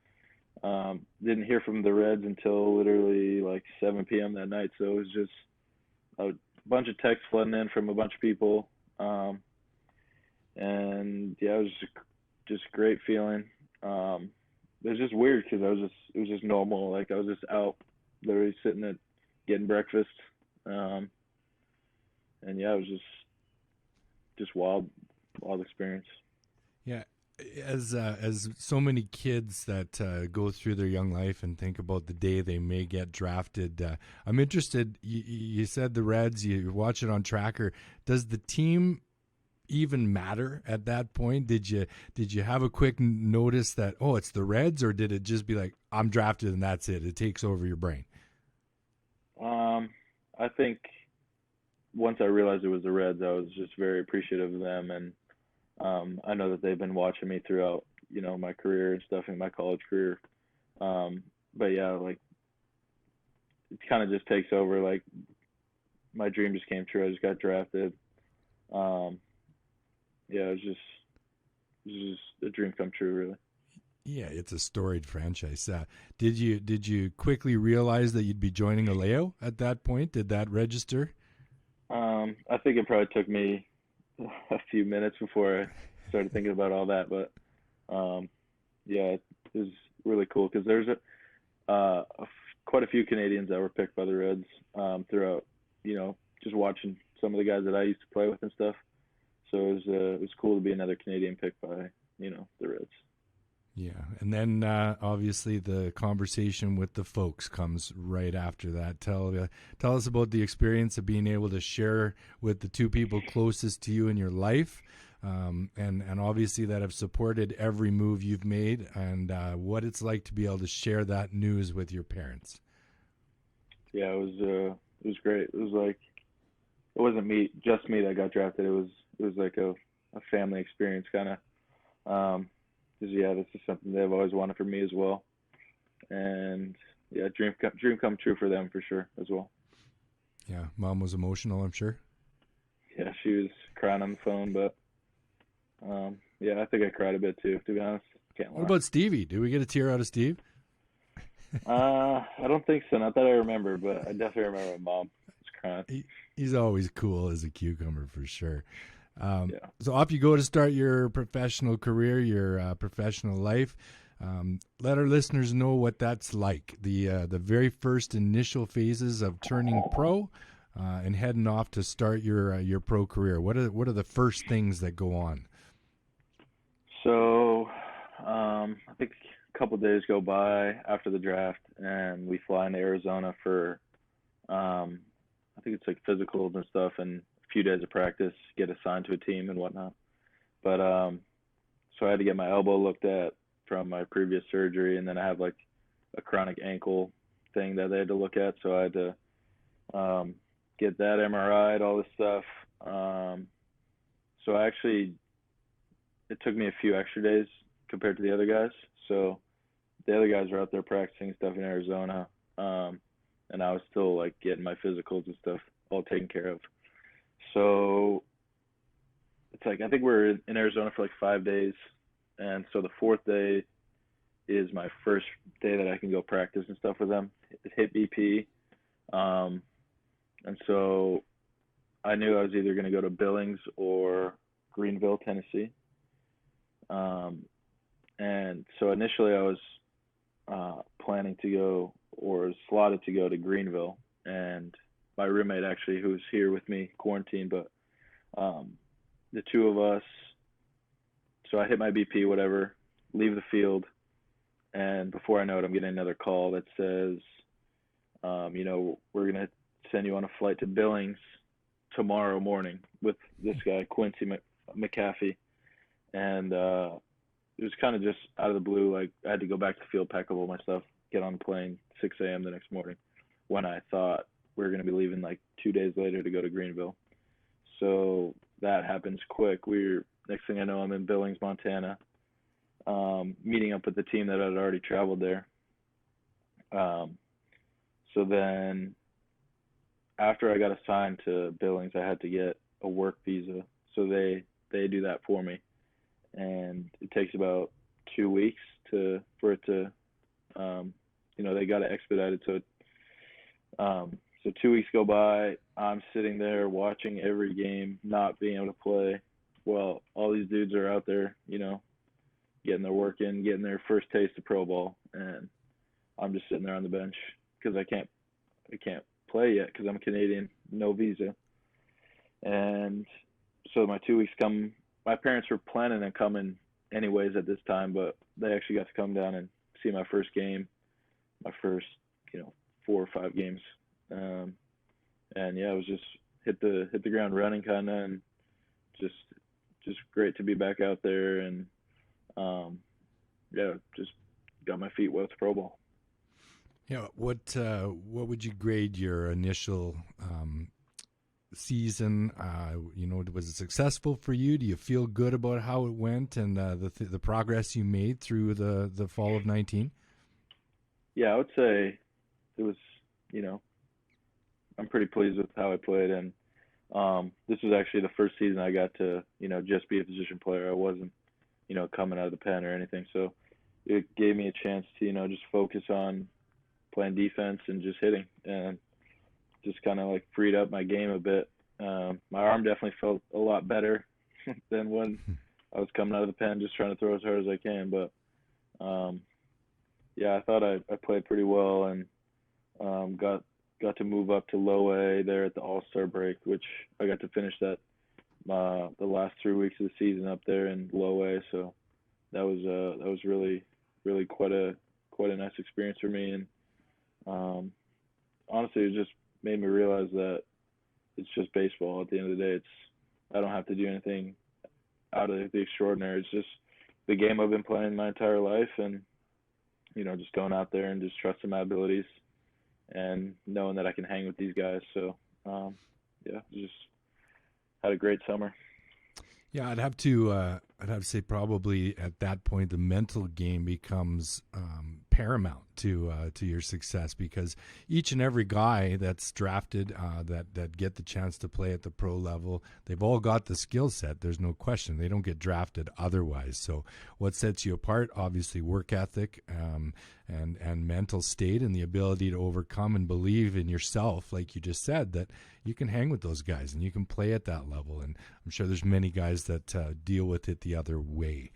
didn't hear from the Reds until literally like 7 p.m. that night. So it was just a bunch of texts flooding in from a bunch of people. And yeah, it was just a great feeling. It was just weird because it was just normal. Like I was just out, literally sitting at getting breakfast. And yeah, it was just wild experience. Yeah, as so many kids that go through their young life and think about the day they may get drafted. I'm interested. You said the Reds. You watch it on Tracker. Does the team even matter at that point? Did you have a quick notice that, oh, it's the Reds, or did it just be like, I'm drafted and that's it? It takes over your brain. I think once I realized it was the Reds, I was just very appreciative of them, and I know that they've been watching me throughout, my career and stuff in my college career. But yeah, like it kind of just takes over. Like my dream just came true. I just got drafted. Yeah, it was just a dream come true, really. Yeah, it's a storied franchise. Did you quickly realize that you'd be joining Aleo at that point? Did that register? I think it probably took me a few minutes before I started thinking about all that, but yeah, it was really cool because there's quite a few Canadians that were picked by the Reds throughout, just watching some of the guys that I used to play with and stuff. So it was cool to be another Canadian picked by, the Reds. Yeah, and then obviously the conversation with the folks comes right after that. Tell us about the experience of being able to share with the two people closest to you in your life, and obviously that have supported every move you've made, and what it's like to be able to share that news with your parents. Yeah, it was great. It was like it wasn't just me that got drafted. It was like a family experience kind of. Because yeah, this is something they've always wanted for me as well, and yeah, dream come true for them for sure as well. Yeah, Mom was emotional, I'm sure. Yeah, she was crying on the phone, but yeah, I think I cried a bit too, to be honest. Can't lie. What about Stevie? Did we get a tear out of Steve? I don't think so, not that I remember, but I definitely remember my mom was crying. He's always cool as a cucumber for sure. Yeah. So off you go to start your professional career, your professional life. Let our listeners know what that's like. The very first initial phases of turning pro and heading off to start your pro career. What are the first things that go on? So, I think a couple days go by after the draft, and we fly into Arizona for, I think it's like physicals and stuff, and a few days of practice, get assigned to a team and whatnot. But so I had to get my elbow looked at from my previous surgery, and then I have like a chronic ankle thing that they had to look at, so I had to get that MRI'd, all this stuff. So it took me a few extra days compared to the other guys. So the other guys were out there practicing stuff in Arizona, and I was still like getting my physicals and stuff all taken care of. So it's like I think we're in Arizona for like 5 days, and so the fourth day is my first day that I can go practice and stuff with them. Hit BP, and so I knew I was either going to go to Billings or Greenville, Tennessee. And so initially I was planning to go, or slotted to go to Greenville, and my roommate actually, who's here with me, quarantined, but the two of us, so I hit my BP, whatever, leave the field, and before I know it, I'm getting another call that says, we're going to send you on a flight to Billings tomorrow morning with this guy, Quincy McAfee. And it was kind of just out of the blue. Like I had to go back to the field, pack up all my stuff, get on the plane 6 a.m. the next morning, when I thought we were going to be leaving like 2 days later to go to Greenville. So that happens quick. Next thing I know, I'm in Billings, Montana, meeting up with the team that had already traveled there. So then after I got assigned to Billings, I had to get a work visa. So they do that for me. And it takes about 2 weeks for it to, they got to expedite it. So 2 weeks go by. I'm sitting there watching every game, not being able to play. Well, all these dudes are out there, getting their work in, getting their first taste of pro ball, and I'm just sitting there on the bench because I can't play yet because I'm Canadian, no visa. And so my 2 weeks come. My parents were planning on coming anyways at this time, but they actually got to come down and see my first game, my first, 4 or 5 games. And yeah, it was just hit the ground running kind of, and just great to be back out there, and just got my feet wet with pro ball. Yeah, what would you grade your initial season? Was it successful for you? Do you feel good about how it went and the progress you made through the fall of 19? Yeah, I would say it was, I'm pretty pleased with how I played, and this was actually the first season I got to, just be a position player. I wasn't, coming out of the pen or anything, so it gave me a chance to, just focus on playing defense and just hitting, and just kind of like freed up my game a bit. My arm definitely felt a lot better than when I was coming out of the pen, just trying to throw as hard as I can. But I thought I played pretty well, and got to move up to low A there at the All-Star break, which I got to finish that the last 3 weeks of the season up there in low A. So that was really, really quite a nice experience for me. And honestly, it just made me realize that it's just baseball. At the end of the day, I don't have to do anything out of the extraordinary. It's just the game I've been playing my entire life, and just going out there and just trusting my abilities and knowing that I can hang with these guys. So just had a great summer. Yeah, I'd have to say probably at that point the mental game becomes paramount to your success, because each and every guy that's drafted that get the chance to play at the pro level, they've all got the skill set. There's no question. They don't get drafted otherwise. So what sets you apart? Obviously, work ethic and mental state, and the ability to overcome and believe in yourself, like you just said, that you can hang with those guys and you can play at that level. And I'm sure there's many guys that deal with it the other way.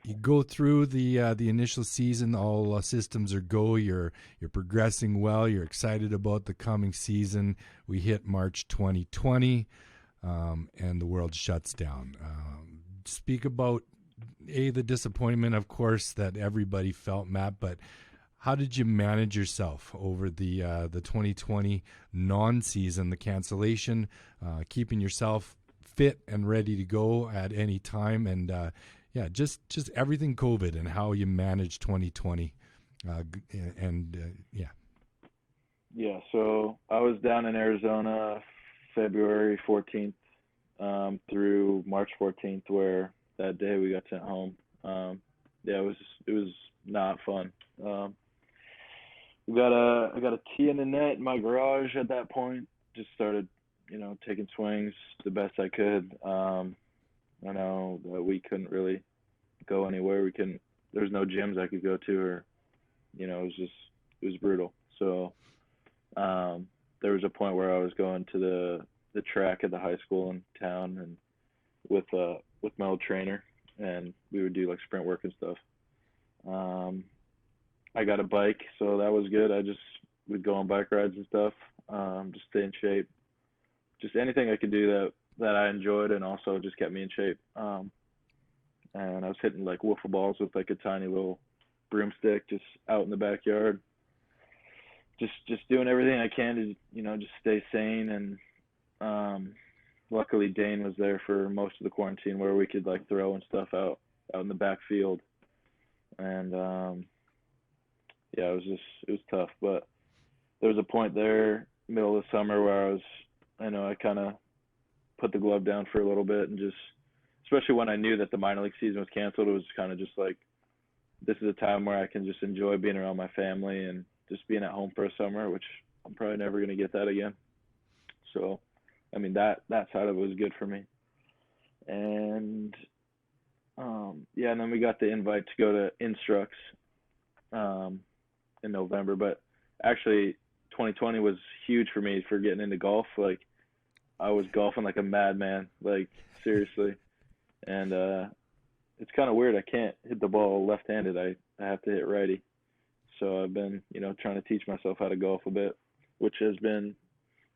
You go through the initial season, all systems are go. You're progressing well. You're excited about the coming season. We hit March 2020, and the world shuts down. Speak about the disappointment, of course, that everybody felt, Matt. But how did you manage yourself over the 2020 non-season, the cancellation, keeping yourself fit and ready to go at any time, and yeah, just everything COVID and how you managed 2020, yeah. Yeah, so I was down in Arizona February 14th through March 14th, where that day we got sent home. Yeah, it was not fun. I got a tee in the net in my garage at that point. Just started, taking swings the best I could. I know that we couldn't really go anywhere. There was no gyms I could go to, or, it was brutal. So, there was a point where I was going to the track at the high school in town, and with my old trainer, and we would do like sprint work and stuff. I got a bike, so that was good. Would go on bike rides and stuff, just stay in shape. Just anything I could do that I enjoyed and also just kept me in shape. And I was hitting like wiffle balls with like a tiny little broomstick just out in the backyard. Just doing everything I can to, just stay sane. And luckily Dane was there for most of the quarantine, where we could like throw and stuff out in the backfield. And yeah, it was tough. But there was a point there, middle of the summer, where I kind of put the glove down for a little bit, and just, especially when I knew that the minor league season was canceled, it was kind of just like, this is a time where I can just enjoy being around my family and just being at home for a summer, which I'm probably never going to get that again. So, I mean, that side of it was good for me. And yeah, and then we got the invite to go to Instructs in November. But actually, 2020 was huge for me for getting into golf. Like, I was golfing like a madman, like seriously. And it's kind of weird. I can't hit the ball left-handed. I have to hit righty. So I've been, trying to teach myself how to golf a bit, which has been,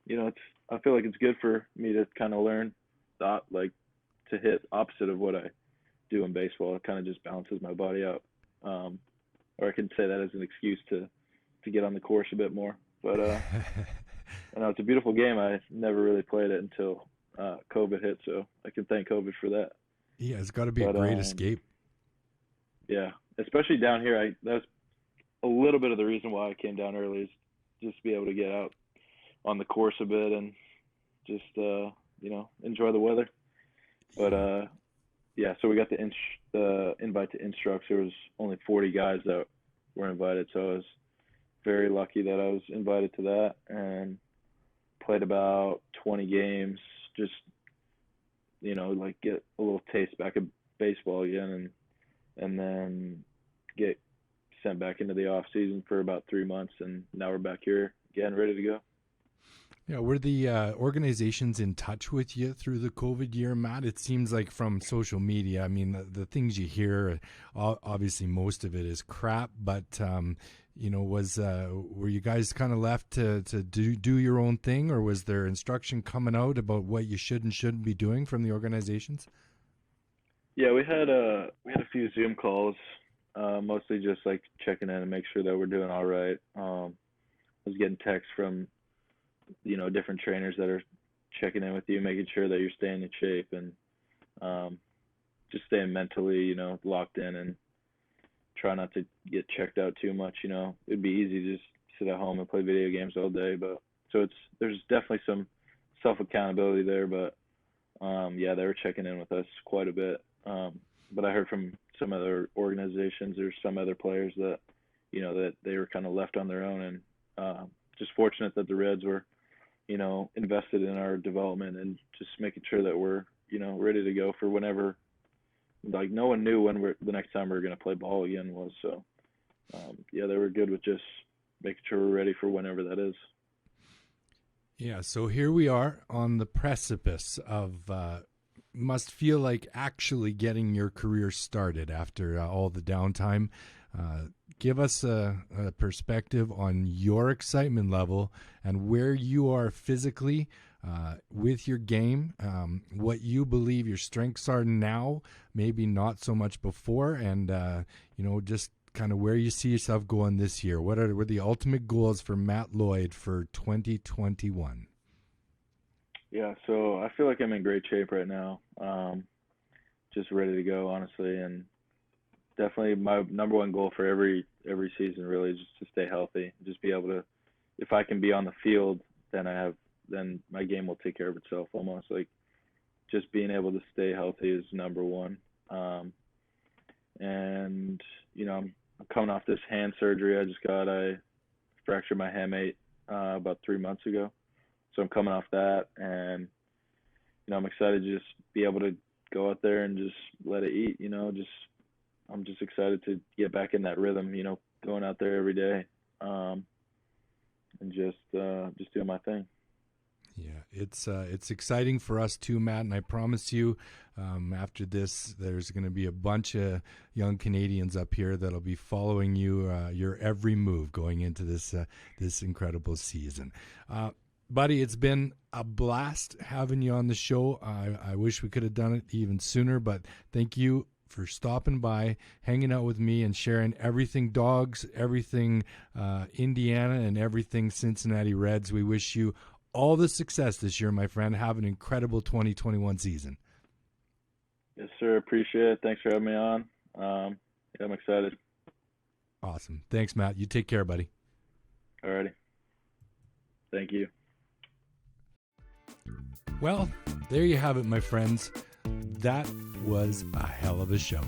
I feel like it's good for me to kind of learn to hit opposite of what I do in baseball. It kind of just balances my body out. Or I can say that as an excuse to get on the course a bit more. But I know it's a beautiful game. I never really played it until COVID hit, so I can thank COVID for that. Yeah, it's got to be a great escape. Yeah, especially down here. That's a little bit of the reason why I came down early, is just to be able to get out on the course a bit and just enjoy the weather. But yeah, so we got the invite to Instructs. There was only 40 guys that were invited, so I was very lucky that I was invited to that, and played about 20 games, just like get a little taste back of baseball again, and then get sent back into the off season for about 3 months, and now we're back here again, ready to go. Yeah, were the organizations in touch with you through the COVID year, Matt? It seems like from social media, I mean, the things you hear, obviously most of it is crap, but were you guys kind of left to do your own thing, or was there instruction coming out about what you should and shouldn't be doing from the organizations? Yeah, we had a few Zoom calls, mostly just like checking in and make sure that we're doing all right. I was getting texts from different trainers that are checking in with you, making sure that you're staying in shape, and just staying mentally, locked in, and try not to get checked out too much. It'd be easy to just sit at home and play video games all day, but there's definitely some self accountability there, but yeah, they were checking in with us quite a bit. But I heard from some other organizations or some other players that that they were kind of left on their own, and just fortunate that the Reds were, invested in our development and just making sure that we're, ready to go for whenever. Like, no one knew when the next time we were going to play ball again was. So, they were good with just making sure we're ready for whenever that is. Yeah, so here we are on the precipice of must feel like actually getting your career started after all the downtime. Give us a perspective on your excitement level and where you are physically with your game, what you believe your strengths are now, maybe not so much before, and just kind of where you see yourself going this year. What are the ultimate goals for Matt Lloyd for 2021? Yeah, so I feel like I'm in great shape right now. Just ready to go, honestly, and definitely my number one goal for every season really is just to stay healthy, just be able to, if I can be on the field, then my game will take care of itself almost. Like, just being able to stay healthy is number one. And I'm coming off this hand surgery I just got. I fractured my hamate about 3 months ago. So I'm coming off that, and I'm excited to just be able to go out there and just let it eat. I'm just excited to get back in that rhythm. Going out there every day, and just doing my thing. Yeah, it's exciting for us too, Matt, and I promise you, after this, there's going to be a bunch of young Canadians up here that'll be following you, your every move going into this incredible season. Buddy, it's been a blast having you on the show. I wish we could have done it even sooner, but thank you for stopping by, hanging out with me, and sharing everything Dogs, everything Indiana, and everything Cincinnati Reds. We wish you all the success this year, my friend. Have an incredible 2021 season. Yes, sir. Appreciate it. Thanks for having me on. I'm excited. Awesome. Thanks, Matt. You take care, buddy. All righty. Thank you. Well, there you have it, my friends. That was a hell of a show.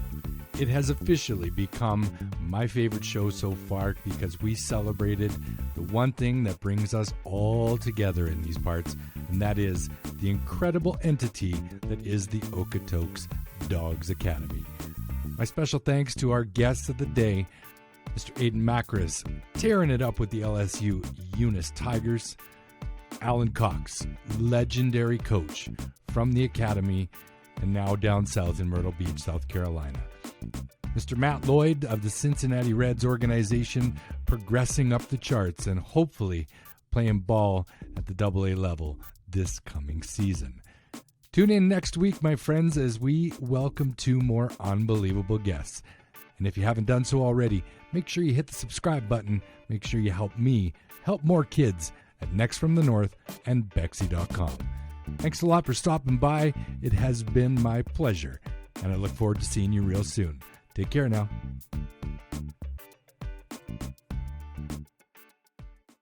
It has officially become my favorite show so far because we celebrated the one thing that brings us all together in these parts, and that is the incredible entity that is the Okotoks Dogs Academy. My special thanks to our guests of the day, Mr. Aiden Macris, tearing it up with the LSU Eunice Tigers, Alan Cox, legendary coach from the Academy and now down south in Myrtle Beach, South Carolina. Mr. Matt Lloyd of the Cincinnati Reds organization, progressing up the charts and hopefully playing ball at the AA level this coming season. Tune in next week, my friends, as we welcome 2 more unbelievable guests. And if you haven't done so already, make sure you hit the subscribe button. Make sure you help me help more kids at Next from the North and Bexy.com. Thanks a lot for stopping by. It has been my pleasure, and I look forward to seeing you real soon. Take care now.